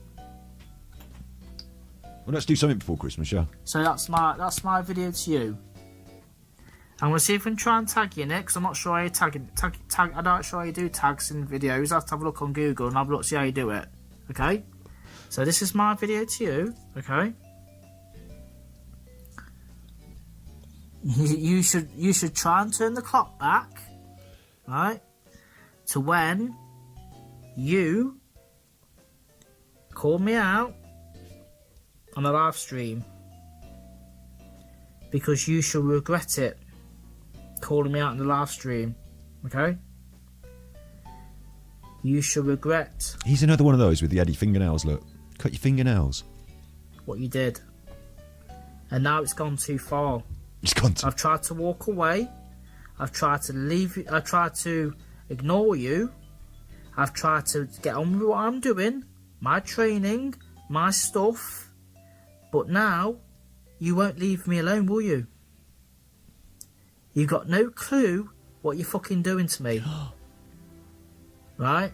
Well, let's do something before Christmas, yeah? So that's my video to you. I'm going to see if we can try and tag you in it, because I'm not sure how you I'm not sure how you do tags in videos. I have to have a look on Google and have a look, see how you do it. Okay? So this is my video to you, okay? You should try and turn the clock back, right, to when you call me out on a live stream, because you shall regret it, calling me out in the live stream, okay? You shall regret. He's another one of those with the Eddie fingernails, look. Cut your fingernails. What you did. And now it's gone too far. It's gone too... I've tried to walk away. I've tried to leave you. I've tried to ignore you. I've tried to get on with what I'm doing. My training. My stuff. But now, you won't leave me alone, will you? You've got no clue what you're fucking doing to me. Right?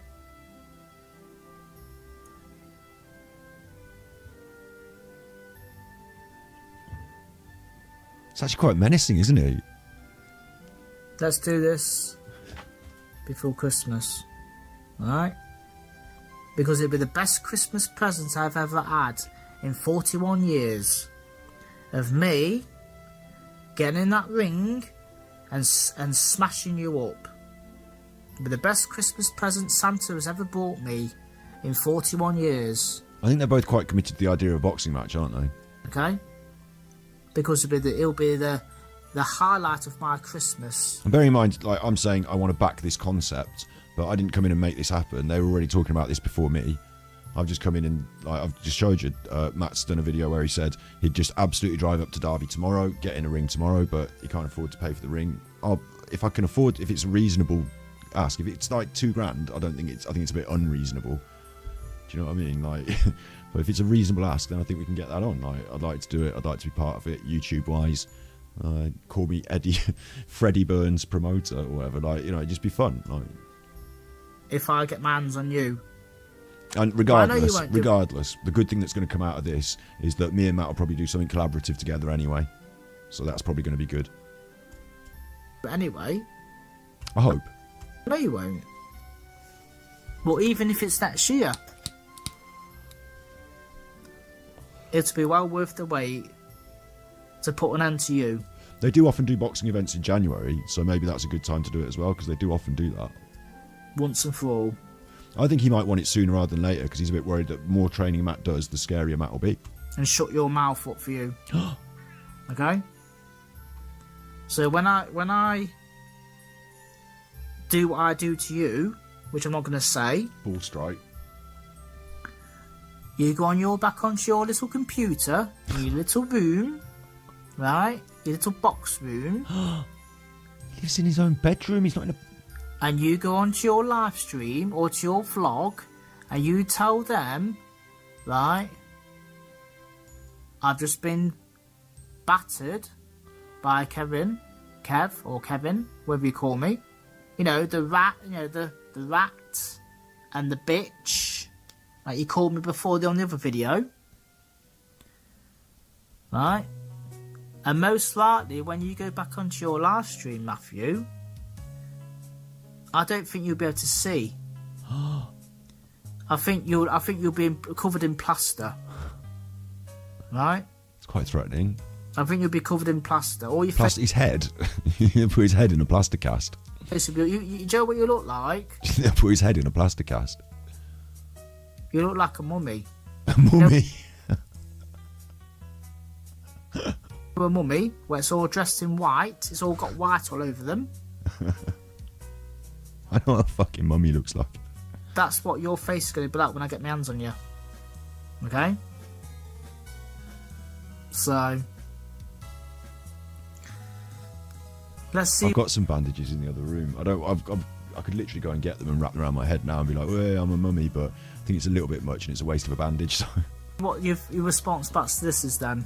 It's actually quite menacing, isn't it? Let's do this before Christmas. Alright? Because it'll be the best Christmas present I've ever had in 41 years. Of me getting in that ring and smashing you up. It'll be the best Christmas present Santa has ever bought me in 41 years. I think they're both quite committed to the idea of a boxing match, aren't they? Okay? Because it'll be the highlight of my Christmas. And bearing in mind, like I'm saying, I want to back this concept, but I didn't come in and make this happen. They were already talking about this before me. I've just come in and like, I've just showed you. Matt's done a video where he said he'd just absolutely drive up to Derby tomorrow, get in a ring tomorrow, but he can't afford to pay for the ring. If I can afford, if it's a reasonable ask, if it's like $2,000, I think it's a bit unreasonable. Do you know what I mean? Like, but if it's a reasonable ask, then I think we can get that on. Like, I'd like to do it. I'd like to be part of it, YouTube wise. Call me Eddie, Freddie Burns promoter or whatever. Like, you know, it'd just be fun. Like, if I get my hands on you. And regardless, the good thing that's going to come out of this is that me and Matt will probably do something collaborative together anyway. So that's probably going to be good. But anyway, I hope. No, you won't. Well, even if it's next year, it'll be well worth the wait to put an end to you. They do often do boxing events in January, so maybe that's a good time to do it as well, because they do often do that. Once and for all. I think he might want it sooner rather than later, because he's a bit worried that more training Matt does, the scarier Matt will be. And shut your mouth up for you. Okay? So when I do what I do to you, which I'm not going to say. Ball strike. You go on back onto your little computer, in your little room, right? Your little box room. He lives in his own bedroom, he's not in a... And you go onto your live stream or to your vlog, and you tell them, right, I've just been battered by Kev, or Kevin, whatever you call me. You know, the rat, the rat and the bitch, like you called me before on the other video. Right? And most likely, when you go back onto your live stream, Matthew, I don't think you'll be able to see. I think you'll be covered in plaster. Right? It's quite threatening. I think you'll be covered in plaster. Or your his head. He'll put his head in a plaster cast. Basically, you know what you look like? He'll put his head in a plaster cast. You look like a mummy. A mummy? A mummy, where it's all dressed in white. It's all got white all over them. I know what a fucking mummy looks like. That's what your face is going to be like when I get my hands on you. Okay? So... let's see. I've got some bandages in the other room. I could literally go and get them and wrap them around my head now and be like, "Hey, I'm a mummy," but I think it's a little bit much and it's a waste of a bandage. So. What your response back to this is then?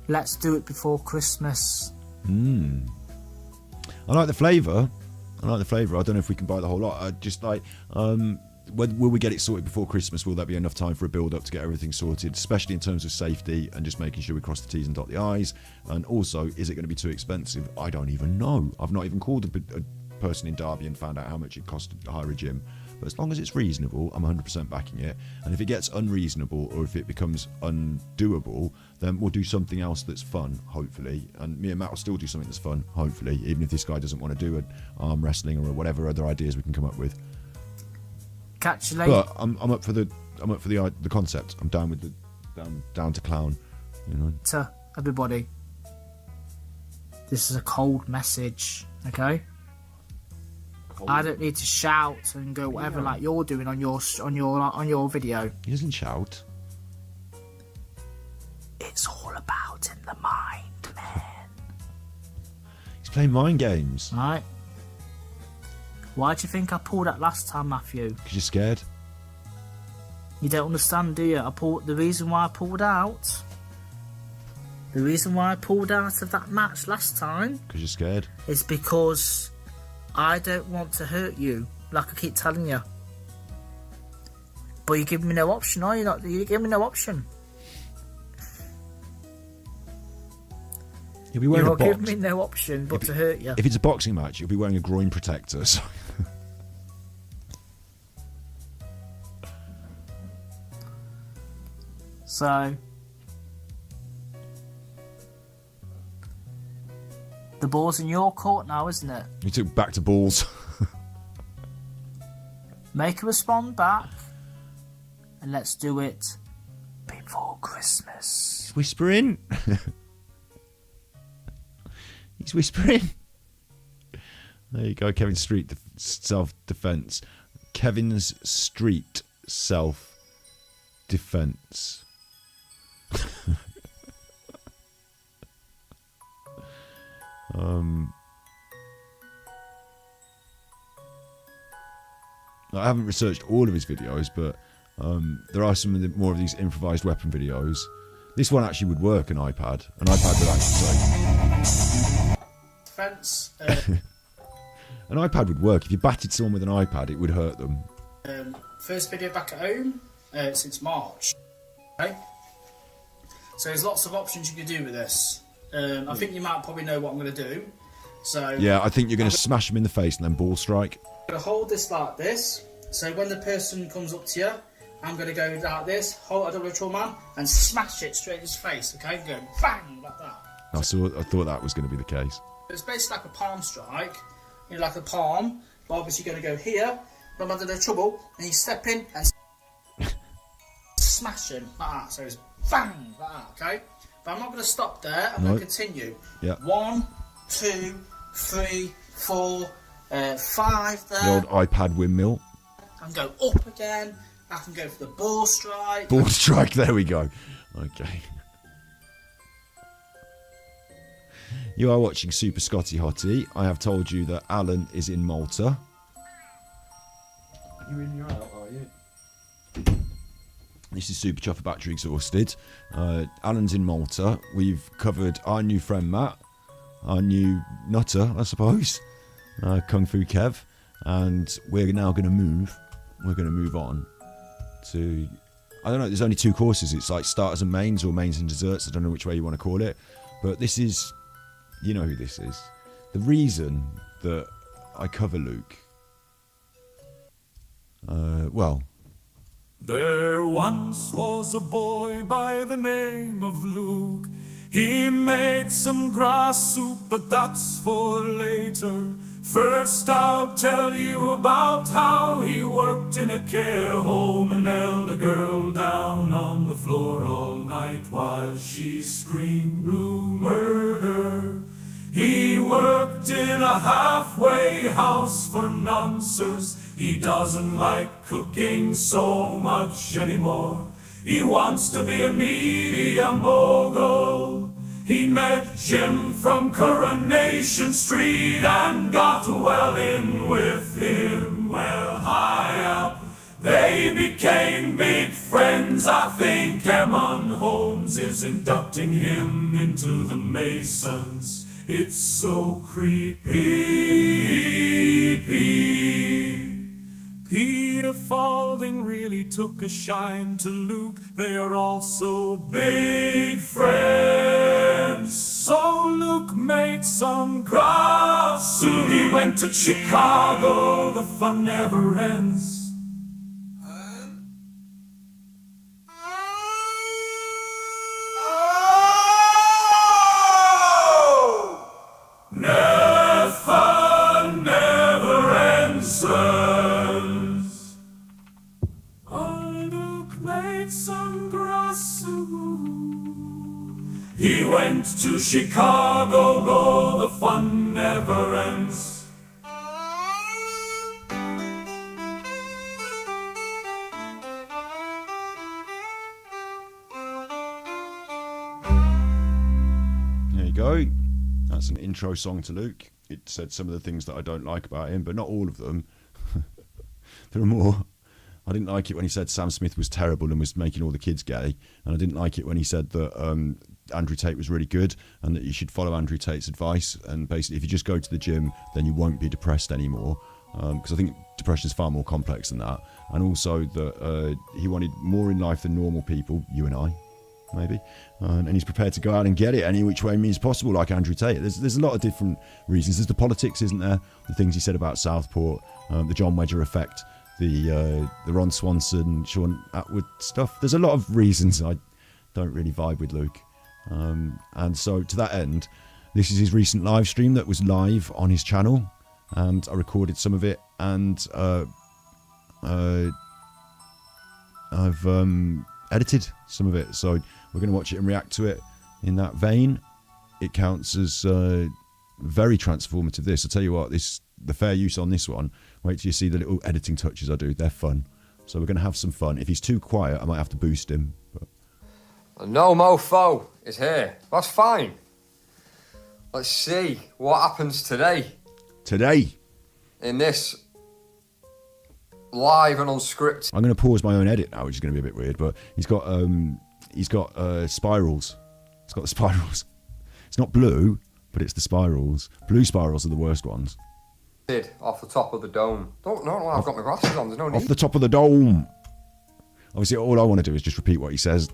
Let's do it before Christmas. I like the flavour. I don't know if we can buy the whole lot. I just like, will we get it sorted before Christmas? Will there be enough time for a build-up to get everything sorted, especially in terms of safety and just making sure we cross the T's and dot the I's? And also, is it going to be too expensive? I don't even know. I've not even called a person in Derby and found out how much it cost to hire a gym. But as long as it's reasonable, I'm 100% backing it. And if it gets unreasonable or if it becomes undoable, then we'll do something else that's fun, hopefully. And me and Matt will still do something that's fun, hopefully, even if this guy doesn't want to do an arm wrestling or whatever other ideas we can come up with. Catch you later. But I'm up for the concept. I'm down with down to clown, you know. To everybody, this is a cold message, okay? I don't need to shout and go whatever like you're doing on your video. He doesn't shout. It's all about in the mind, man. He's playing mind games. Right. Why do you think I pulled out last time, Matthew? Because you're scared. You don't understand, do you? The reason why I pulled out. The reason why I pulled out of that match last time. Because you're scared. Is because I don't want to hurt you, like I keep telling you. But you give me no option, are you not? You give me no option. You'll be wearing You'll give me no option but to hurt you. If it's a boxing match, you'll be wearing a groin protector. So. So, the ball's in your court now, isn't it? You took back to balls. Make a respond back, and let's do it before before Christmas. He's whispering. He's whispering. There you go, Kevin Street self-defense. Kevin's Street self-defense. I haven't researched all of his videos, but there are some of the, more of these improvised weapon videos. This one actually would work on iPad. An iPad would actually Defense. An iPad would work. If you batted someone with an iPad, it would hurt them. First video back at home since March. Okay. So there's lots of options you can do with this. I think you might probably know what I'm going to do. So yeah, I think you're going to smash them in the face and then ball strike. I'm going to hold this like this. So when the person comes up to you, I'm going to go like this, hold a double control man, and smash it straight in his face. Okay, go bang like that. I thought that was going to be the case. It's basically like a palm strike, you know, like a palm. But obviously you're going to go here, but I'm under no trouble, and you step in and smash him like that. So it's bang like that. Okay, but I'm not going to stop there. I'm going to continue. Yeah. 1, 2, 3, 4, 5 there. The old iPad windmill. I can go up again. I can go for the ball strike. Ball strike, there we go. Okay. You are watching Super Scotty Hottie. I have told you that Alan is in Malta. You in, you're out, are you? This is Super Chuffer Battery Exhausted. Alan's in Malta. We've covered our new friend Matt, our new nutter, I suppose, Kung Fu Kev, and we're now going to move. We're going to move on to, I don't know, there's only 2 courses. It's like starters and mains, or mains and desserts. I don't know which way you want to call it. But this is, you know who this is. The reason that I cover Luke, well. There once was a boy by the name of Luke. He made some grass soup, but that's for later. First I'll tell you about how he worked in a care home and held a girl down on the floor all night while she screamed blue murder. He worked in a halfway house for nonsense. He doesn't like cooking so much anymore. He wants to be a media mogul. He met Jim from Coronation Street and got well in with him well high up. They became big friends. I think Emmon Holmes is inducting him into the Masons. It's so creepy. Peter Falding really took a shine to Luke. They are also big friends. So Luke made some grass soup. He went to Chicago. The fun never ends. He went to Chicago, go, the fun never ends. There you go. That's an intro song to Luke. It said some of the things that I don't like about him, but not all of them. There are more. I didn't like it when he said Sam Smith was terrible and was making all the kids gay. And I didn't like it when he said that Andrew Tate was really good and that you should follow Andrew Tate's advice. And basically, if you just go to the gym, then you won't be depressed anymore. Because I think depression is far more complex than that. And also that he wanted more in life than normal people, you and I, maybe. And he's prepared to go out and get it any which way means possible, like Andrew Tate. There's a lot of different reasons. There's the politics, isn't there? The things he said about Southport, the John Wedger effect, the Ron Swanson, Sean Atwood stuff. There's a lot of reasons I don't really vibe with Luke. And so to that end, this is his recent live stream that was live on his channel, and I recorded some of it, and I've edited some of it, so we're going to watch it and react to it in that vein. It counts as very transformative. This, I'll tell you what, the fair use on this one. Wait till you see the little editing touches I do. They're fun. So we're going to have some fun. If he's too quiet, I might have to boost him. But... No mofo is here. That's fine. Let's see what happens today. Today. In this live and unscripted. I'm going to pause my own edit now, which is going to be a bit weird. But he's got spirals. It's got the spirals. It's not blue, but it's the spirals. Blue spirals are the worst ones. Off the top of the dome. Don't know. I've got my glasses on. There's no need. Off the top of the dome. Obviously, all I want to do is just repeat what he says.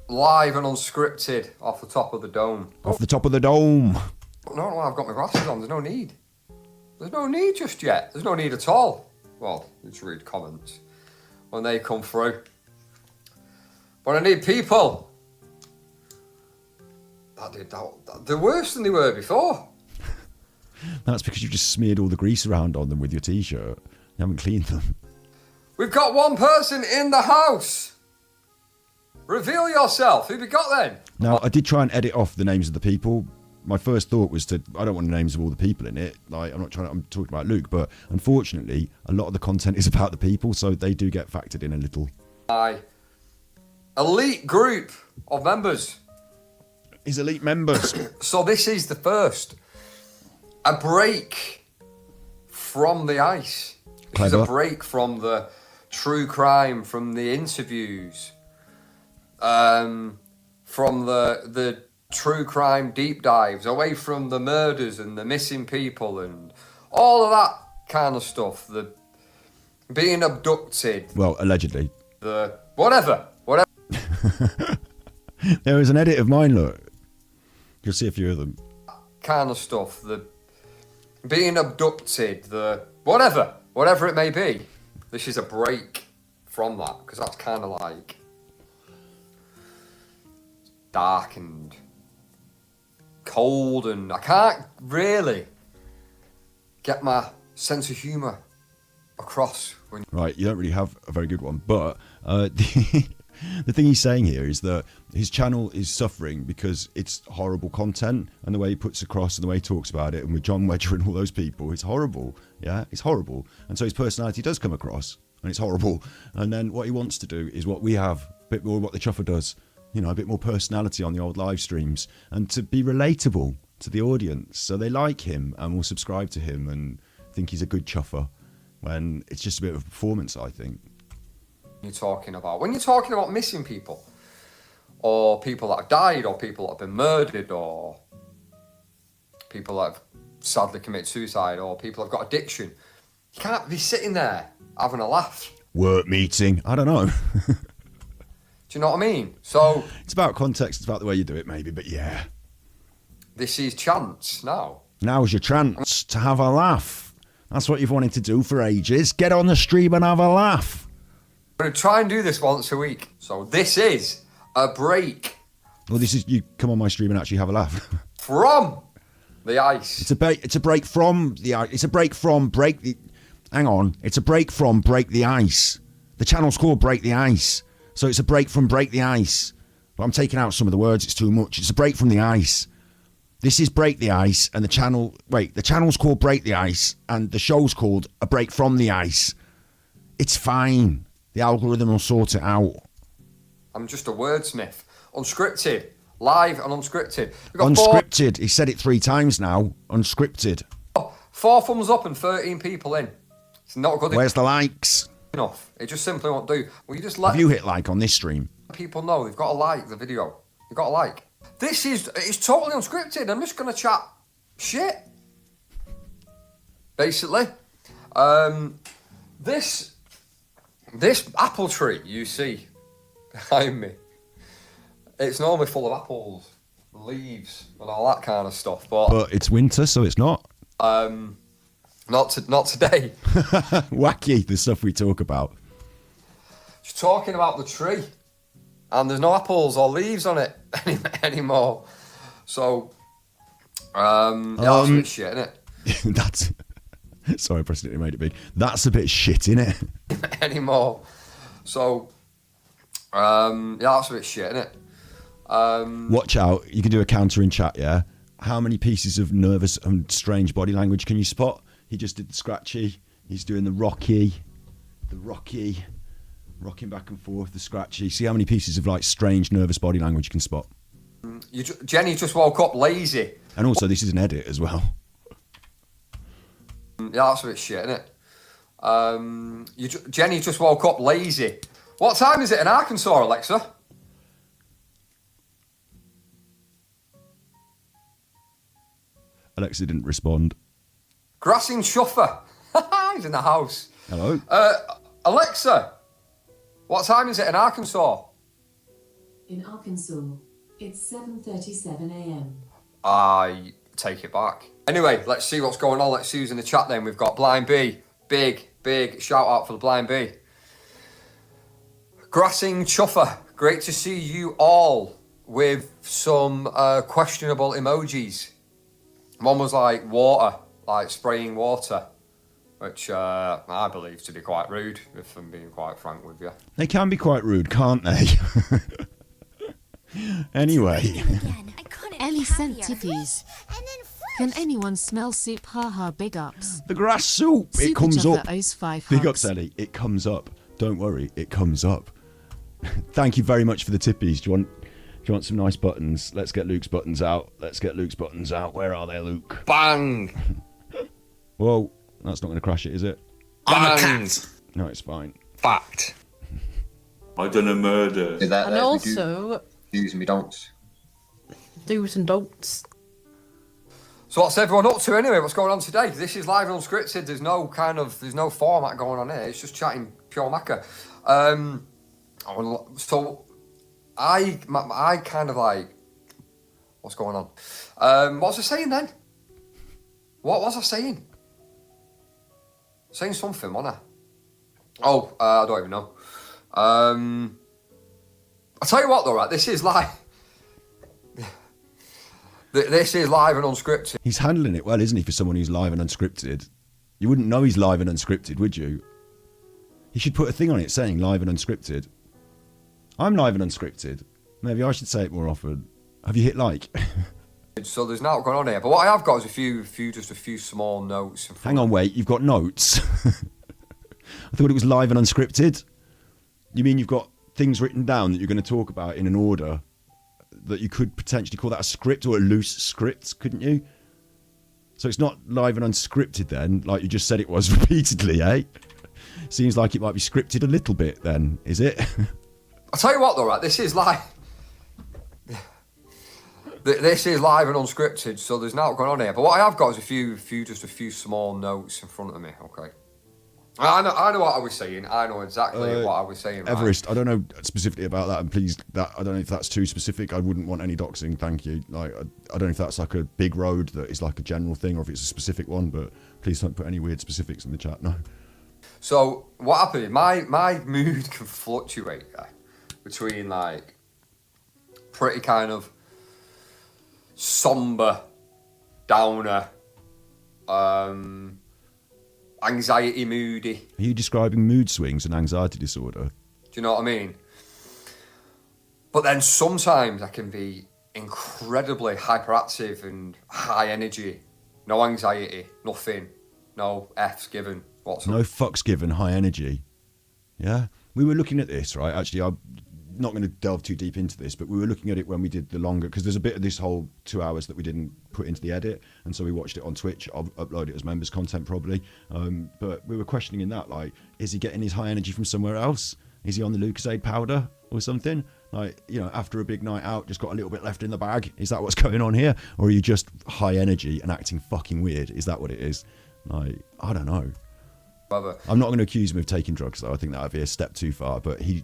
Live and unscripted. Off the top of the dome. Off the top of the dome. No, I've got my glasses on. There's no need. There's no need just yet. There's no need at all. Well, let's read comments when they come through. But I need people. They're worse than they were before. That's because you just smeared all the grease around on them with your t-shirt. You haven't cleaned them. We've got one person in the house. Reveal yourself. Who we got then? Now, I did try and edit off the names of the people. My first thought was I don't want the names of all the people in it. Like, I'm talking about Luke, but unfortunately, a lot of the content is about the people, so they do get factored in a little. Elite group of members. His elite members. So this is the first. A break from the ice. This is a break from the true crime, from the interviews, from the true crime deep dives, away from the murders and the missing people and all of that kind of stuff. The being abducted. Well, allegedly. The whatever. There was an edit of mine, look. You'll see a few of them. Kind of stuff. The being abducted. The whatever it may be. This is a break from that, because that's kind of like dark and cold, and I can't really get my sense of humour across. Right, you don't really have a very good one, but the thing he's saying here is that his channel is suffering because it's horrible content, and the way he puts across and the way he talks about it, and with John Wedger and all those people, it's horrible. Yeah, it's horrible. And so his personality does come across, and it's horrible. And then what he wants to do is what we have, a bit more what the Chuffer does. You know, a bit more personality on the old live streams, and to be relatable to the audience, so they like him and will subscribe to him and think he's a good Chuffer, when it's just a bit of a performance, I think. When you're talking about missing people, or people that have died, or people that have been murdered, or people that have sadly committed suicide, or people that have got addiction, you can't be sitting there having a laugh. Work meeting, I don't know. Do you know what I mean? So it's about context, it's about the way you do it, maybe, but yeah. This is chance now. Now's your chance to have a laugh. That's what you've wanted to do for ages. Get on the stream and have a laugh. I'm going to try and do this once a week. So this is a break. Well, this is you come on my stream and actually have a laugh. From the ice. It's a break from the ice. It's a break from break the... Hang on. It's a break from break the ice. The channel's called Break the Ice. So it's a break from Break the Ice. But I'm taking out some of the words, it's too much. It's a break from the ice. This is Break the Ice, and the channel's called Break the Ice, and the show's called A Break from the Ice. It's fine. The algorithm will sort it out. I'm just a wordsmith. Unscripted. Live and unscripted. Unscripted. He said it 3 times now. Unscripted. 4 thumbs up and 13 people in. It's not good. Where's the likes? Enough. It just simply won't do. Will you just let... Have you hit like on this stream? People know they've got to like the video. You've got to like. It's totally unscripted. I'm just going to chat shit. Basically. This apple tree you see behind me, it's normally full of apples, leaves, and all that kind of stuff. But it's winter, so it's not. Not today. Wacky, the stuff we talk about. Just talking about the tree, and there's no apples or leaves on it anymore. So, that's a bit shit, isn't it? That's... Sorry, I accidentally made it big. That's a bit shit, innit? Anymore. So, Yeah, that's a bit shit, isn't it? Watch out. You can do a counter in chat, yeah? How many pieces of nervous and strange body language can you spot? He just did the scratchy. He's doing the rocky, rocking back and forth, the scratchy. See how many pieces of like strange nervous body language you can spot. Jenny just woke up lazy. And also, this is an edit as well. Yeah, that's a bit shit, isn't it? Jenny just woke up lazy. What time is it in Arkansas, Alexa? Alexa didn't respond. Grassing Chuffer. He's in the house. Hello? Alexa, what time is it in Arkansas? In Arkansas, it's 7:37 a.m. I take it back. Anyway, let's see what's going on. Let's see who's in the chat then. We've got Blind B. Big shout out for the Blind B. Grassing Chuffer. Great to see you all with some questionable emojis. One was like water, like spraying water, which I believe to be quite rude, if I'm being quite frank with you. They can be quite rude, can't they? Anyway. Ellie sent tippies. Can anyone smell soup? Haha, big ups. The grass soup, it Super comes Juffer up. owes 5 Big hugs. ups, Ellie. It comes up. Don't worry, it comes up. Thank you very much for the tippies. Do you want some nice buttons? Let's get Luke's buttons out. Where are they, Luke? Bang! Whoa, that's not going to crash it, is it? I'm a cat. No, it's fine. Fact. I done a murder. And also, do's and we don'ts. do's and don'ts. So what's everyone up to anyway? What's going on today? This is live and unscripted. There's no format going on here. It's just chatting pure macca. So I kind of like, what's going on? What was I saying then? What was I saying? Saying something, wasn't I? Oh, I don't even know. I'll tell you what though, right? This is live. This is live and unscripted. He's handling it well, isn't he, for someone who's live and unscripted? You wouldn't know he's live and unscripted, would you? He should put a thing on it saying live and unscripted. I'm live and unscripted. Maybe I should say it more often. Have you hit like? So there's not going on here, but what I have got is a few small notes. Hang on, wait. You've got notes. I thought it was live and unscripted. You mean you've got things written down that you're going to talk about in an order that you could potentially call that a script or a loose script, couldn't you? So it's not live and unscripted then, like you just said it was repeatedly, eh? Seems like it might be scripted a little bit then, is it? I'll tell you what though, right? This is live. This is live and unscripted, so there's not going on here. But what I have got is a few small notes in front of me. Okay, I know what I was saying. I know exactly what I was saying. Right? Everest, I don't know specifically about that, and please, I don't know if that's too specific. I wouldn't want any doxing. Thank you. Like, I don't know if that's like a big road that is like a general thing, or if it's a specific one. But please don't put any weird specifics in the chat. No. So what happened? My mood can fluctuate between like pretty kind of somber, downer, anxiety moody. Are you describing mood swings and anxiety disorder? Do you know what I mean? But then sometimes I can be incredibly hyperactive and high energy, no anxiety, nothing, no F's given whatsoever. No fucks given, high energy. Yeah? We were looking at this, right? Actually, I'm not going to delve too deep into this, but we were looking at it when we did the longer, because there's a bit of this whole 2 hours that we didn't put into the edit, and so we watched it on Twitch. I'll upload it as members content probably. But we were questioning in that, like, is he getting his high energy from somewhere else? Is he on the Lucasade powder or something? Like, you know, after a big night out, just got a little bit left in the bag. Is that what's going on here? Or are you just high energy and acting fucking weird? Is that what it is? Like, I don't know. I'm not going to accuse him of taking drugs, though. I think that would be a step too far. But he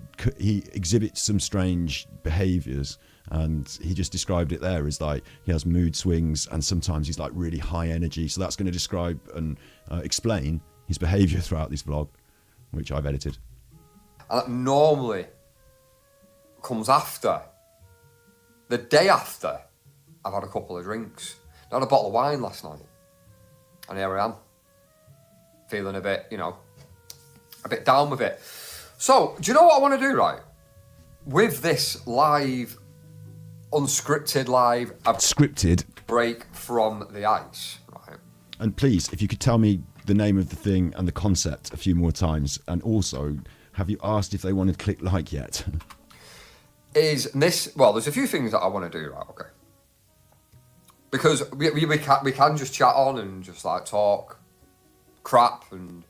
exhibits some strange behaviours, and he just described it there as like he has mood swings, and sometimes he's like really high energy. So that's going to describe and explain his behaviour throughout this vlog, which I've edited. And that normally comes after, the day after I've had a couple of drinks. I had a bottle of wine last night, and here I am. Feeling a bit, you know, a bit down with it. So, do you know what I want to do, right? with this live, unscripted live Scripted. break from the ice, right? And please, if you could tell me the name of the thing and the concept a few more times, and also, have you asked if they want to click like yet? Is this, well, there's a few things that I want to do, right? Okay. Because we can just chat on and just like talk crap and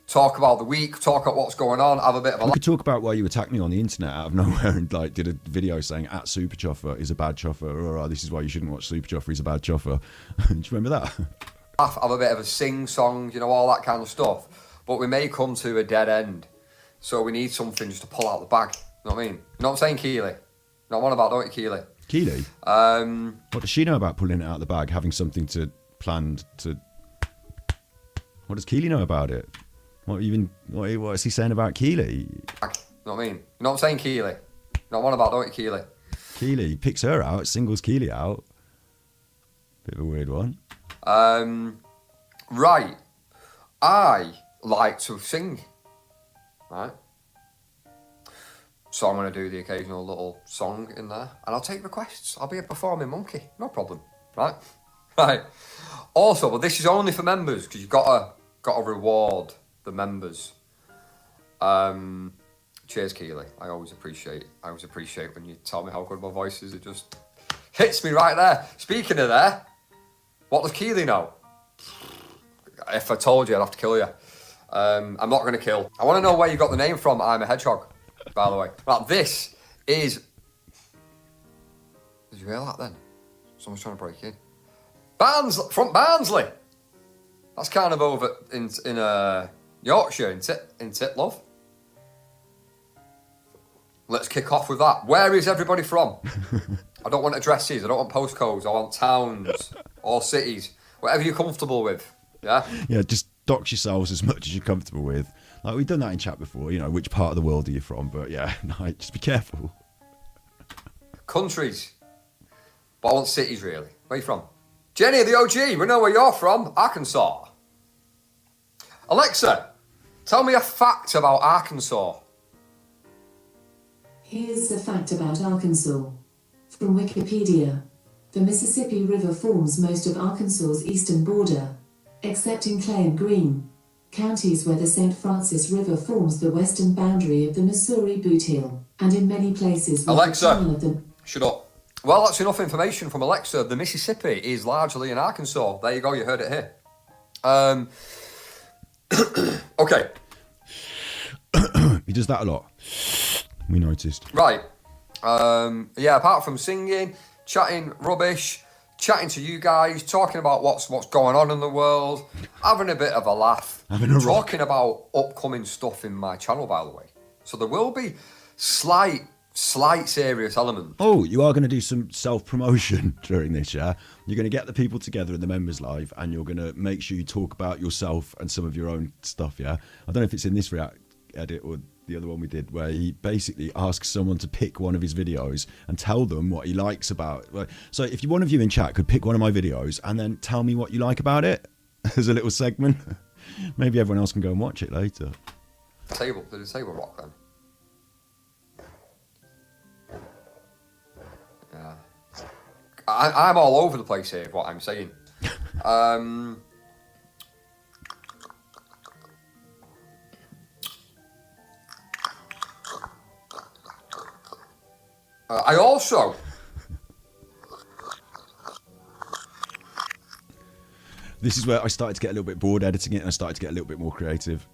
talk about the week, talk about what's going on, have a bit of a We could talk about why you attacked me on the internet out of nowhere and like did a video saying at Super Chuffer is a bad chuffer, or this is why you shouldn't watch Super Chuffer, he's a bad chuffer. Do you remember that? laugh, have a bit of a sing song, you know, all that kind of stuff. But we may come to a dead end. So we need something just to pull out the bag. You know what I mean? You know what I'm saying, Keely? Not one about, don't you, Keely? Keely? What does she know about pulling it out of the bag, having something to planned to... What does Keely know about it? What is he saying about Keely? You know what I mean? You know what I'm saying, Keely? Not one about, don't you, Keely? Keely picks her out, singles Keely out. Bit of a weird one. Right. I like to sing. Right? So I'm going to do the occasional little song in there. And I'll take requests. I'll be a performing monkey. No problem. Right? Right. Also, but this is only for members, because you've got to reward the members. Cheers, Keely. I always appreciate when you tell me how good my voice is. It just hits me right there. Speaking of there, what does Keely know? If I told you, I'd have to kill you. I'm not going to kill. I want to know where you got the name from. I'm a hedgehog, by the way. Right, this is... Did you hear that then? Someone's trying to break in. From Barnsley. That's kind of over in Yorkshire, isn't it, love? Let's kick off with that. Where is everybody from? I don't want addresses. I don't want postcodes. I want towns or cities. Whatever you're comfortable with. Yeah? Yeah, just dox yourselves as much as you're comfortable with. Like, we've done that in chat before, you know, which part of the world are you from? But yeah, no, just be careful. Countries. But I want cities, really. Where are you from? Jenny, the OG, we know where you're from. Arkansas. Alexa, tell me a fact about Arkansas. Here's a fact about Arkansas. From Wikipedia. The Mississippi River forms most of Arkansas's eastern border, except in Clay and Greene counties where the St. Francis River forms the western boundary of the Missouri Boot Hill, and in many places where the channel of the... Shut up. Well, that's enough information from Alexa. The Mississippi is largely in Arkansas. There you go, you heard it here. Okay. He does that a lot. We noticed. Right. Yeah, apart from singing, chatting rubbish, chatting to you guys, talking about what's going on in the world, having a bit of a laugh, talking about upcoming stuff in my channel, by the way. So there will be slight serious elements. Oh, you are going to do some self-promotion during this, yeah? You're going to get the people together in the members live, and you're going to make sure you talk about yourself and some of your own stuff, yeah? I don't know if it's in this React edit or the other one we did, where he basically asks someone to pick one of his videos and tell them what he likes about it. So if one of you in chat could pick one of my videos and then tell me what you like about it as a little segment, maybe everyone else can go and watch it later. Did it table rock then? Yeah. I'm all over the place here, what I'm saying. I also... This is where I started to get a little bit bored editing it, and I started to get a little bit more creative.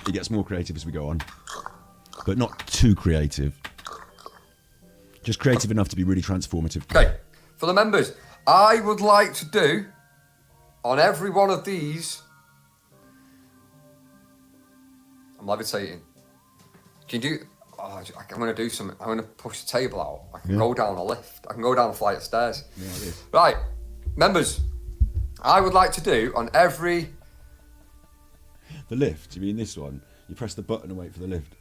It gets more creative as we go on, but not too creative. Just creative enough to be really transformative. Okay, for the members, I would like to do on every one of these... I'm levitating. Can you do... Oh, I'm going to do something. I'm going to push the table out. I can go down a lift. I can go down a flight of stairs. Yeah, it is. Right, members, I would like to do on every... The lift? You mean this one? You press the button and wait for the lift.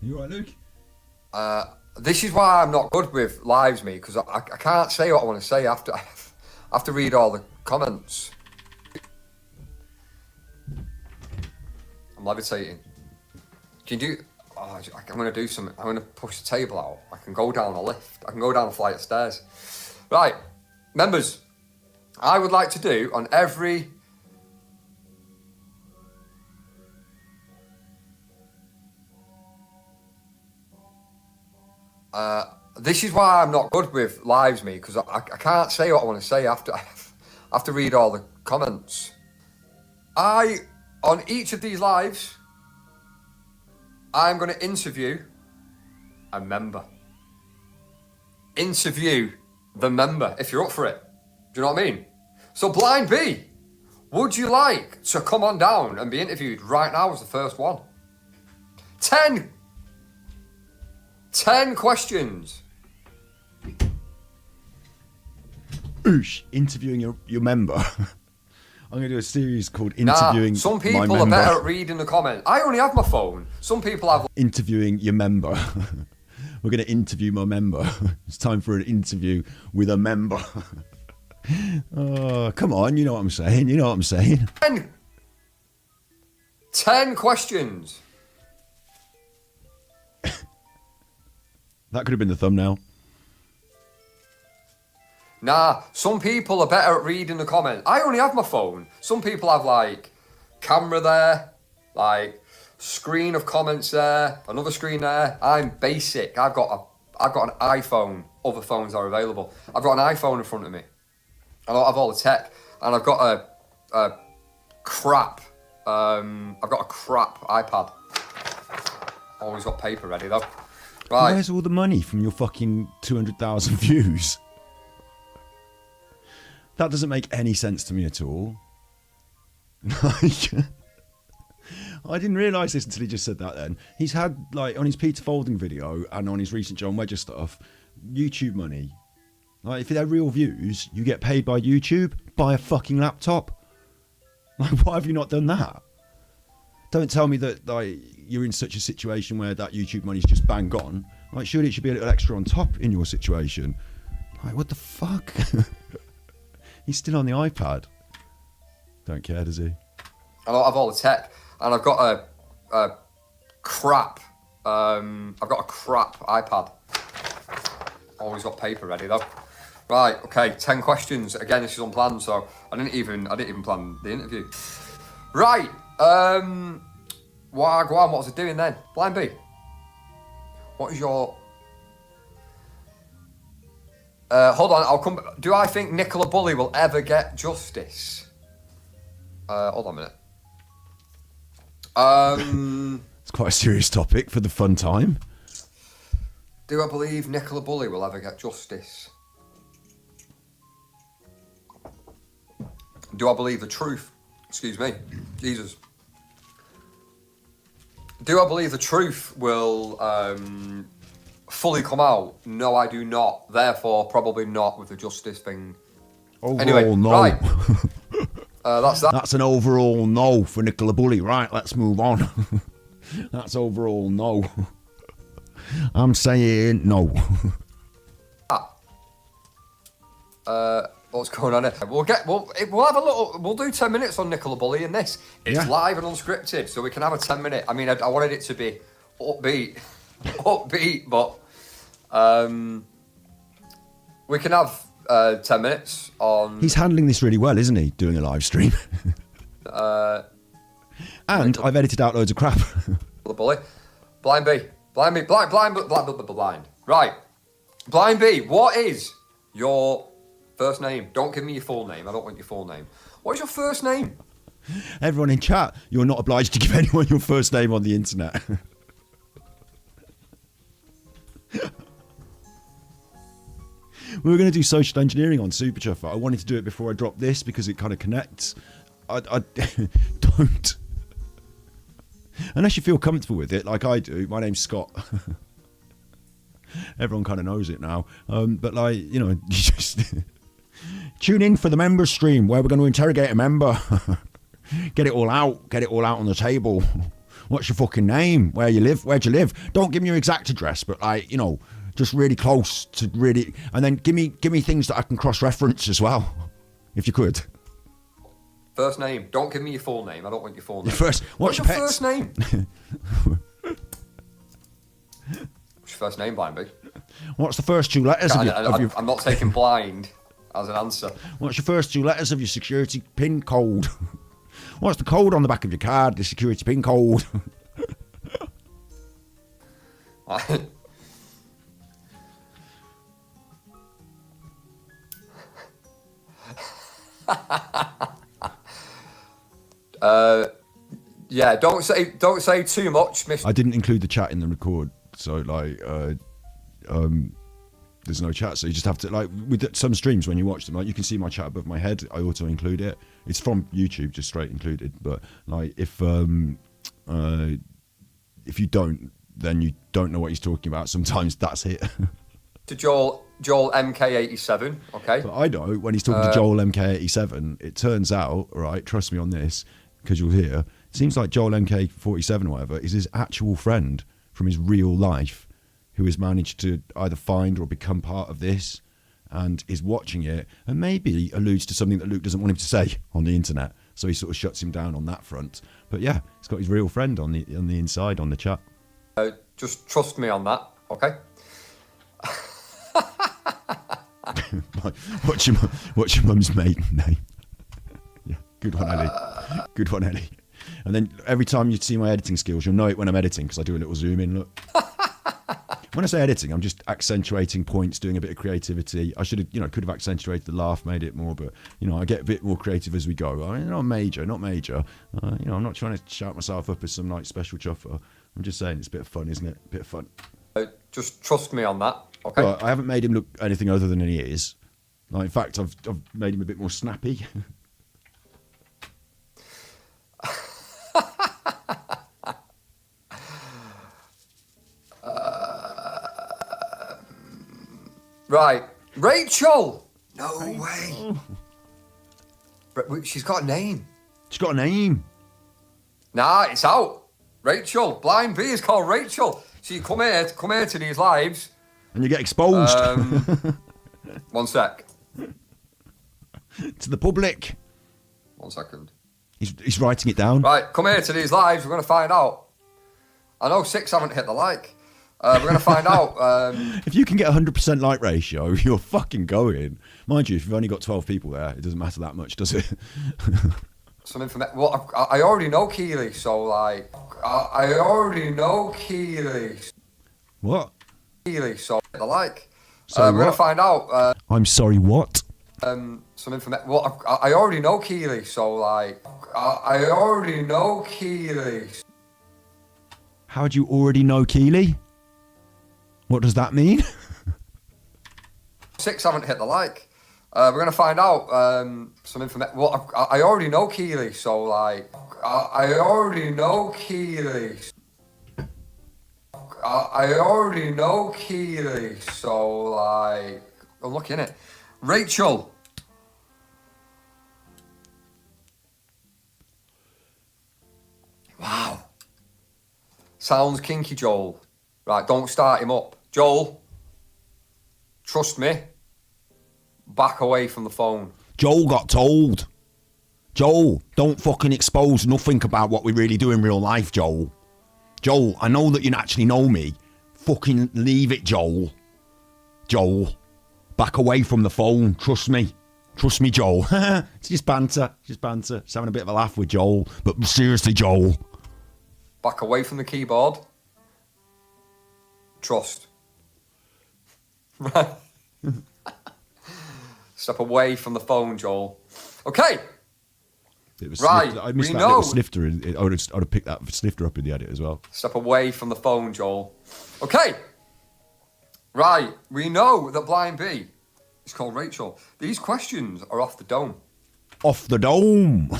You all right, Luke? This is why I'm not good with lives, me, because I can't say what I want to say after I have to read all the comments. I'm levitating. Can you do... I'm going to do something. I'm going to push the table out. I can go down a lift. I can go down a flight of stairs. Right, members, I would like to do on every... this is why I'm not good with lives, me, because I can't say what I want to say after I have to read all the comments. On each of these lives, I'm going to interview a member. Interview the member, if you're up for it. Do you know what I mean? So, Blind B, would you like to come on down and be interviewed right now as the first one? 10 questions. Oosh, interviewing your member. I'm going to do a series called Interviewing some people My are Member. better at reading the comments. I only have my phone. Some people have... Interviewing your member. We're going to interview my member. It's time for an interview with a member. Oh, come on, you know what I'm saying. You know what I'm saying. 10 questions. That could have been the thumbnail. Some people are better at reading the comments. I only have my phone. Some people have like camera there, like screen of comments there, another screen there. I'm basic. I've got an iPhone. Other phones are available. I've got an iPhone in front of me. I don't have all the tech, and I've got a crap. I've got a crap iPad. Always got paper ready though. Right. Where's all the money from your fucking 200,000 views? That doesn't make any sense to me at all. I didn't realise this until he just said that then. He's had, like, on his Peter Folding video and on his recent John Wedger stuff, YouTube money. Like, if they're real views, you get paid by YouTube. Buy a fucking laptop. Like, why have you not done that? Don't tell me that, like, you're in such a situation where that YouTube money's just bang on. Like, surely it should be a little extra on top in your situation. Like, what the fuck? He's still on the iPad. Don't care, does he? I don't have all the tech, and I've got a crap. I've got a crap iPad. Always got paper ready though. Right, okay, 10 questions. Again, this is unplanned, so I didn't even plan the interview. Right, what was I doing then? Blind B, what is your... hold on, I'll come... Do I think Nicola Bulley will ever get justice? Hold on a minute. It's quite a serious topic for the fun time. Do I believe Nicola Bulley will ever get justice? Do I believe the truth? Excuse me. Jesus. Do I believe the truth will fully come out? No, I do not. Therefore, probably not with the justice thing. Overall, anyway, no. Right. That's that. That's an overall no for Nicola Bulley. Right, let's move on. That's overall no. I'm saying no. What's going on here? We'll have a little. We'll do 10 minutes on Nicola Bulley in this. It's live and unscripted, so we can have a 10-minute. I mean, I wanted it to be upbeat, but we can have 10 minutes on. He's handling this really well, isn't he? Doing a live stream. And I've edited out loads of crap. Bully, Blind B, blind. Right, Blind B. What is your first name? Don't give me your full name. I don't want your full name. What is your first name? Everyone in chat, you're not obliged to give anyone your first name on the internet. We were going to do social engineering on Super Chuffer. I wanted to do it before I dropped this because it kind of connects. I don't. Unless you feel comfortable with it, like I do. My name's Scott. Everyone kind of knows it now. But, like, you know, you just tune in for the member stream where we're going to interrogate a member. Get it all out. Get it all out on the table. What's your fucking name? Where you live? Where'd you live? Don't give me your exact address, but, like, you know, just really close to really... And then give me things that I can cross-reference as well, if you could. First name. Don't give me your full name. I don't want your full name. What's your first name? first name, Blind B. What's the first two letters of your... I'm not taking blind as an answer. What's your first two letters of your security PIN code? What's the code on the back of your card, the security PIN code? Yeah, don't say too much, Miss. I didn't include the chat in the record, so like, there's no chat, so you just have to, like, with some streams when you watch them, like, you can see my chat above my head. I auto include it. It's from YouTube, just straight included. But like, if you don't, then you don't know what he's talking about. Sometimes that's it. To Joel MK87, okay? But I know when he's talking to Joel MK87, it turns out, right, trust me on this, because you'll hear, it seems like Joel MK47 or whatever is his actual friend from his real life who has managed to either find or become part of this and is watching it and maybe alludes to something that Luke doesn't want him to say on the internet. So he sort of shuts him down on that front. But yeah, he's got his real friend on the inside, on the chat. Just trust me on that, okay? What's your mum's maiden name? Yeah, good one, Ellie. Good one, Ellie. And then every time you see my editing skills, you'll know it when I'm editing because I do a little zoom in. Look. When I say editing, I'm just accentuating points, doing a bit of creativity. I should have, could have accentuated the laugh, made it more, but I get a bit more creative as we go. I mean, not major. I'm not trying to shout myself up as some like special chuffer. I'm just saying it's a bit of fun, isn't it? A bit of fun. Just trust me on that, okay? But I haven't made him look anything other than he is. Like, in fact, I've made him a bit more snappy. Right, Rachel. No way. She's got a name. She's got a name. Nah, it's out. Rachel. Blind B is called Rachel. So you come here to these lives. And you get exposed. One sec. To the public. 1 second. He's writing it down. Right, come here to these lives. We're going to find out. I know 6 haven't hit the like. We're going to find out. If you can get 100% like ratio, you're fucking going. Mind you, if you've only got 12 people there, it doesn't matter that much, does it? Some information. Well, I already know Keely, so like, I already know Keely. What? Keely, so the like. So we're going to find out. I'm sorry, what? Some information. Well, I already know Keely, so like, I already know Keely. How do you already know Keely? What does that mean? 6 haven't hit the like. We're going to find out some information. Well, I already know Keely, so like, I already know Keely. I already know Keely, so like, I'm looking at it. Rachel. Wow. Sounds kinky, Joel. Right, don't start him up. Joel, trust me. Back away from the phone. Joel got told. Joel, don't fucking expose nothing about what we really do in real life, Joel. Joel, I know that you actually know me. Fucking leave it, Joel. Joel, back away from the phone. Trust me. Trust me, Joel. It's just banter. Just banter. Just having a bit of a laugh with Joel. But seriously, Joel. Back away from the keyboard. Trust. Right. Step away from the phone, Joel. Okay. It was right. I missed we that know. little snifter. I would have picked that snifter up in the edit as well. Step away from the phone, Joel. Okay. Right. We know that Blind B is called Rachel. These questions are off the dome. Off the dome.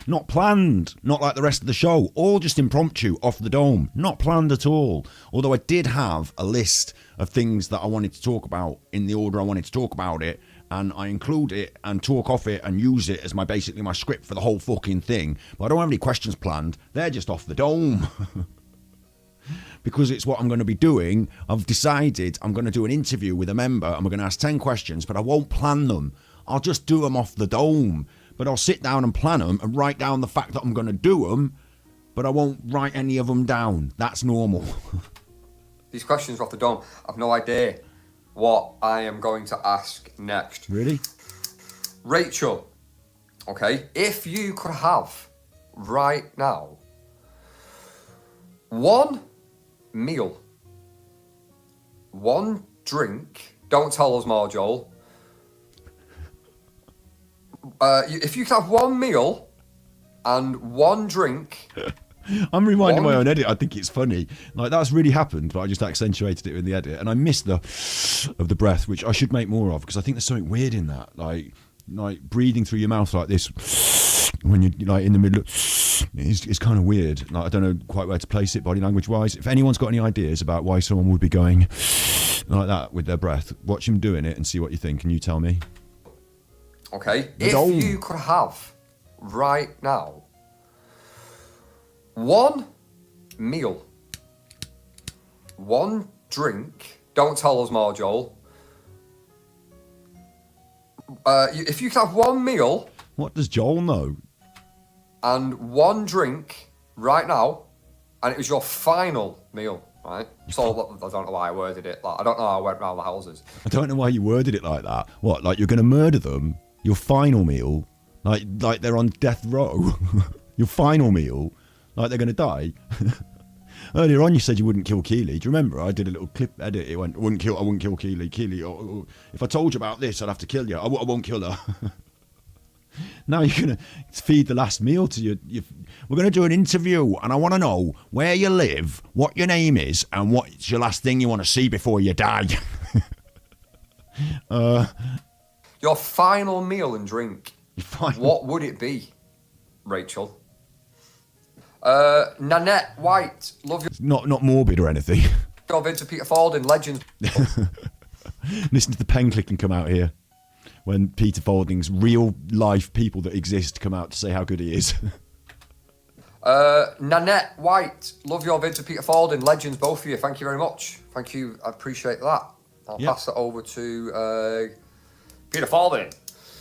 Not planned, not like the rest of the show, all just impromptu, off the dome, not planned at all. Although I did have a list of things that I wanted to talk about in the order I wanted to talk about it, and I include it and talk off it and use it as basically my script for the whole fucking thing. But I don't have any questions planned, they're just off the dome. Because it's what I'm going to be doing, I've decided I'm going to do an interview with a member and we're going to ask 10 questions, but I won't plan them. I'll just do them off the dome. But I'll sit down and plan them and write down the fact that I'm going to do them, but I won't write any of them down. That's normal. These questions are off the dome. I've no idea what I am going to ask next. Really? Rachel, okay, if you could have right now one meal, one drink, don't tell us more, Joel. If you could have one meal and one drink. I'm rewinding my own edit. I think it's funny. Like, that's really happened, but I just accentuated it in the edit. And I missed the of the breath, which I should make more of, because I think there's something weird in that. Like breathing through your mouth like this when you're like in the middle is kind of weird. Like, I don't know quite where to place it body language wise. If anyone's got any ideas about why someone would be going like that with their breath, watch them doing it and see what you think. Can you tell me? Okay. If you could have right now one meal, one drink, don't tell us more, Joel. If you could have one meal. What does Joel know? And one drink right now, and it was your final meal, right? So I don't know why I worded it. Like, I don't know how I went round the houses. I don't know why you worded it like that. What, like you're going to murder them? Your final meal? Like they're on death row? Your final meal? Like they're going to die? Earlier on you said you wouldn't kill Keely. Do you remember? I did a little clip edit. It went, I wouldn't kill Keely. Keely, if I told you about this, I'd have to kill you. I won't kill her. Now you're going to feed the last meal to you. We're going to do an interview, and I want to know where you live, what your name is, and what's your last thing you want to see before you die. Your final meal and drink. What would it be, Rachel? Nanette White, love you. Not morbid or anything. Your vid to Peter Falding, legend. Listen to the pen clicking come out here when Peter Falding's real life people that exist come out to say how good he is. Nanette White, love your vid to Peter Falding, legends, both of you. Thank you very much. Thank you, I appreciate that. I'll pass it over to Peter Falding.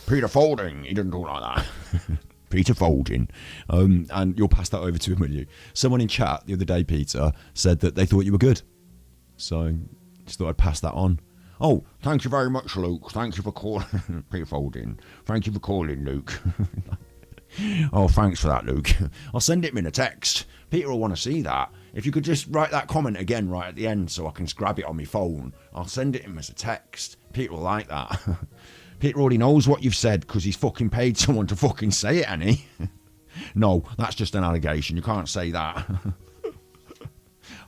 Peter Falding, he doesn't talk like that. Peter Falding. And you'll pass that over to him, will you? Someone in chat the other day, Peter, said that they thought you were good. So just thought I'd pass that on. Oh, thank you very much, Luke. Thank you for calling. Peter Falding. Thank you for calling, Luke. Oh, thanks for that, Luke. I'll send it in a text. Peter will want to see that. If you could just write that comment again right at the end so I can grab it on my phone, I'll send it him as a text. Peter will like that. Peter already knows what you've said because he's fucking paid someone to fucking say it, hasn't he? No, that's just an allegation. You can't say that.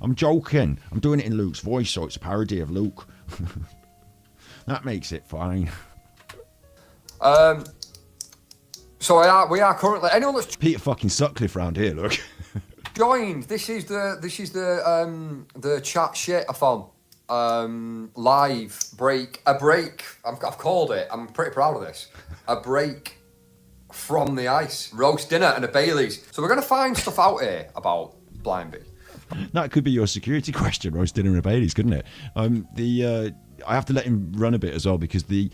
I'm joking. I'm doing it in Luke's voice, so it's a parody of Luke. That makes it fine. So we are currently, anyone that's Peter fucking Sutcliffe round here, look. joined. This is the chat shit-a-thon. Live break. I've called it. I'm pretty proud of this. A break from the ice. Roast dinner and a Baileys. So we're going to find stuff out here about Blind Bee. That could be your security question, roast dinner and a Baileys, couldn't it? I have to let him run a bit as well because the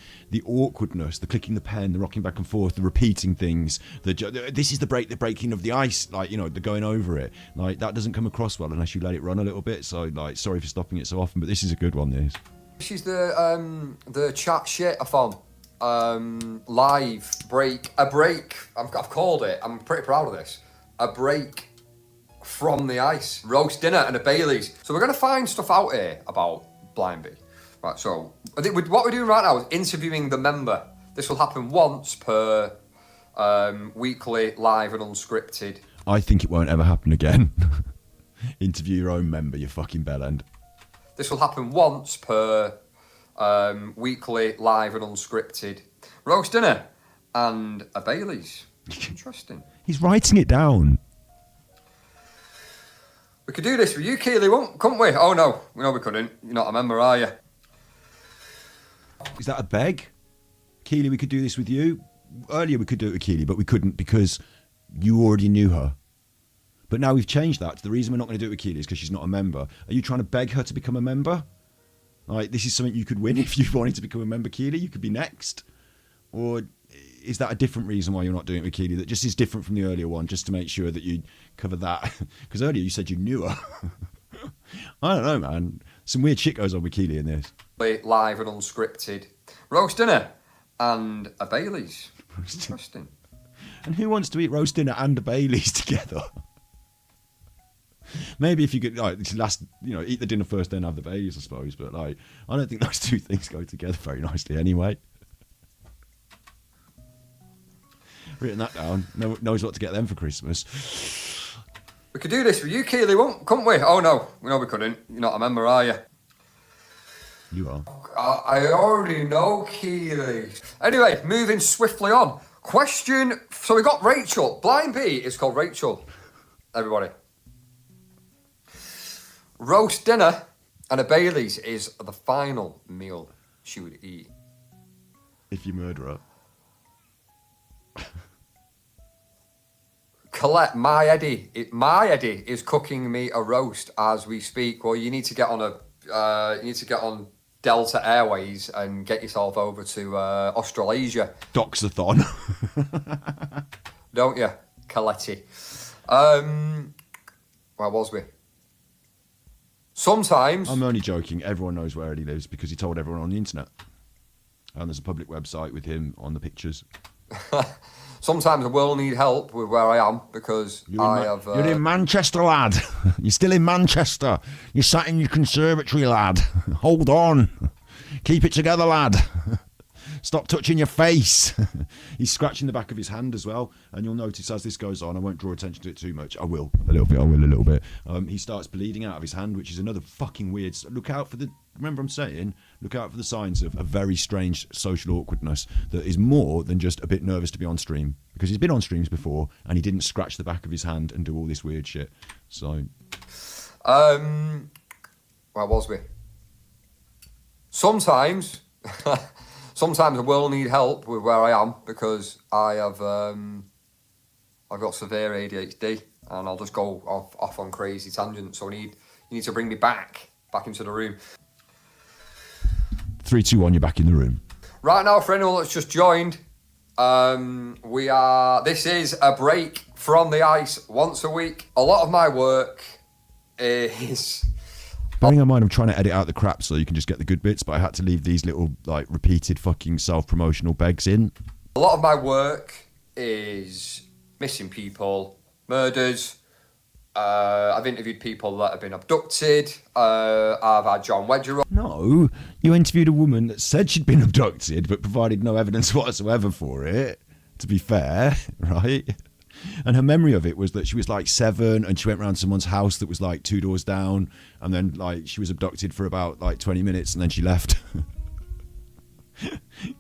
awkwardness, the clicking the pen, the rocking back and forth, the repeating things, this is the breaking of the ice, like, you know, the going over it, like that doesn't come across well unless you let it run a little bit. So, like, sorry for stopping it so often, but this is a good one. This is the chat shit-a-thon. Live break. A break. I've called it. I'm pretty proud of this. A break from the ice. Roast dinner and a Baileys. So we're going to find stuff out here about Blind Bee. Right, so what we're doing right now is interviewing the member. This will happen once per weekly, live and unscripted. I think it won't ever happen again. Interview your own member, you fucking bellend. This will happen once per weekly, live and unscripted. Roast dinner and a Baileys. Interesting. He's writing it down. We could do this with you, Keely, couldn't we? Oh no, we couldn't. You're not a member, are you? Is that a beg? Keely, we could do this with you. Earlier we could do it with Keely, but we couldn't because you already knew her. But now we've changed that. The reason we're not going to do it with Keely is because she's not a member. Are you trying to beg her to become a member? Like, this is something you could win if you wanted to become a member, Keely. You could be next. Or is that a different reason why you're not doing it with Keely that just is different from the earlier one, just to make sure that you cover that? Because earlier you said you knew her. I don't know, man. Some weird shit goes on with Keely in this. Live and unscripted. Roast dinner and a Bailey's. Interesting. And who wants to eat roast dinner and a Bailey's together? Maybe if you could, like, eat the dinner first, then have the Baileys, I suppose. But, like, I don't think those two things go together very nicely anyway. Written that down. Knows what to get them for Christmas. We could do this with you, Keely, couldn't we? Oh, no. No, we couldn't. You're not a member, are you? You are. I already know, Keely. Anyway, moving swiftly on. Question. So we got Rachel. Blind Bee is called Rachel. Everybody. Roast dinner and a Bailey's is the final meal she would eat. If you murder her. Colette, my Eddie is cooking me a roast as we speak. Well, you need to get on Delta Airways and get yourself over to Australasia. Doxathon. Don't you, Colette? Where was we? Sometimes... I'm only joking. Everyone knows where Eddie lives because he told everyone on the internet. And there's a public website with him on the pictures. Sometimes I will need help with where I am because You're in Manchester, lad. You're still in Manchester. You're sat in your conservatory, lad. Hold on. Keep it together, lad. Stop touching your face. He's scratching the back of his hand as well. And you'll notice as this goes on, I won't draw attention to it too much. I will a little bit. He starts bleeding out of his hand, which is another fucking weird... Remember I'm saying, look out for the signs of a very strange social awkwardness that is more than just a bit nervous to be on stream. Because he's been on streams before and he didn't scratch the back of his hand and do all this weird shit. So... where was we? Sometimes I will need help with where I am because I've got severe ADHD and I'll just go off on crazy tangents. So you need to bring me back into the room. 3, 2, 1, you're back in the room. Right now, for anyone that's just joined, this is a break from the ice once a week. A lot of my work is... Bearing in mind, I'm trying to edit out the crap so you can just get the good bits, but I had to leave these little, like, repeated fucking self-promotional begs in. A lot of my work is missing people, murders. I've interviewed people that have been abducted. I've had John Wedger on. No, you interviewed a woman that said she'd been abducted, but provided no evidence whatsoever for it, to be fair, right? And her memory of it was that she was like 7 and she went round someone's house that was like 2 doors down, and then like she was abducted for about like 20 minutes and then she left.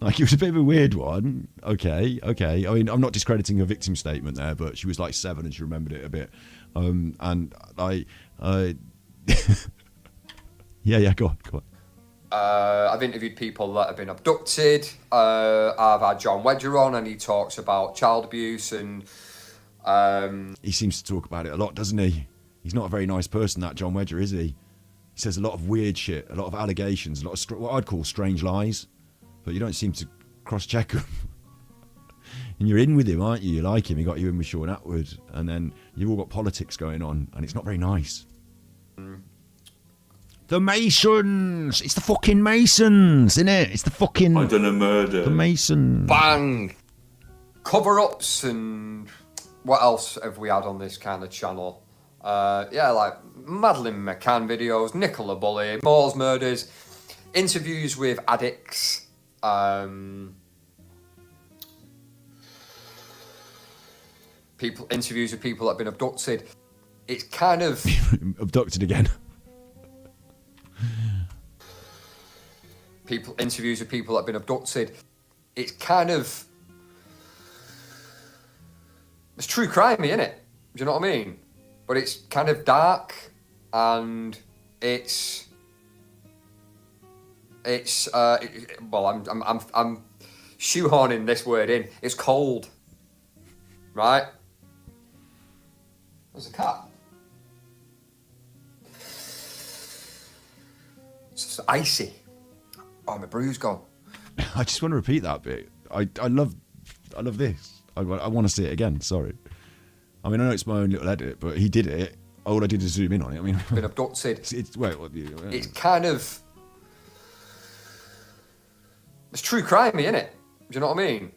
Like, it was a bit of a weird one. Okay. I mean, I'm not discrediting her victim statement there, but she was like 7 and she remembered it a bit. And I yeah, go on. I've interviewed people that have been abducted. I've had John Wedger on and he talks about child abuse and... He seems to talk about it a lot, doesn't he? He's not a very nice person, that John Wedger, is he? He says a lot of weird shit, a lot of allegations, a lot of what I'd call strange lies, but you don't seem to cross-check them. And you're in with him, aren't you? You like him. He got you in with Sean Atwood, and then you've all got politics going on, and it's not very nice. The Masons! It's the fucking Masons, isn't it? It's the fucking... I done a murder. The Masons. Bang! Cover-ups and... What else have we had on this kind of channel? Like Madeleine McCann videos, Nicola Bully, Moore's murders, interviews with addicts, interviews with people that have been abducted. It's kind of... Abducted again. Interviews with people that have been abducted. It's kind of... It's true crimey, isn't it? Do you know what I mean? But it's kind of dark, and it's well, I'm shoehorning this word in. It's cold, right? There's a cat. It's icy. Oh, my brew's gone. I just want to repeat that bit. I love this. I want to see it again. Sorry. I mean, I know it's my own little edit, but he did it. All I did is zoom in on it. I mean, been abducted. It's It's kind of, it's true crimey, isn't it? Do you know what I mean?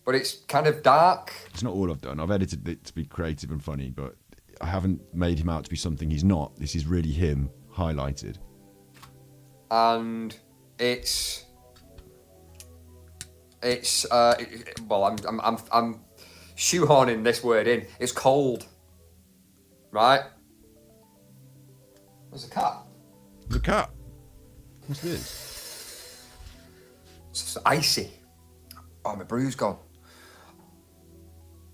But it's kind of dark. It's not all I've done. I've edited it to be creative and funny, but I haven't made him out to be something he's not. This is really him highlighted. And it's well, I'm shoehorning this word in. It's cold, right? There's a cat. The cat. What's this? It's icy. Oh, my brew's gone.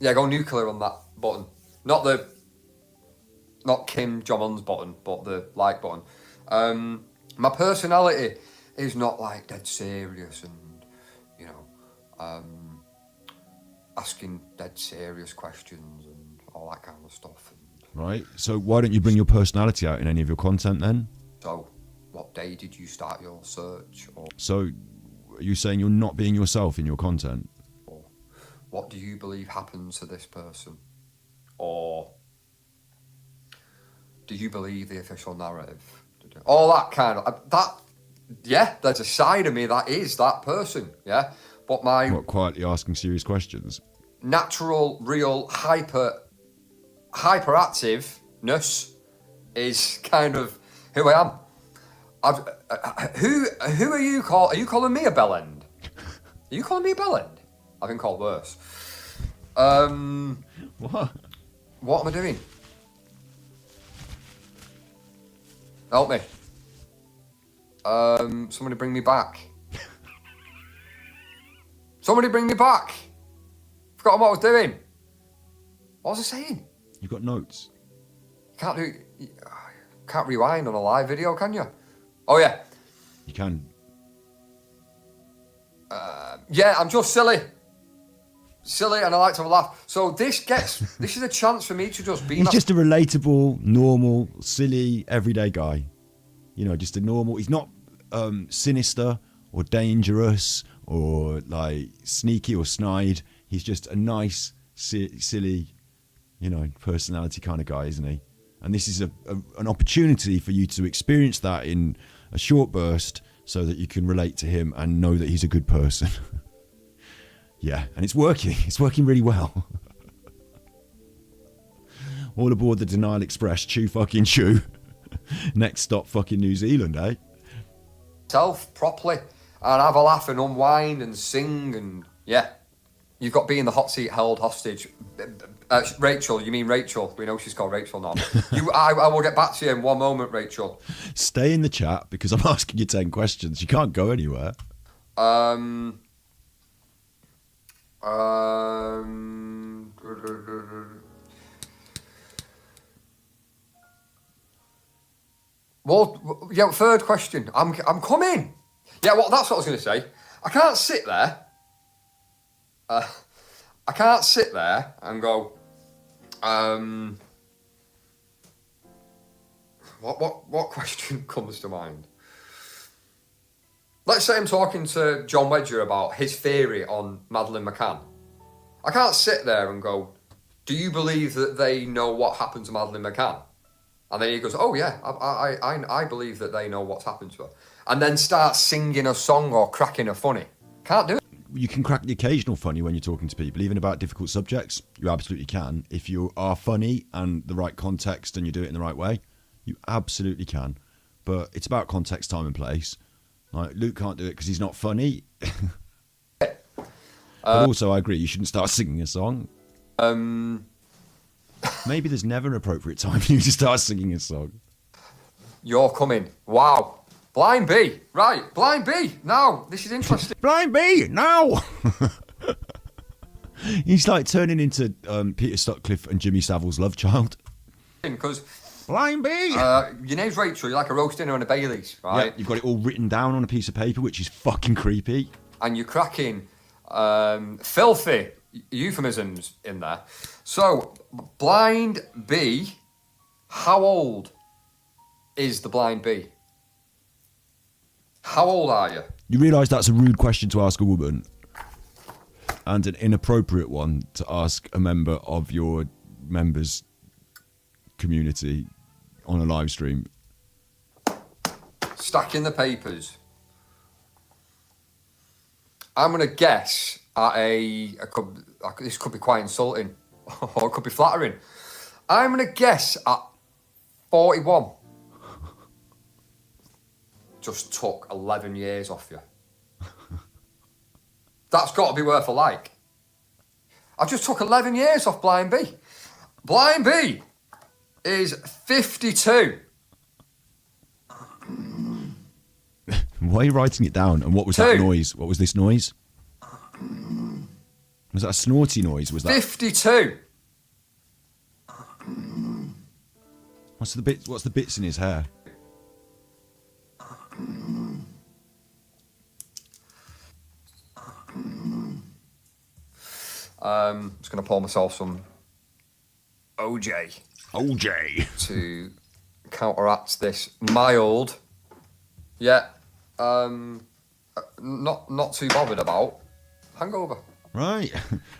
Yeah, go nuclear on that button. Not Kim Jong-un's button, but the like button. My personality is not like dead serious and, you know, asking dead serious questions and all that kind of stuff. Right. So why don't you bring your personality out in any of your content then? So, what day did you start your search? Or So are you saying you're not being yourself in your content? what do you believe happens to this person? Or do you believe the official narrative? All that kind of yeah, there's a side of me that is that person, yeah. But my Quietly asking serious questions. Natural, real, hyperactiveness is kind of who I am. Who are you Are you calling me a bellend? Are you calling me a bellend? I've been called worse. What? What am I doing? Help me. Somebody bring me back. Somebody bring me back. Forgotten what I was doing. What was I saying? You've got notes. You can't rewind on a live video, can you? Oh yeah. You can. Yeah, I'm just silly. Silly, and I like to laugh. So this is a chance for me to just be. He's just a relatable, normal, silly, everyday guy. You know, just a normal. He's not sinister or dangerous or like sneaky or snide. He's just a nice, silly, you know, personality kind of guy, isn't he? And this is an opportunity for you to experience that in a short burst so that you can relate to him and know that he's a good person. Yeah, and it's working. It's working really well. All aboard the Denial Express. Chew fucking chew. Next stop fucking New Zealand, eh? Self properly and have a laugh and unwind and sing and yeah. You've got to be in the hot seat held hostage. Rachel, you mean Rachel? We know she's called Rachel now. I will get back to you in one moment, Rachel. Stay in the chat because I'm asking you 10 questions. You can't go anywhere. Well, yeah, third question. I'm coming. Yeah, well, that's what I was going to say. I can't sit there. I can't sit there and go, what question comes to mind? Let's say I'm talking to John Wedger about his theory on Madeleine McCann. I can't sit there and go, do you believe that they know what happened to Madeleine McCann? And then he goes, oh yeah, I believe that they know what's happened to her. And then start singing a song or cracking a funny. Can't do it. You can crack the occasional funny when you're talking to people, even about difficult subjects. You absolutely can. If you are funny and the right context and you do it in the right way, you absolutely can. But it's about context, time and place. Like, Luke can't do it because he's not funny. But also, I agree, you shouldn't start singing a song. Maybe there's never an appropriate time for you to start singing a song. You're coming. Wow. Blind B. Right. Blind B. Now, this is interesting. Blind B. Now. He's like turning into Peter Sutcliffe and Jimmy Savile's love child. Because Blind B. Your name's Rachel. You're like a roast dinner and a Baileys, right? Yeah, you've got it all written down on a piece of paper, which is fucking creepy. And you're cracking filthy euphemisms in there. So, Blind B, how old is the Blind B? How old are you? You realise that's a rude question to ask a woman and an inappropriate one to ask a member of your members' community on a live stream. Stacking the papers. I'm going to guess at this could be quite insulting, or it could be flattering. I'm going to guess at 41. Just took 11 years off you. That's got to be worth a like. I just took 11 years off Blind B. Blind B is 52. Why are you writing it down? And what was that noise? What was this noise? Was that a snorty noise? Was that 52? What's the bits in his hair? Just gonna pour myself some OJ. OJ to counteract this mild, yet not too bothered about hangover. Right.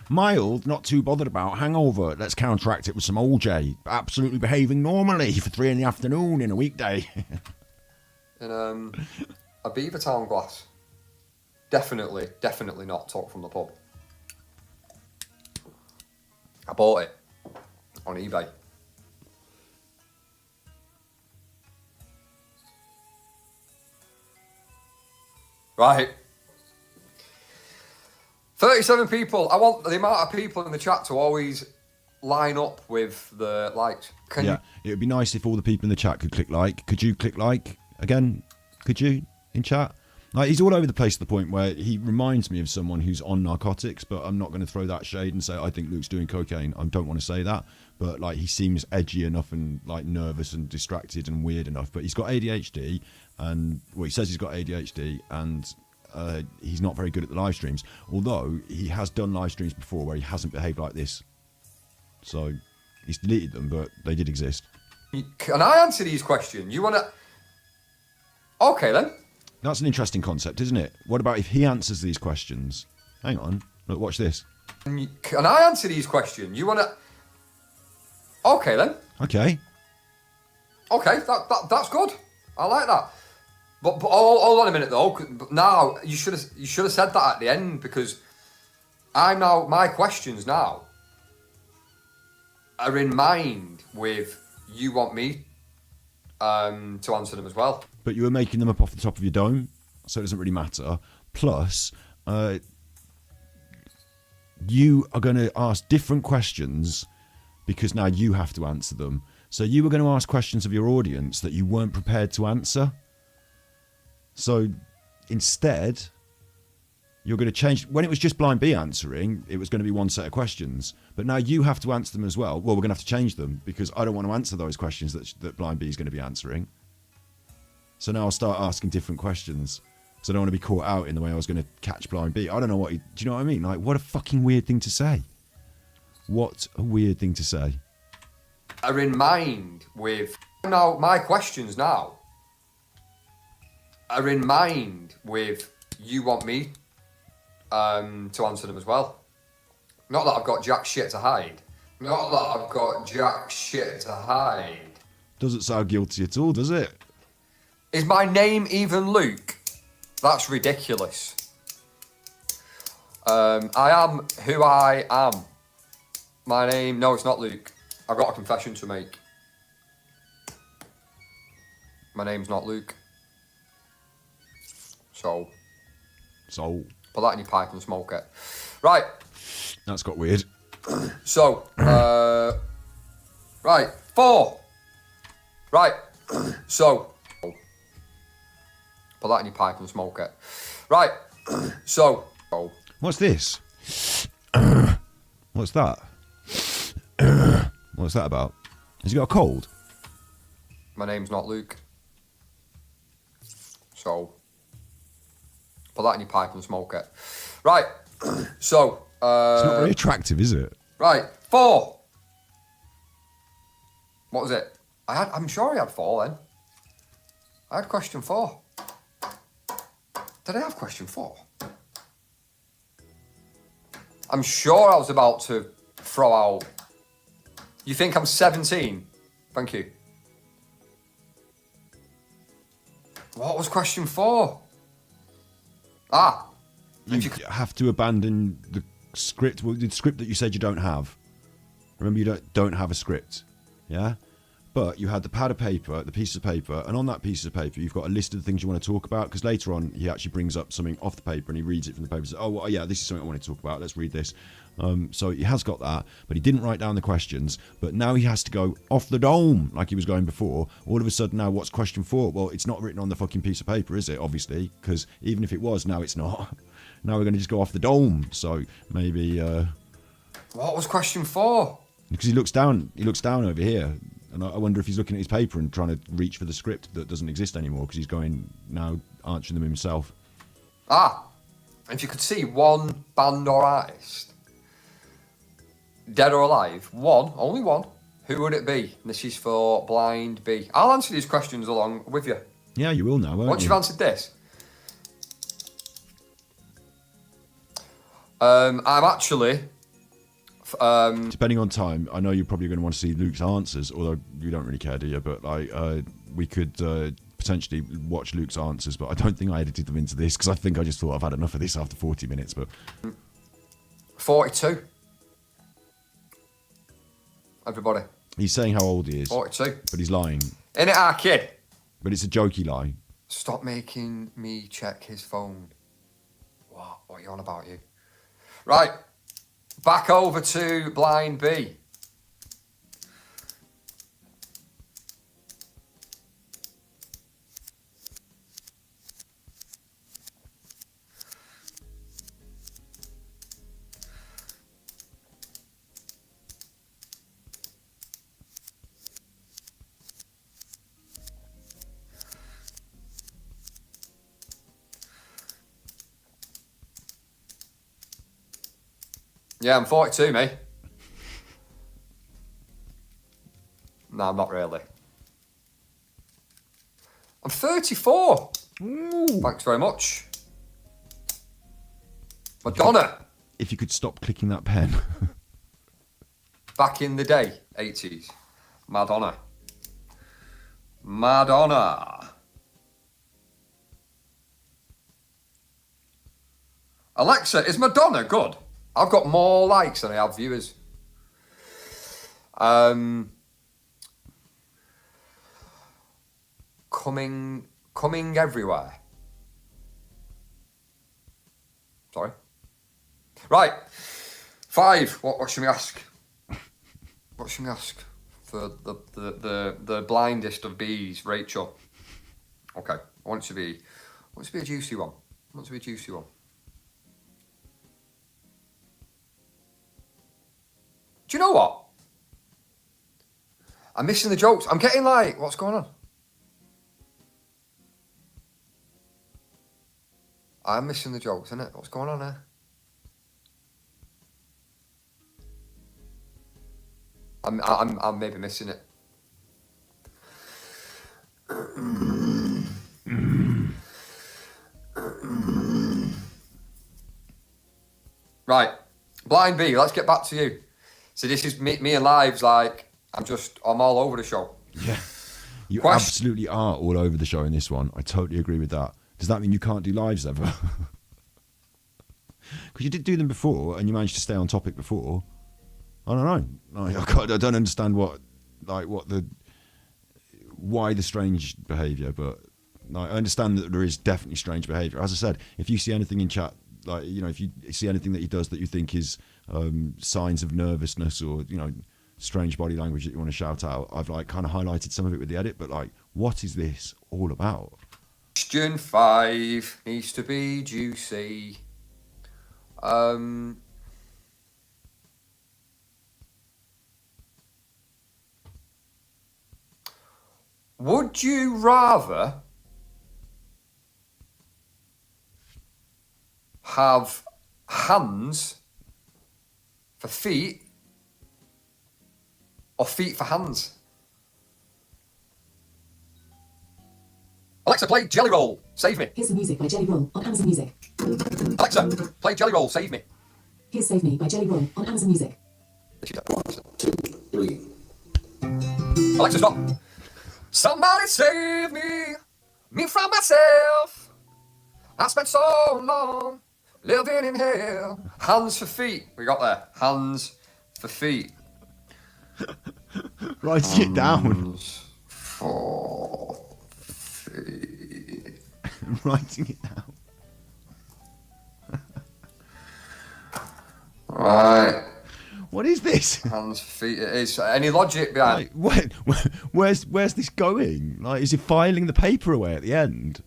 Mild, not too bothered about hangover. Let's counteract it with some OJ. Absolutely behaving normally for 3 PM in a weekday. In a Beavertown glass. Definitely not talk from the pub. I bought it on eBay. Right. 37 people. I want the amount of people in the chat to always line up with the likes. It would be nice if all the people in the chat could click like. Could you click like again? Could you in chat? Like, he's all over the place to the point where he reminds me of someone who's on narcotics, but I'm not going to throw that shade and say I think Luke's doing cocaine. I don't want to say that, but like, he seems edgy enough and like nervous and distracted and weird enough. But he's got ADHD, and well, he says he's got ADHD, and he's not very good at the live streams. Although he has done live streams before where he hasn't behaved like this, so he's deleted them, but they did exist. Can I answer these questions? You want to? Okay then. That's an interesting concept, isn't it? What about if he answers these questions? Hang on. Look, watch this. Can I answer these questions? You want to? Okay then. Okay. Okay, that's good. I like that. But hold on a minute though. Now you should have said that at the end, because my questions now are in mind with you want me to answer them as well. But you were making them up off the top of your dome, so it doesn't really matter. Plus, you are going to ask different questions because now you have to answer them. So you were going to ask questions of your audience that you weren't prepared to answer. So instead, you're going to change. When it was just Blind B answering, it was going to be one set of questions. But now you have to answer them as well. Well, we're going to have to change them because I don't want to answer those questions that Blind B is going to be answering. So now I'll start asking different questions. So I don't want to be caught out in the way I was going to catch Blind B. I don't know what... do you know what I mean? Like, what a fucking weird thing to say. What a weird thing to say. Are in mind with... Now, my questions now are in mind with you want me to answer them as well. Not that I've got jack shit to hide. Not that I've got jack shit to hide. Doesn't sound guilty at all, does it? Is my name even Luke? That's ridiculous. I am who I am. My name... No, it's not Luke. I've got a confession to make. My name's not Luke. So... Put that in your pipe and smoke it. Right. That's got weird. So, right. 4. Right. So... Put that in your pipe and smoke it. Right. So... What's this? What's that? What's that about? Has he got a cold? My name's not Luke. So... Put that in your pipe and smoke it. Right. So... it's not very attractive, is it? Right. 4. What was it? I'm sure I had 4 then. I had question 4. Did I have question 4? I'm sure I was about to throw out... You think I'm 17? Thank you. What was question 4? Ah. You have to abandon the script. Well, the script that you said you don't have. Remember, you don't have a script. Yeah? But you had the pad of paper, the piece of paper, and on that piece of paper, you've got a list of the things you want to talk about, because later on, he actually brings up something off the paper and he reads it from the paper and says, oh, well, yeah, this is something I want to talk about. Let's read this. So he has got that, but he didn't write down the questions. But now he has to go off the dome like he was going before. All of a sudden now, what's question 4? Well, it's not written on the fucking piece of paper, is it? Obviously, because even if it was, now it's not. Now we're going to just go off the dome. So maybe... What was question 4? Because he looks down over here. And I wonder if he's looking at his paper and trying to reach for the script that doesn't exist anymore, because he's going now answering them himself. Ah, if you could see one band or artist, dead or alive, one, only one, who would it be? This is for Blind B. I'll answer these questions along with you. Yeah, you will now, won't Once you? you've answered this. I'm actually... depending on time, I know you're probably going to want to see Luke's answers, although you don't really care, do you? But like, we could potentially watch Luke's answers, but I don't think I edited them into this, because I think I just thought I've had enough of this after 40 minutes. But 42. Everybody. He's saying how old he is. 42. But he's lying. Innit, our kid? But it's a jokey lie. Stop making me check his phone. What? What are you on about, you? Right. Back over to Blind B. Yeah, I'm 42, mate. No, I'm not really. I'm 34. Ooh. Thanks very much. Madonna. If you could stop clicking that pen. Back in the day, 80s. Madonna. Madonna. Alexa, is Madonna good? I've got more likes than I have viewers. Coming everywhere. Sorry. Right. 5. What should we ask? What should we ask for the blindest of bees, Rachel? Okay. I want it to be a juicy one. Do you know what? I'm missing the jokes. I'm getting like, what's going on? I'm missing the jokes, innit? What's going on there? I'm maybe missing it. Right, Blind B, let's get back to you. So this is me and Lives, like, I'm all over the show. Yeah. You absolutely are all over the show in this one. I totally agree with that. Does that mean you can't do lives ever? Because you did do them before and you managed to stay on topic before. I don't know. I don't understand why the strange behaviour, but I understand that there is definitely strange behaviour. As I said, if you see anything in chat, like, you know, if you see anything that he does that you think is signs of nervousness or, you know, strange body language that you want to shout out, I've like kind of highlighted some of it with the edit, but like, what is this all about? Question 5 needs to be juicy. Would you rather have hands for feet or feet for hands? Alexa, play Jelly Roll. Save me. Here's the music by Jelly Roll on Amazon Music. Alexa, play Jelly Roll. Save me. Here's Save Me by Jelly Roll on Amazon Music. 1, 2, 3. Alexa, stop. Somebody save me. Me from myself. I spent so long living in hell. Hands for feet. We got there. Hands for feet. Writing it down. Hands for feet. Writing it down. Right. What is this? Hands, feet, it is. Any logic behind Like, where's this going? Like, is he filing the paper away at the end?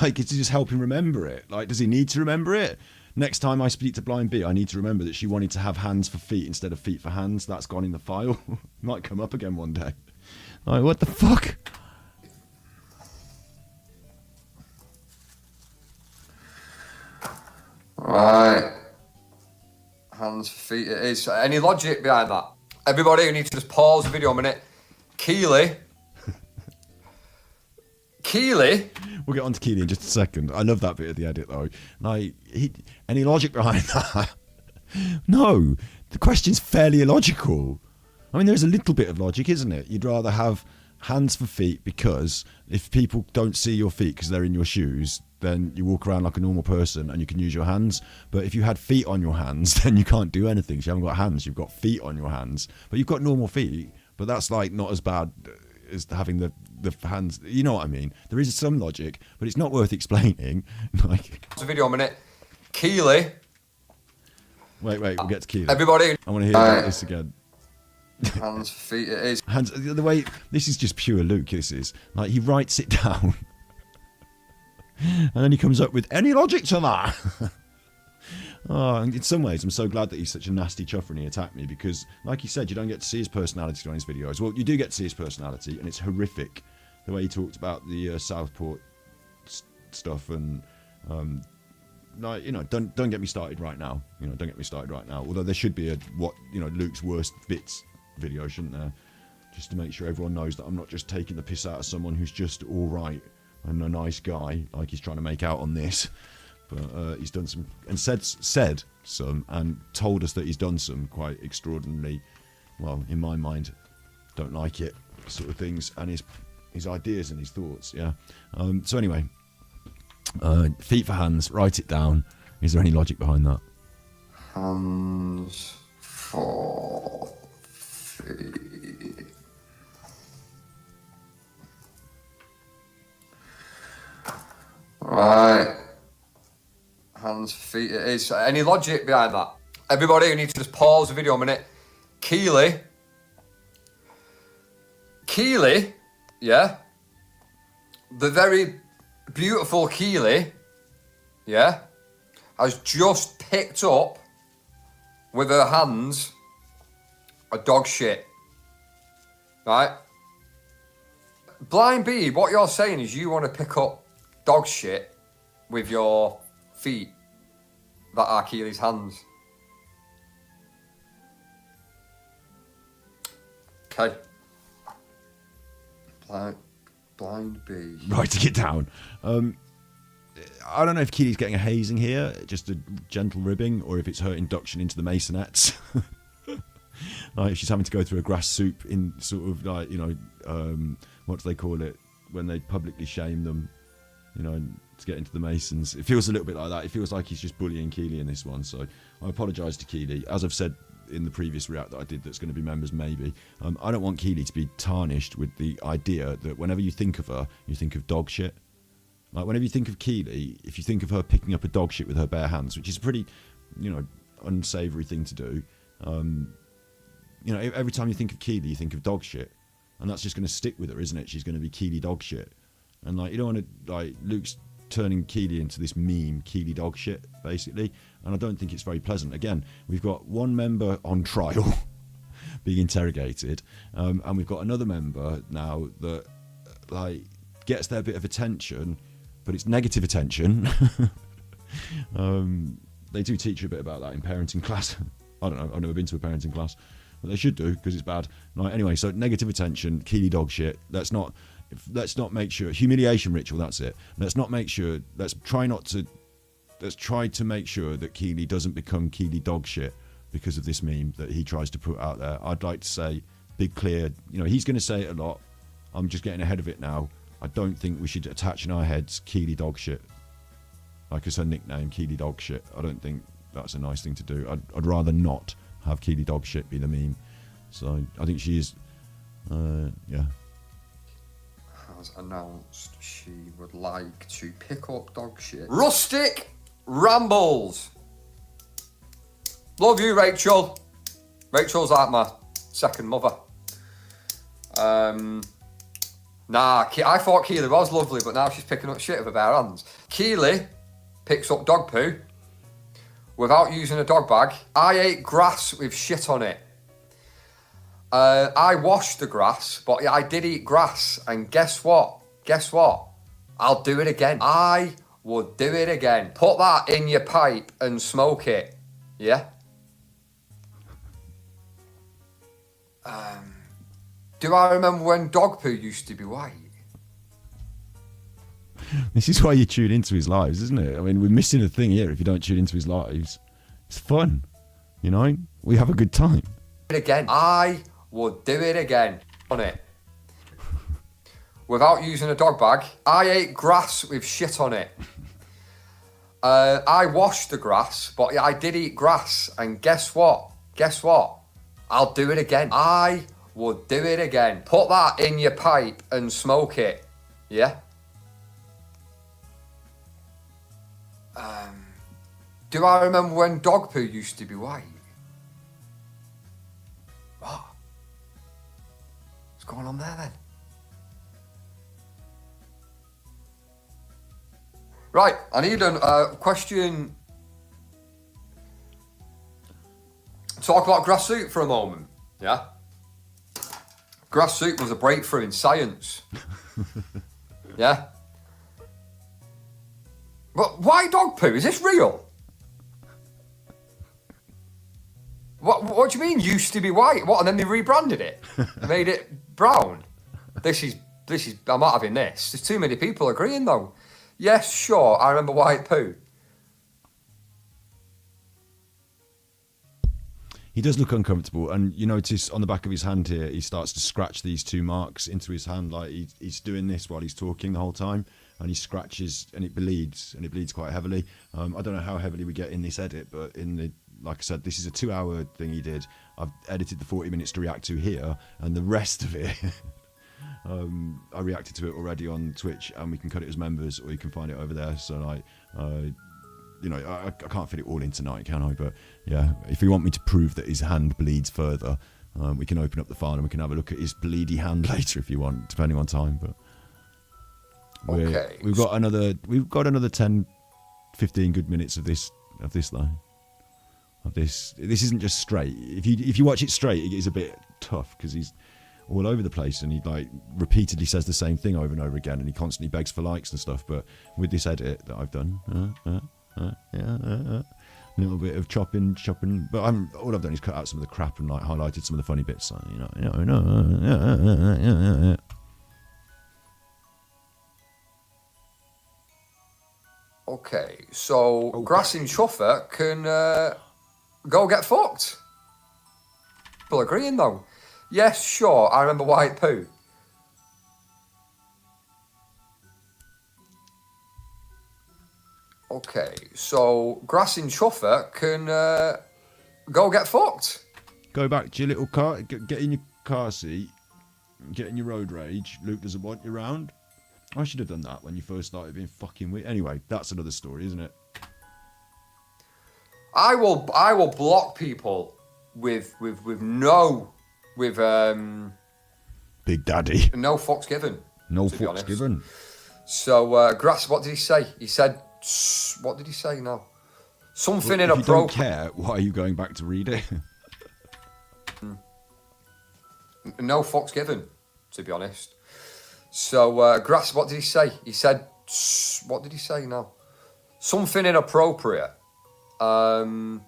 Like, is he just helping remember it? Like, does he need to remember it? Next time I speak to Blind B, I need to remember that she wanted to have hands for feet instead of feet for hands. That's gone in the file. Might come up again one day. Like, what the fuck? Right. Hands, feet, it is. Any logic behind that? Everybody, you need to just pause the video a minute. Keely. We'll get on to Keely in just a second. I love that bit of the edit, though. Like, any logic behind that? No. The question's fairly illogical. I mean, there's a little bit of logic, isn't it? You'd rather have hands for feet because if people don't see your feet because they're in your shoes, then you walk around like a normal person and you can use your hands. But if you had feet on your hands, then you can't do anything. So you haven't got hands, you've got feet on your hands. But you've got normal feet, but that's like not as bad as having the hands. You know what I mean? There is some logic, but it's not worth explaining. Like, It's a video a minute. Keely. Wait, we'll get to Keely. Everybody. I want to hear about this again. Hands, feet, it is. Hands. The way this is just pure Luke. This is like he writes it down, and then he comes up with any logic to that. Oh, and in some ways, I'm so glad that he's such a nasty chuffer and he attacked me because, like he said, you don't get to see his personality on his videos. Well, you do get to see his personality, and it's horrific. The way he talked about the Southport stuff and. Like, you know, don't get me started right now. You know, don't get me started right now. Although there should be a Luke's worst bits video, shouldn't there? Just to make sure everyone knows that I'm not just taking the piss out of someone who's just all right and a nice guy, like he's trying to make out on this. But he's done some and said some and told us that he's done some quite extraordinarily, well, in my mind, don't like it sort of things, and his ideas and his thoughts. Yeah. So anyway. Feet for hands, write it down. Is there any logic behind that? Hands for feet. Right. Hands, feet, it is. Any logic behind that? Everybody, you need to just pause the video a minute. Keely, yeah? The very beautiful Keely, yeah, has just picked up with her hands a dog shit, right? Blind Bee, what you're saying is you want to pick up dog shit with your feet that are Keely's hands. Okay. Blind Bee. Writing it down. I don't know if Keely's getting a hazing here, just a gentle ribbing, or if it's her induction into the Masonettes. Like if she's having to go through a grass soup in sort of like, what do they call it? When they publicly shame them, to get into the Masons. It feels a little bit like that. It feels like he's just bullying Keely in this one. So I apologise to Keely. As I've said in the previous react that I did that's going to be members maybe, I don't want Keely to be tarnished with the idea that whenever you think of her, you think of dog shit. Like whenever you think of Keely, if you think of her picking up a dog shit with her bare hands, which is a pretty, unsavoury thing to do, every time you think of Keely, you think of dog shit. And that's just going to stick with her, isn't it? She's going to be Keely dog shit. And you don't want to, Luke's turning Keely into this meme, Keely dog shit, basically. And I don't think it's very pleasant. Again, we've got one member on trial being interrogated, and we've got another member now that, gets their bit of attention, but it's negative attention. They do teach you a bit about that in parenting class. I don't know, I've never been to a parenting class, but they should do, because it's bad. Anyway, so negative attention, Keely dog shit. Let's not make sure, humiliation ritual, that's it. Let's try to make sure that Keely doesn't become Keely dog shit because of this meme that he tries to put out there. I'd like to say, big clear, he's going to say it a lot. I'm just getting ahead of it now. I don't think we should attach in our heads Keely dog shit. Like it's her nickname, Keely dog shit. I don't think that's a nice thing to do. I'd rather not have Keely dog shit be the meme. So I think she is, yeah. Has announced she would like to pick up dog shit. Rustic Rambles. Love you, Rachel. Rachel's like my second mother. Nah, I thought Keely was lovely, but now she's picking up shit with her bare hands. Keely picks up dog poo without using a dog bag. I ate grass with shit on it. I washed the grass, but I did eat grass. And guess what? Guess what? I'll do it again. I would do it again. Put that in your pipe and smoke it. Yeah? Do I remember when dog poo used to be white? This is why you tune into his lives, isn't it? I mean, we're missing a thing here if you don't tune into his lives. It's fun, you know? We have a good time. Again. I would do it again. On it. Without using a dog bag. I ate grass with shit on it. I washed the grass, but I did eat grass. And guess what? Guess what? I'll do it again. I would do it again. Put that in your pipe and smoke it. Yeah? Do I remember when dog poo used to be white? What? What's going on there then? Right, I need a question. Talk about grass soup for a moment, yeah? Grass soup was a breakthrough in science. Yeah? But why dog poo? Is this real? What do you mean used to be white? What, and then they rebranded it? They made it brown? This is, I'm not having this. There's too many people agreeing though. Yes, sure, I remember white poo. He does look uncomfortable, and you notice on the back of his hand here, he starts to scratch these two marks into his hand, like he's doing this while he's talking the whole time, and he scratches, and it bleeds quite heavily. I don't know how heavily we get in this edit, but like I said, this is a 2-hour thing he did. I've edited the 40 minutes to react to here, and the rest of it, I reacted to it already on Twitch, and we can cut it as members, or you can find it over there. So like, you know, I can't fit it all in tonight, can I? But yeah, if you want me to prove that his hand bleeds further, we can open up the file and we can have a look at his bleedy hand later if you want, depending on time. But we've got another 10, 15 good minutes of this line. This isn't just straight. If you watch it straight, it is a bit tough because he's all over the place and he like repeatedly says the same thing over and over again, and he constantly begs for likes and stuff. But with this edit that I've done, a little bit of chopping. But all I've done is cut out some of the crap and like highlighted some of the funny bits. So, Okay, so Grass in Chuffer can go get fucked. People agreeing though. Yes, sure, I remember white poo. Okay, so Grass in Chuffer can go get fucked. Go back to your little car, get in your car seat, get in your road rage. Luke doesn't want you around. I should have done that when you first started being fucking weird. Anyway, that's another story, isn't it? I will block people with Big Daddy. No fucks given. No fucks given. So Grass, what did he say? He said, what did he say now? Something inappropriate. If you don't care, why are you going back to read it? No fucks given, to be honest. So, Grass, what did he say? He said, what did he say now? Something inappropriate. And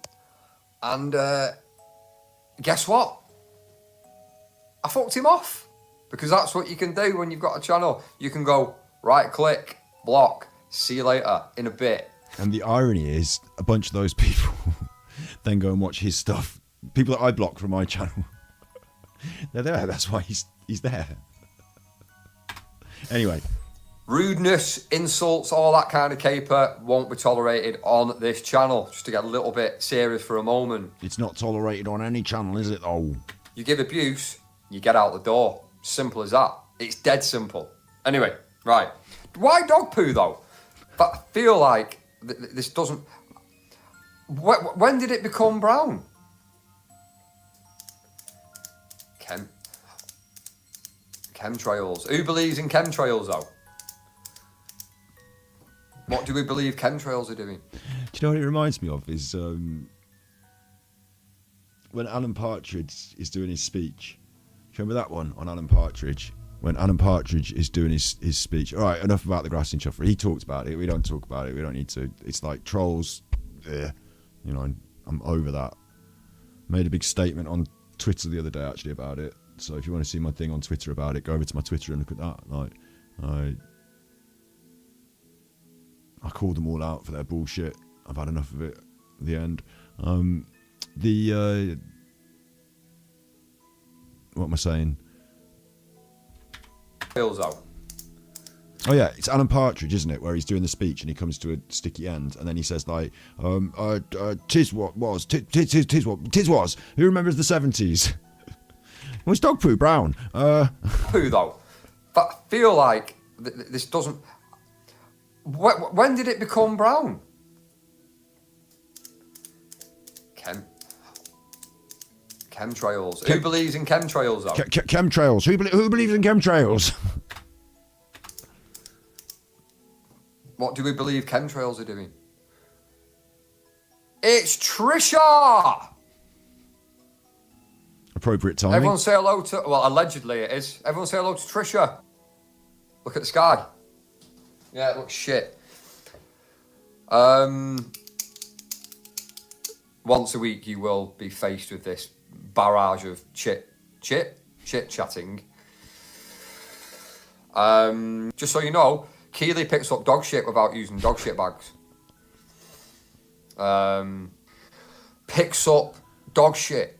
guess what? I fucked him off. Because that's what you can do when you've got a channel. You can go, right click, block, see you later, in a bit. And the irony is, a bunch of those people then go and watch his stuff. People that I block from my channel. They're there, that's why he's there. Anyway, Rudeness, insults, all that kind of caper won't be tolerated on this channel. Just to get a little bit serious for a moment. It's not tolerated on any channel, is it, though? You give abuse, you get out the door. Simple as that. It's dead simple. Anyway, right. Why dog poo, though? But I feel like this doesn't... When did it become brown? Chemtrails. Who believes in chemtrails, though? What do we believe chemtrails are doing? Do you know what it reminds me of? Is when Alan Partridge is doing his speech. Do you remember that one on Alan Partridge? When Alan Partridge is doing his speech. All right, enough about the grass in Chufferwatch. He talks about it. We don't talk about it. We don't need to. It's like trolls. You know, I'm over that. Made a big statement on Twitter the other day, actually, about it. So if you want to see my thing on Twitter about it, go over to my Twitter and look at that. Like, I called them all out for their bullshit. I've had enough of it at the end. What am I saying? Oh yeah, it's Alan Partridge, isn't it? Where he's doing the speech and he comes to a sticky end and then he says like, "Tis what was, tis was. Who remembers the 70s? Was dog poo brown? Poo though, but I feel like this doesn't. When did it become brown? Chemtrails. Who believes in chemtrails though? Chemtrails. Who believes in chemtrails? What do we believe chemtrails are doing? It's Trisha! Appropriate timing. Everyone say hello to... Well, allegedly it is. Everyone say hello to Trisha. Look at the sky. Yeah, it looks shit. Once a week you will be faced with this barrage of chit-chatting. Just so you know, Keely picks up dog shit without using dog shit bags. Picks up dog shit.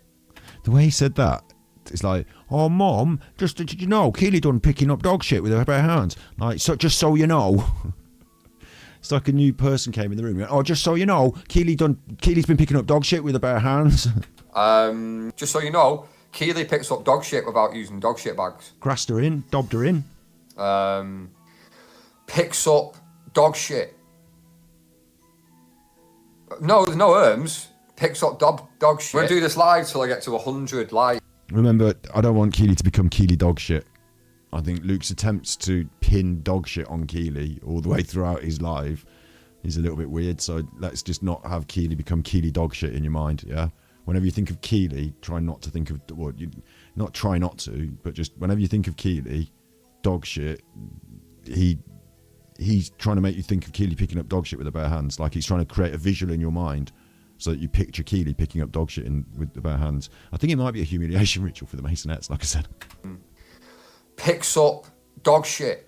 The way he said that, it's like, oh, Mom, just did you know, Keely done picking up dog shit with her bare hands. Like, so just so you know. It's like a new person came in the room. Oh, just so you know, Keely's been picking up dog shit with her bare hands. Just so you know, Keely picks up dog shit without using dog shit bags. Grassed her in, dobbed her in. Picks up dog shit. No, there's no erms. Picks up dog shit. We're gonna do this live till I get to 100 likes. Remember, I don't want Keely to become Keely dog shit. I think Luke's attempts to pin dog shit on Keely all the way throughout his live is a little bit weird. So let's just not have Keely become Keely dog shit in your mind, yeah? Whenever you think of Keely, try not to think of, well, not try not to, but just whenever you think of Keely, dog shit, he's trying to make you think of Keely picking up dog shit with her bare hands. Like he's trying to create a visual in your mind so that you picture Keely picking up dog shit with the bare hands. I think it might be a humiliation ritual for the Masonettes, like I said. Picks up dog shit.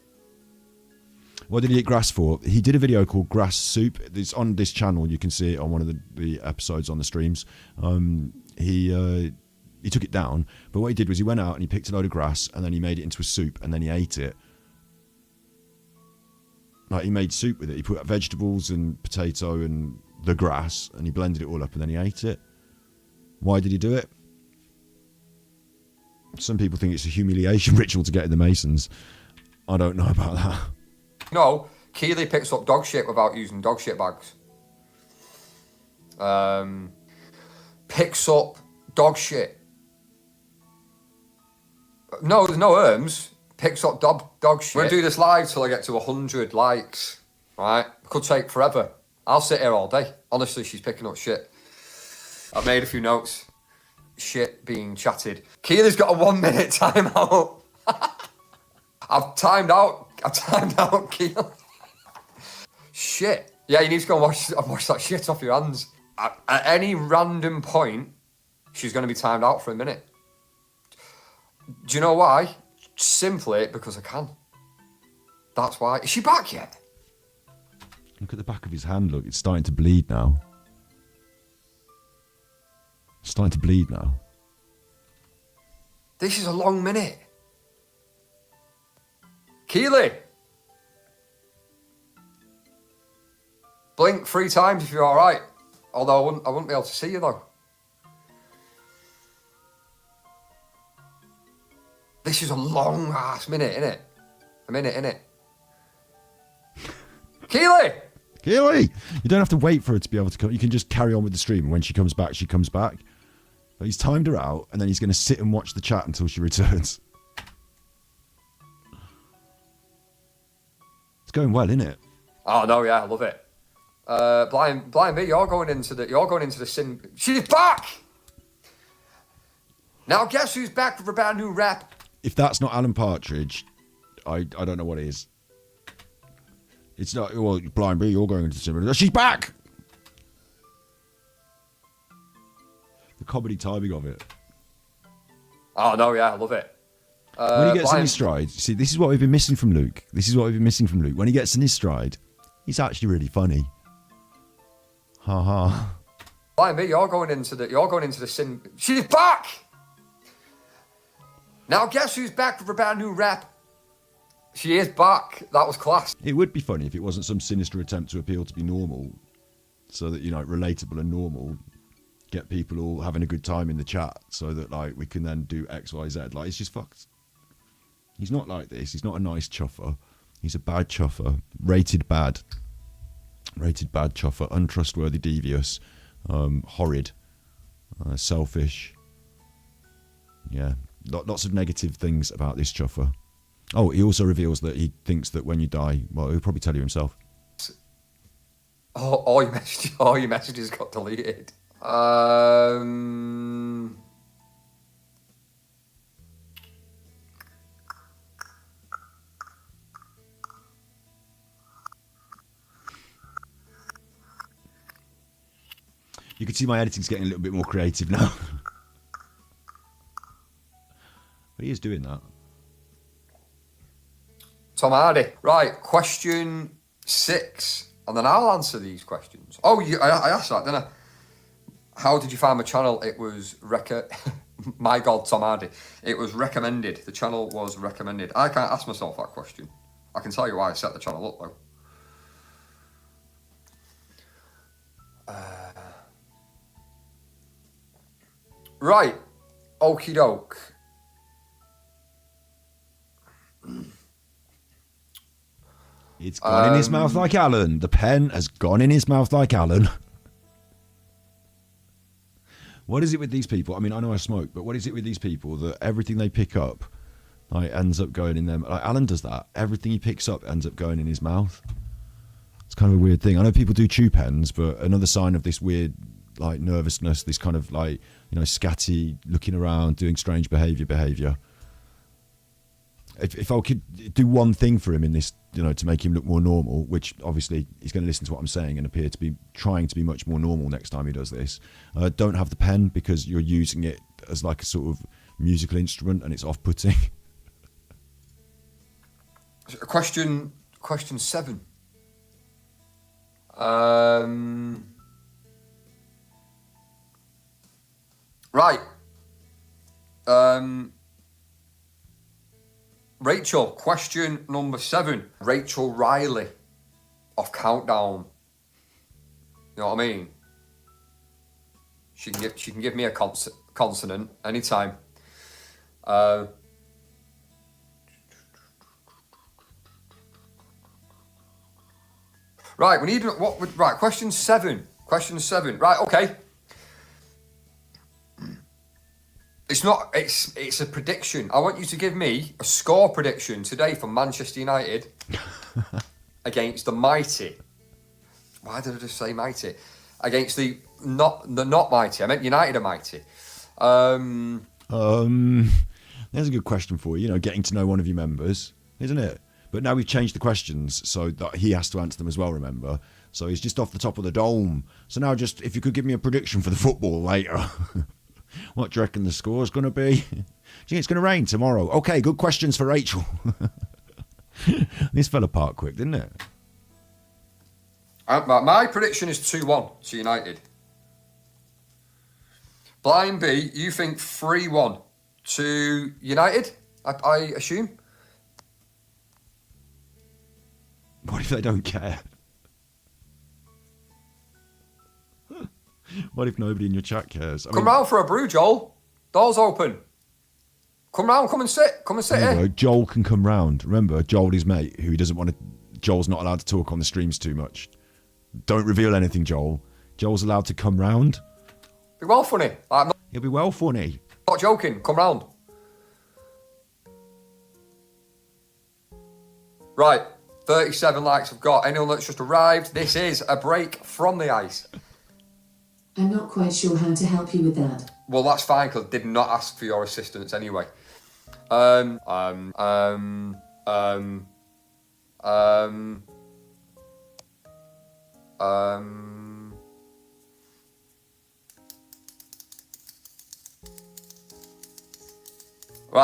What did he eat grass for? He did a video called Grass Soup. It's on this channel. You can see it on one of the episodes on the streams. He took it down, but what he did was he went out and he picked a load of grass and then he made it into a soup and then he ate it. Like he made soup with it. He put vegetables and potato and the grass and he blended it all up and then he ate it. Why did he do it? Some people think it's a humiliation ritual to get in the Masons. I don't know about that. No, Keely picks up dog shit without using dog shit bags. Picks up dog shit. No, there's no erms. Picks up dog shit. We're gonna do this live till I get to 100 likes. Right? It could take forever. I'll sit here all day. Honestly, she's picking up shit. I've made a few notes. Shit being chatted. Keely's got a 1 minute timeout. I've timed out, Keely. Shit. Yeah, you need to go and wash that shit off your hands. At any random point, she's going to be timed out for a minute. Do you know why? Simply because I can. That's why. Is she back yet? Look at the back of his hand, look. It's starting to bleed now. It's starting to bleed now. This is a long minute. Keely! Blink 3 times if you're all right. Although I wouldn't be able to see you though. This is a long ass minute, innit? A minute, innit? Keely! Keely! You don't have to wait for her to be able to come. You can just carry on with the stream. And when she comes back, she comes back. But he's timed her out, and then he's going to sit and watch the chat until she returns. It's going well, isn't it? Oh no, yeah, I love it. Blind me, you're going into the sin. She's back! Now guess who's back with a brand new rap? If that's not Alan Partridge, I don't know what is. It's not, well, Blind B, you're going into similar. She's back! The comedy timing of it. Oh, no, yeah, I love it. When he gets in his stride, see, this is what we've been missing from Luke. When he gets in his stride, he's actually really funny. Ha ha. Blind B, you're going into the sin. She's back! Now guess who's back with a brand new rap? She is back. That was class. It would be funny if it wasn't some sinister attempt to appeal to be normal, so that, you know, relatable and normal, get people all having a good time in the chat, so that, like, we can then do X, Y, Z. Like, it's just fucked. He's not like this. He's not a nice chuffer. He's a bad chuffer. Rated bad chuffer. Untrustworthy, devious, horrid, selfish. Yeah, lots of negative things about this chuffer. Oh, he also reveals that he thinks that when you die, well, he'll probably tell you himself. Oh, all your messages got deleted. You can see my editing's getting a little bit more creative now. But he is doing that. Tom Hardy. Right, question 6. And then I'll answer these questions. Oh, I asked that, didn't I? How did you find my channel? It was my God, Tom Hardy. It was recommended. The channel was recommended. I can't ask myself that question. I can tell you why I set the channel up, though. Right. Okie doke. It's gone in his mouth like Alan. The pen has gone in his mouth like Alan. What is it with these people? I mean, I know I smoke, but what is it with these people that everything they pick up, like, ends up going in them? Like, Alan does that. Everything he picks up ends up going in his mouth. It's kind of a weird thing. I know people do chew pens, but another sign of this weird, like, nervousness, this kind of, like, you know, scatty, looking around, doing strange behaviour. If I could do one thing for him in this, you know, to make him look more normal, which obviously he's going to listen to what I'm saying and appear to be trying to be much more normal next time he does this. Don't have the pen, because you're using it as like a sort of musical instrument and it's off-putting. Question 7. Right. Rachel, question number 7. Rachel Riley of Countdown. You know what I mean? She can give me a consonant anytime. Right, we need right. Question 7. Right, okay. It's not. It's a prediction. I want you to give me a score prediction today for Manchester United against the mighty. Why did I just say mighty? Against the not mighty. I meant United are mighty. There's a good question for you. You know, getting to know one of your members, isn't it? But now we've changed the questions so that he has to answer them as well. Remember, so he's just off the top of the dome. So now, just if you could give me a prediction for the football later. What do you reckon the score's going to be? Do you think it's going to rain tomorrow? Okay, good questions for Rachel. This fell apart quick, didn't it? My prediction is 2-1 to United. Blind B, you think 3-1 to United, I assume? What if they don't care? What if nobody in your chat cares? Come round for a brew, Joel. Door's open. Come round, come and sit. Come and sit There you here. go. Joel can come round. Remember, Joel, his mate, who he doesn't want to... Joel's not allowed to talk on the streams too much. Don't reveal anything, Joel. Joel's allowed to come round. Be well funny. I'm He'll be well funny. not joking. Come round. Right. 37 likes I've got. Anyone that's just arrived, this is a break from the ice. I'm not quite sure how to help you with that. Well, that's fine, because I did not ask for your assistance anyway. Right,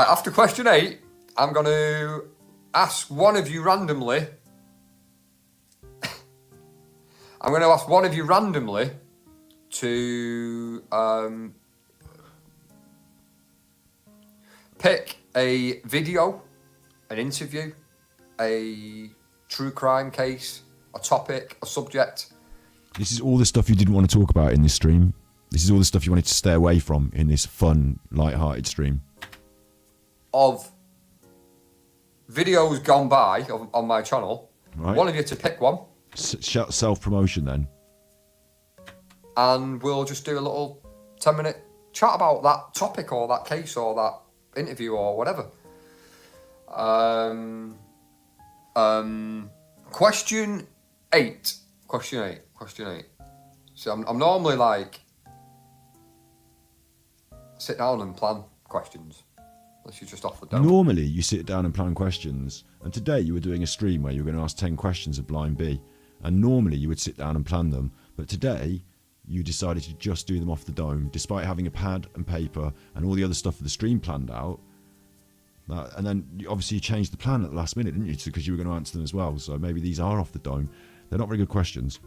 after question 8, I'm going to ask one of you randomly. I'm going to ask one of you randomly to pick a video, an interview, a true crime case, a topic, a subject. This is all the stuff you didn't want to talk about in this stream. This is all the stuff you wanted to stay away from in this fun, light-hearted stream. Of videos gone by on my channel. Right. One of you to pick one. Self-promotion then. And we'll just do a little 10-minute chat about that topic or that case or that interview or whatever. Question 8. So I'm normally like, sit down and plan questions. Unless you're just off the dome. Normally, you sit down and plan questions. And today, you were doing a stream where you were going to ask 10 questions of Blind B. And normally, you would sit down and plan them. But today, you decided to just do them off the dome, despite having a pad and paper and all the other stuff for the stream planned out. And then, obviously, you changed the plan at the last minute, didn't you? Because you were going to answer them as well. So maybe these are off the dome. They're not very good questions.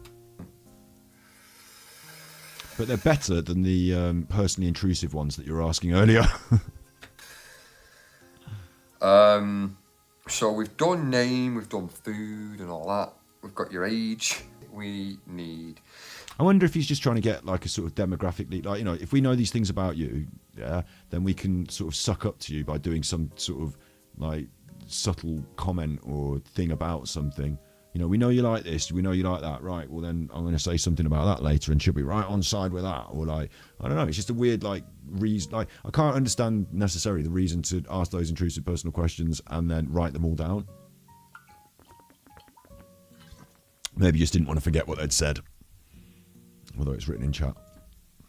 But they're better than the personally intrusive ones that you were asking earlier. So we've done name, we've done food and all that. We've got your age. We need... I wonder if he's just trying to get like a sort of demographic lead. Like, you know, if we know these things about you, yeah, then we can sort of suck up to you by doing some sort of like subtle comment or thing about something. You know, we know you like this, we know you like that, right? Well, then I'm going to say something about that later and she'll be right on side with that. Or like, I don't know, it's just a weird like reason. Like, I can't understand necessarily the reason to ask those intrusive personal questions and then write them all down. Maybe you just didn't want to forget what they'd said. Although it's written in chat.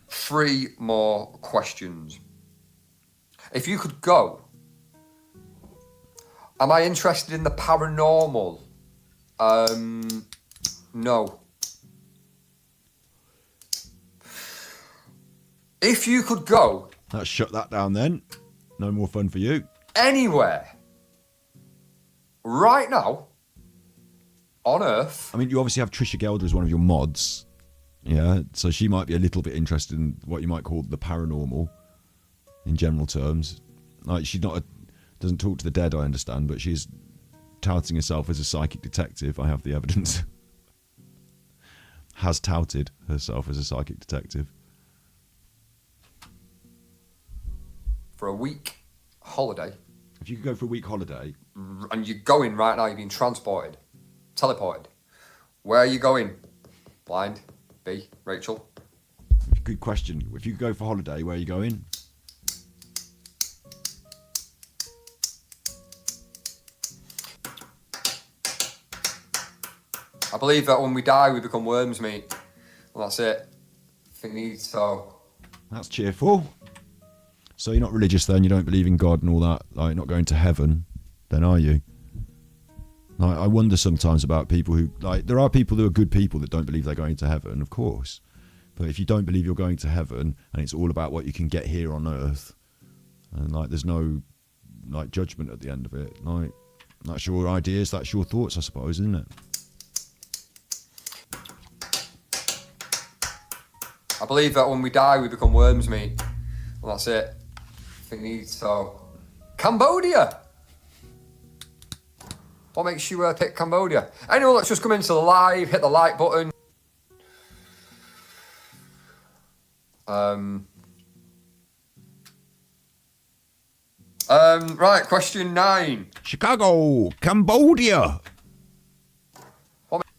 3 more questions. If you could go, am I interested in the paranormal? No. If you could go... Let's shut that down then. No more fun for you. Anywhere. Right now. On Earth. I mean, you obviously have Trisha Gelder as one of your mods. Yeah, so she might be a little bit interested in what you might call the paranormal, in general terms. Like, she's not doesn't talk to the dead, I understand, but she's touting herself as a psychic detective. I have the evidence. Has touted herself as a psychic detective. For a week holiday. If you could go for a week holiday. And you're going right now, you're being transported. Teleported. Where are you going? Blind. B. Rachel. Good question. If you could go for holiday, where are you going? I believe that when we die, we become worms, mate. Well, that's it. Finito. That's cheerful. So you're not religious then? You don't believe in God and all that? Like, not going to heaven? Then are you? Like, I wonder sometimes about people who... Like, there are people who are good people that don't believe they're going to heaven, of course. But if you don't believe you're going to heaven, and it's all about what you can get here on earth, and, like, there's no, like, judgment at the end of it. Like, that's your ideas, that's your thoughts, I suppose, isn't it? I believe that when we die, we become worms, mate. Well, that's it. Finito. Cambodia! What makes you pick Cambodia? Anyone that's just come into the live, hit the like button. Right, question 9. Chicago, Cambodia.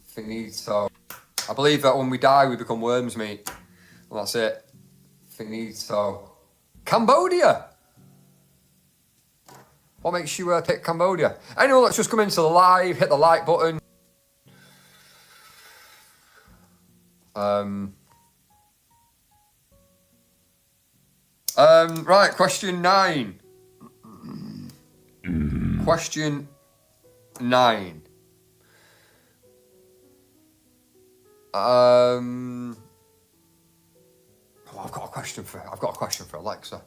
Finito. I believe that when we die, we become worms, mate. Well, that's it. Finito. Cambodia. What makes you pick Cambodia? Anyone that's just come into the live, hit the like button. Right, question 9. Question 9. Oh, I've got a question for Alexa.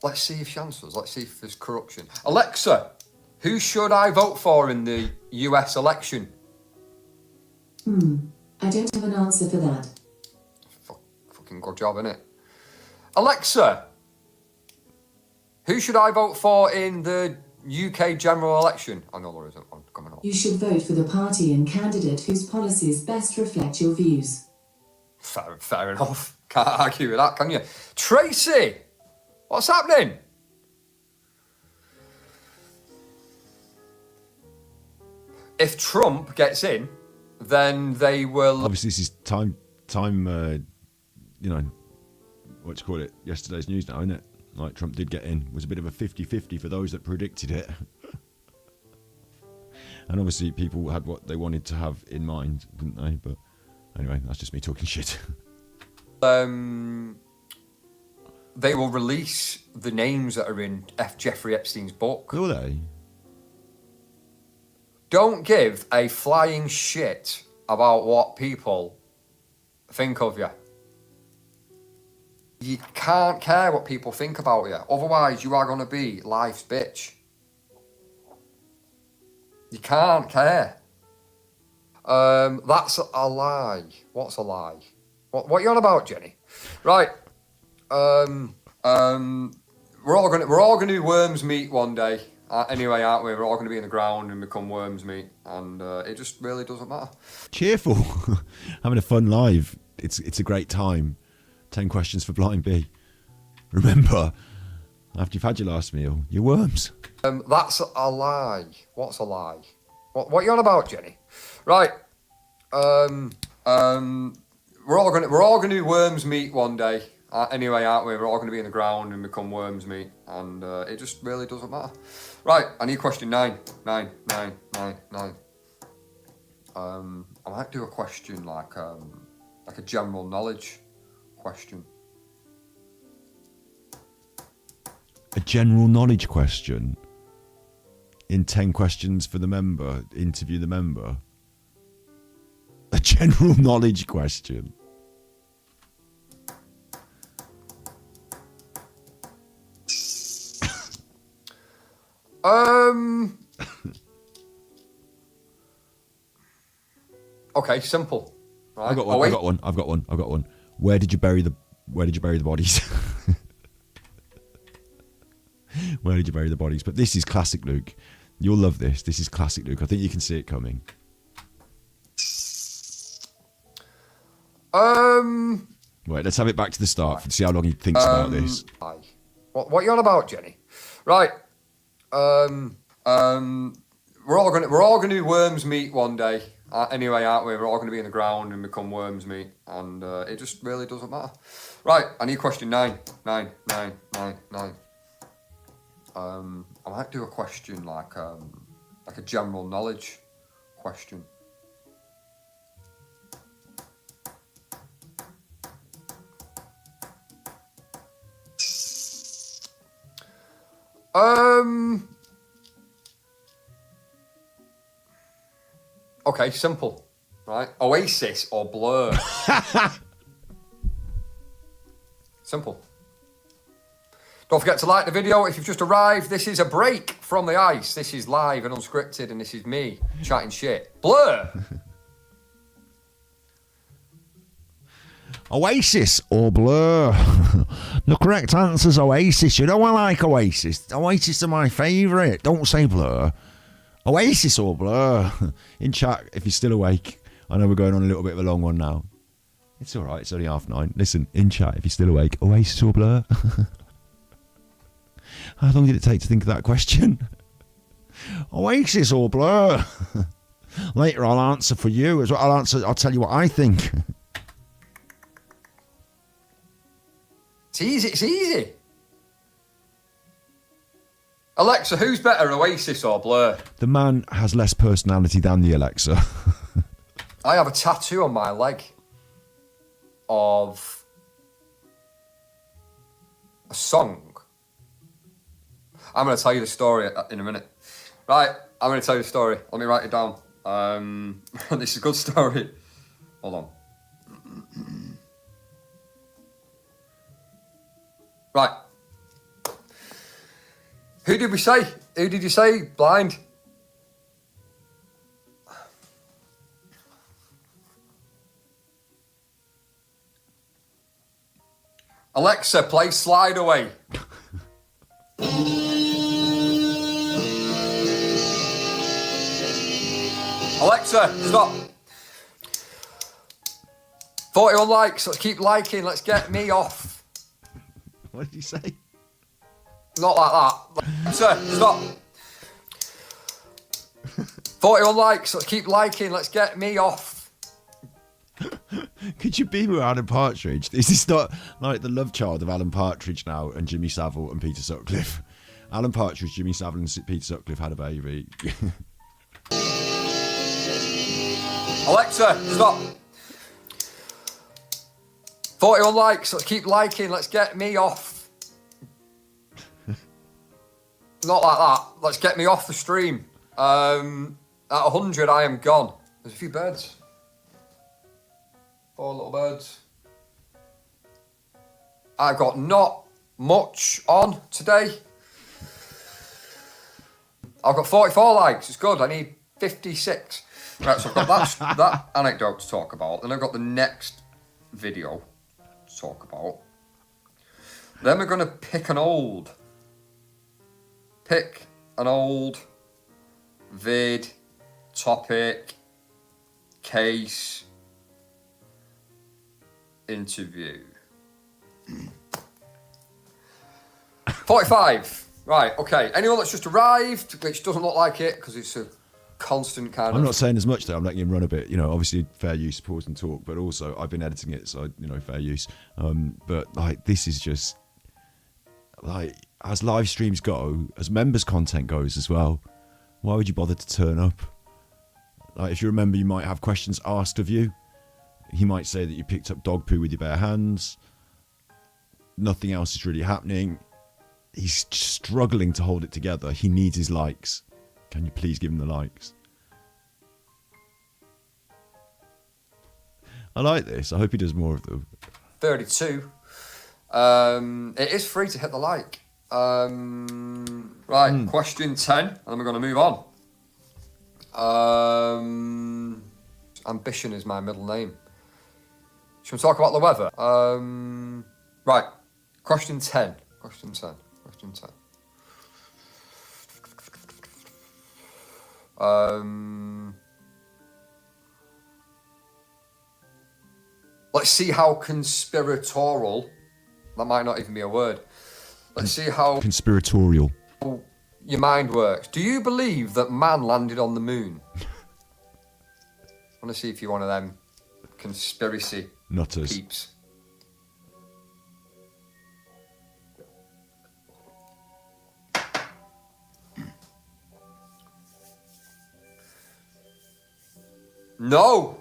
Let's see if she answers. Let's see if there's corruption. Alexa, who should I vote for in the US election? I don't have an answer for that. Fucking good job, innit? Alexa, who should I vote for in the UK general election? I know there isn't one coming up. You should vote for the party and candidate whose policies best reflect your views. Fair enough. Can't argue with that, can you? Tracy, what's happening? If Trump gets in, then they will... Obviously, this is time, you know, what you call it, yesterday's news now, isn't it? Like, Trump did get in. It was a bit of a 50-50 for those that predicted it. And obviously, people had what they wanted to have in mind, didn't they? But anyway, that's just me talking shit. They will release the names that are in F. Jeffrey Epstein's book. Will they? Don't give a flying shit about what people think of you. You can't care what people think about you. Otherwise, you are going to be life's bitch. You can't care. That's a lie. What's a lie? What are you on about, Jenny? Right. We're all gonna do worms meat one day. Anyway, aren't we? We're all gonna be in the ground and become worms meat, and it just really doesn't matter. Cheerful, having a fun live. It's a great time. 10 questions for Blind B. Remember, after you've had your last meal, you're worms. That's a lie. What's a lie? What are you on about, Jenny? Right. We're all gonna do worms meat one day. Anyway, aren't we? We're all gonna be in the ground and become worms meat, and it just really doesn't matter. Right. I need question 9. 9. I might do a question like a general knowledge question. A general knowledge question? In 10 questions for the member, interview the member? A general knowledge question? Okay, simple. Right. I've got one. Where did you bury the bodies? Where did you bury the bodies? But this is classic Luke. You'll love this. This is classic Luke. I think you can see it coming. Wait, let's have it back to the start to see how long he thinks about this. What are you on about, Jenny? Right. We're all gonna do worms meat one day. Anyway, aren't we? We're all gonna be in the ground and become worms meat, and it just really doesn't matter. Right. I need question 9. 9. I might do a question like a general knowledge question. Okay, simple. Right? Oasis or Blur? Simple. Don't forget to like the video if you've just arrived. This is a break from the ice. This is live and unscripted, and this is me chatting shit. Blur! Oasis or Blur? The correct answer is Oasis. You know I like Oasis. Oasis are my favourite. Don't say Blur. Oasis or Blur? In chat, if you're still awake. I know we're going on a little bit of a long one now. It's all right. It's only 9:30. Listen, in chat, if you're still awake, Oasis or Blur? How long did it take to think of that question? Oasis or Blur? Later, I'll answer for you as well. I'll tell you what I think. It's easy. It's easy. Alexa, who's better, Oasis or Blur? The man has less personality than the Alexa. I have a tattoo on my leg of a song. I'm going to tell you the story in a minute. Right, I'm going to tell you the story. Let me write it down. This is a good story. Hold on. Right. Who did we say? Who did you say? Blind? Alexa, play Slide Away. Alexa, stop. 41 likes. Let's keep liking. Let's get me off. What did you say? Not like that. Alexa, stop. 41 likes. Let's keep liking. Let's get me off. Could you be with Alan Partridge? This is not like the love child of Alan Partridge now and Jimmy Savile and Peter Sutcliffe. Alan Partridge, Jimmy Savile and Peter Sutcliffe had a baby. Alexa, stop. 41 likes. Let's keep liking. Let's get me off. Not like that. Let's get me off the stream. At 100, I am gone. There's a few birds. 4 little birds. I've got not much on today. I've got 44 likes. It's good. I need 56. Right, so I've got that anecdote to talk about. Then I've got the next video to talk about. Then we're going to pick an old vid, topic, case, interview. 45. Right, okay. Anyone that's just arrived, which doesn't look like it, because it's a constant kind of... I'm not saying as much though. I'm letting him run a bit. You know, obviously fair use, pause and talk, but also I've been editing it, so, you know, fair use. But like, this is just like, as live streams go, as members content goes as well, why would you bother to turn up? Like, if you remember, you might have questions asked of you. He might say that you picked up dog poo with your bare hands. Nothing else is really happening. He's struggling to hold it together. He needs his likes. Can you please give him the likes? I like this. I hope he does more of them. 32. It is free to hit the like. Right, question 10, and then we're going to move on. Ambition is my middle name. Should we talk about the weather? Right, question 10. Question 10. Let's see how conspiratorial, that might not even be a word. Let's see how conspiratorial your mind works. Do you believe that man landed on the moon? I want to see if you're one of them conspiracy nutters. peeps. No,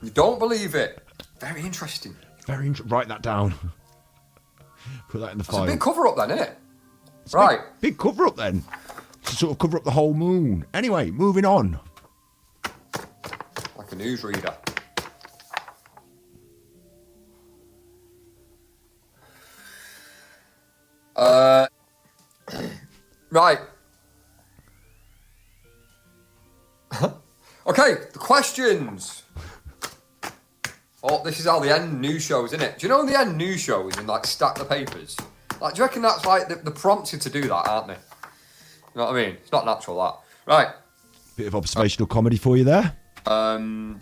you don't believe it. Very interesting. Write that down. Put that in the file. It's a big cover up then, isn't it? Right. Big cover up then. To sort of cover up the whole moon. Anyway, moving on. Like a newsreader. Right. Okay, the questions. Oh, this is how the end news shows, isn't it? Do you know the end news shows and like stack the papers? Like, do you reckon that's like the prompted to do that, aren't they? You know what I mean? It's not natural, that. Right. Bit of observational comedy for you there. I'll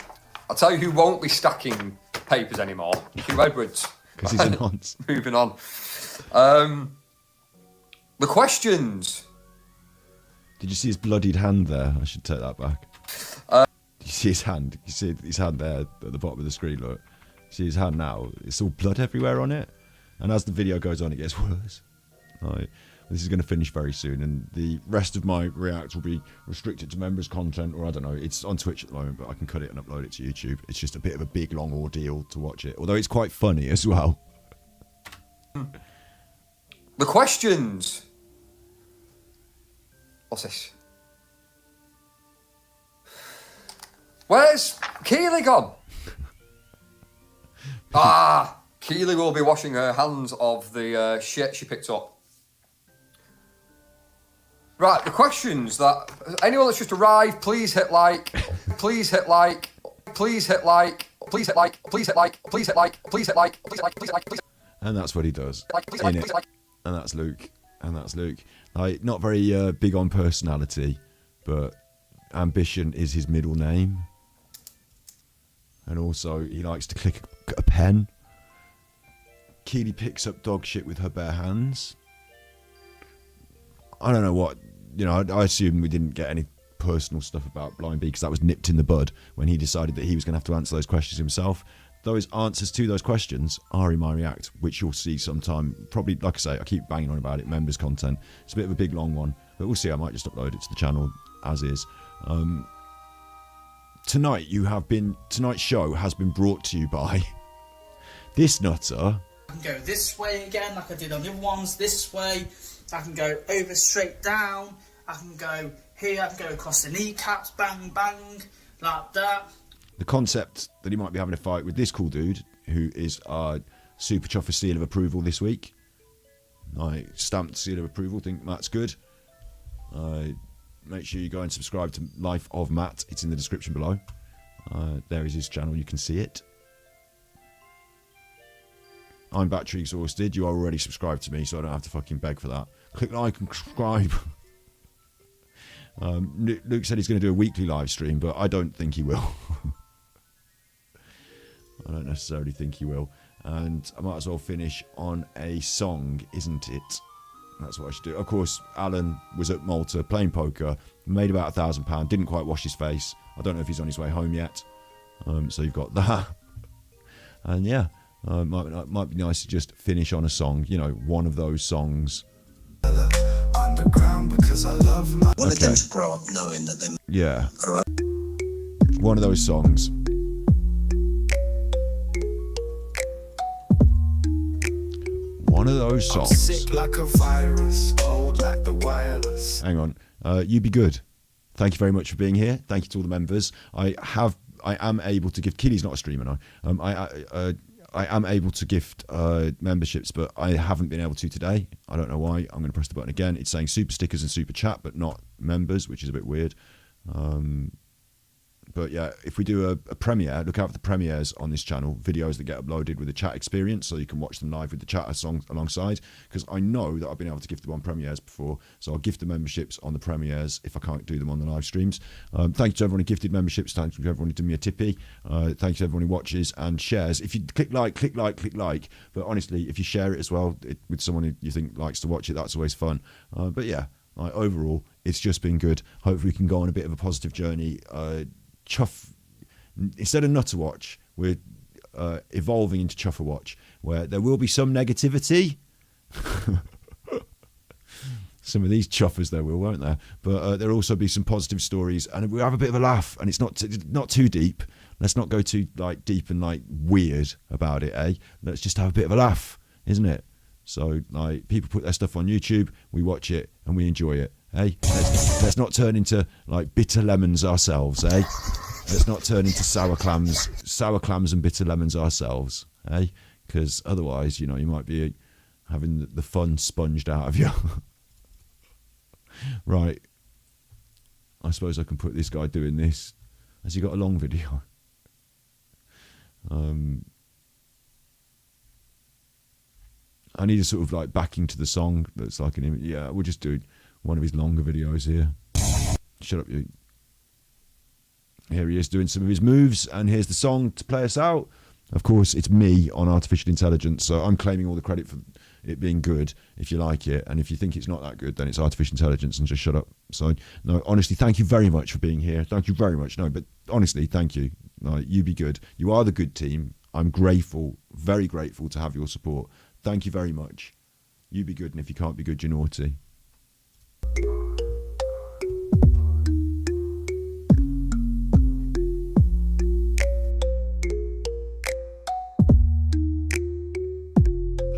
tell you who won't be stacking papers anymore. Hugh Edwards. Because he's a nonce. Moving on. The questions. Did you see his bloodied hand there? I should take that back. Did you see his hand? You see his hand there at the bottom of the screen, look. See his hand now? It's all blood everywhere on it. And as the video goes on, it gets worse. Right. This is going to finish very soon, and the rest of my react will be restricted to members' content, or I don't know. It's on Twitch at the moment, but I can cut it and upload it to YouTube. It's just a bit of a big, long ordeal to watch it, although it's quite funny as well. The questions. What's this? Where's Keely gone? Keely will be washing her hands of the shit she picked up. Right, the questions that anyone that's just arrived, please hit like, please hit like, please hit like, please hit like, please hit like, please hit like, please hit like, please hit like, please hit like, please hit like. And that's what he does in it. And that's Luke. And that's Luke. Like, not very big on personality, but ambition is his middle name. And also, he likes to click a pen. Keely picks up dog shit with her bare hands. I don't know what, I assume we didn't get any personal stuff about Blind Bee because that was nipped in the bud when he decided that he was going to have to answer those questions himself. Those answers to those questions are in my react, which you'll see sometime. Probably, like I say, I keep banging on about it, members content. It's a bit of a big, long one, but we'll see. I might just upload it to the channel as is. Tonight's show has been brought to you by this nutter. I can go this way again, like I did on the other ones, this way. I can go over straight down. I can go here, I can go across the kneecaps, bang, bang, like that. The concept that he might be having a fight with this cool dude, who is our Super Chuffer seal of approval this week. I stamped seal of approval, think Matt's good. Make sure you go and subscribe to Life of Matt. It's in the description below. There is his channel, you can see it. I'm battery exhausted. You are already subscribed to me, so I don't have to fucking beg for that. Click like and subscribe. Luke said he's going to do a weekly live stream, but I don't think he will. I don't necessarily think he will. And I might as well finish on a song, isn't it? That's what I should do. Of course, Alan was at Malta playing poker, made about £1,000, didn't quite wash his face. I don't know if he's on his way home yet. So you've got that. And yeah, might be nice to just finish on a song, one of those songs. Underground because I love my... Wanted them to grow up knowing that they... Yeah. One of those songs. One of those songs. Sick like a virus, old like the wireless. Hang on. You be good. Thank you very much for being here. Thank you to all the members. I am able to give... Keely's not a streamer now. I am able to gift memberships, but I haven't been able to today. I don't know why. I'm going to press the button again. It's saying super stickers and super chat, but not members, which is a bit weird. But yeah, if we do a premiere, look out for the premieres on this channel, videos that get uploaded with a chat experience, so you can watch them live with the chat song alongside, because I know that I've been able to gift them on premieres before, so I'll gift the memberships on the premieres if I can't do them on the live streams. Thank you to everyone who gifted memberships. Thank you to everyone who did me a tippy. Thank you to everyone who watches and shares. If you click like, but honestly, if you share it as well with someone who you think likes to watch it, that's always fun. But yeah, overall, it's just been good. Hopefully we can go on a bit of a positive journey. Instead of Nutterwatch, we're evolving into Chufferwatch, where there will be some negativity. Some of these chuffers there will, won't there? But there'll also be some positive stories, and we'll have a bit of a laugh. And it's not too deep. Let's not go too deep and weird about it, eh? Let's just have a bit of a laugh, isn't it? So people put their stuff on YouTube, we watch it, and we enjoy it. Hey, let's not turn into bitter lemons ourselves, eh? Let's not turn into sour clams and bitter lemons ourselves, eh? Because otherwise, you might be having the fun sponged out of you. Right. I suppose I can put this guy doing this. Has he got a long video? I need a sort of backing to the song that's like an image. Yeah, we'll just do one of his longer videos here. Shut up, you. Here he is doing some of his moves, and here's the song to play us out. Of course, it's me on artificial intelligence, so I'm claiming all the credit for it being good, if you like it. And if you think it's not that good, then it's artificial intelligence and just shut up. So, no, honestly, thank you very much for being here. Thank you very much. No, but honestly, thank you. You be good. You are the good team. I'm grateful, very grateful to have your support. Thank you very much. You be good, and if you can't be good, you're naughty.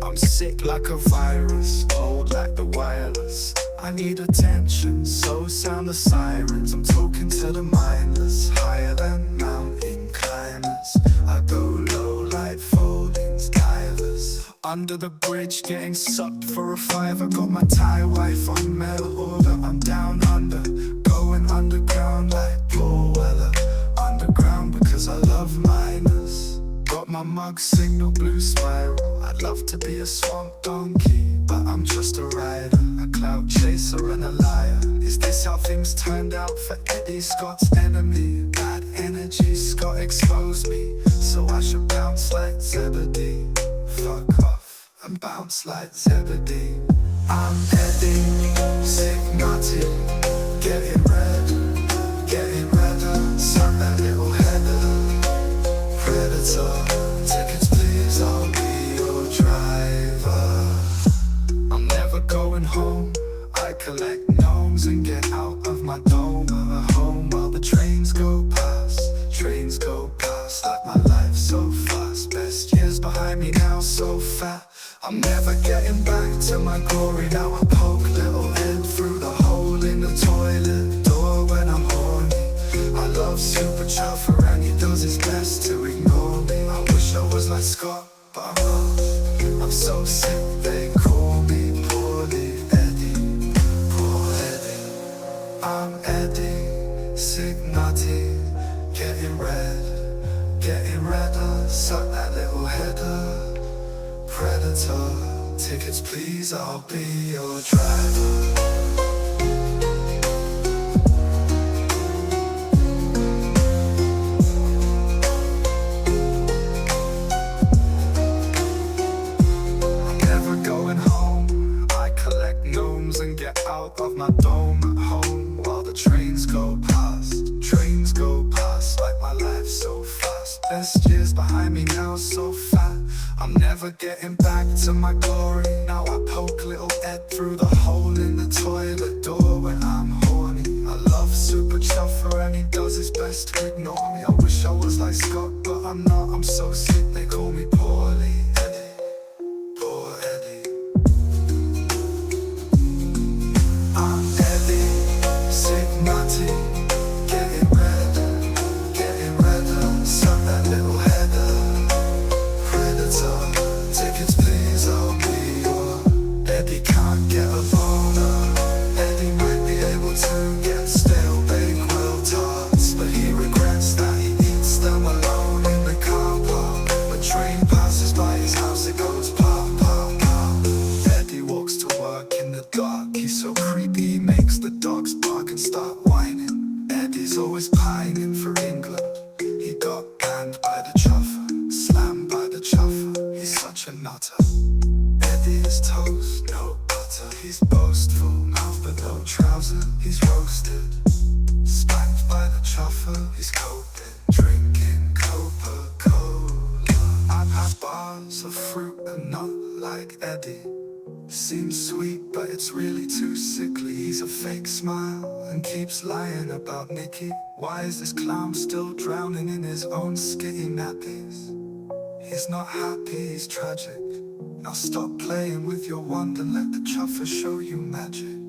I'm sick like a virus, old like the wireless. I need attention, so sound the sirens. I'm talking to the mindless, higher than mountain climbers. I go low like foldings, divers. Under the bridge, getting sucked for a fiver. Got my Thai wife on mail order. I'm down under, going underground like poor weather. Underground because I love miners. Got my mug signal blue spiral. I'd love to be a swamp donkey, but I'm just a rider, a cloud chaser and a liar. Is this how things turned out for Eddie, Scott's enemy? Bad energy, Scott exposed me, so I should bounce like Zebedee. Fuck off and bounce like Zebedee. I'm Eddie, sick naughty, getting red, getting redder. Suck that little header. Predator, tickets please, I'll be your driver. I'm never going home. I collect gnomes and get out of my dome of a home while the trains go past. Trains go past like my life so fast. Best years behind me now, so fat. I'm never getting back to my glory. Now I poke little Ed through the hole in the toilet door when I'm horny. I love Super Chuffer and he does his best to ignore me. I wish I was like Scott, but I'm not. I'm so sick they call me poorly Eddie, poor Eddie. I'm Eddie, sick nutty, getting red, getting redder. Suck that little header. Predator, tickets please, I'll be your driver. And get out of my dome at home while the trains go past. Trains go past like my life so fast. Best years behind me now, so fat. I'm never getting back to my glory. Now I poke little Ed through the hole in the toilet door when I'm horny. I love Super Chuffer and he does his best to ignore me. I wish I was like Scott, but I'm not. I'm so sick they call me poorly Eddie, poor Eddie. I'm Eddie, sick nutty, getting red, getting redder. Suck that little header. Predator, tickets please, I'll be your. Eddie can't get a boner. Eddie might be able to get stale bakewell tarts, but he regrets that he eats them alone in the car park. When train passes by his house it goes pop, pop, pop. Eddie walks to work in the dark. He's so creepy, he makes the dogs bark and start whining. Eddie's always pining for England. He got banned by the Chuffer, slammed by the Chuffer. He's such a nutter. Eddie is toast, no butter. He's boastful, mouth but no trouser. He's roasted, spanked by the Chuffer. He's coping, drinking Coca-Cola. I've had bars of fruit and nut like Eddie. Seems sweet, but it's really too sickly. He's a fake smile and keeps lying about Nicky. Why is this clown still drowning in his own skitty nappies? He's not happy, he's tragic. Now stop playing with your wand and let the Chuffer show you magic.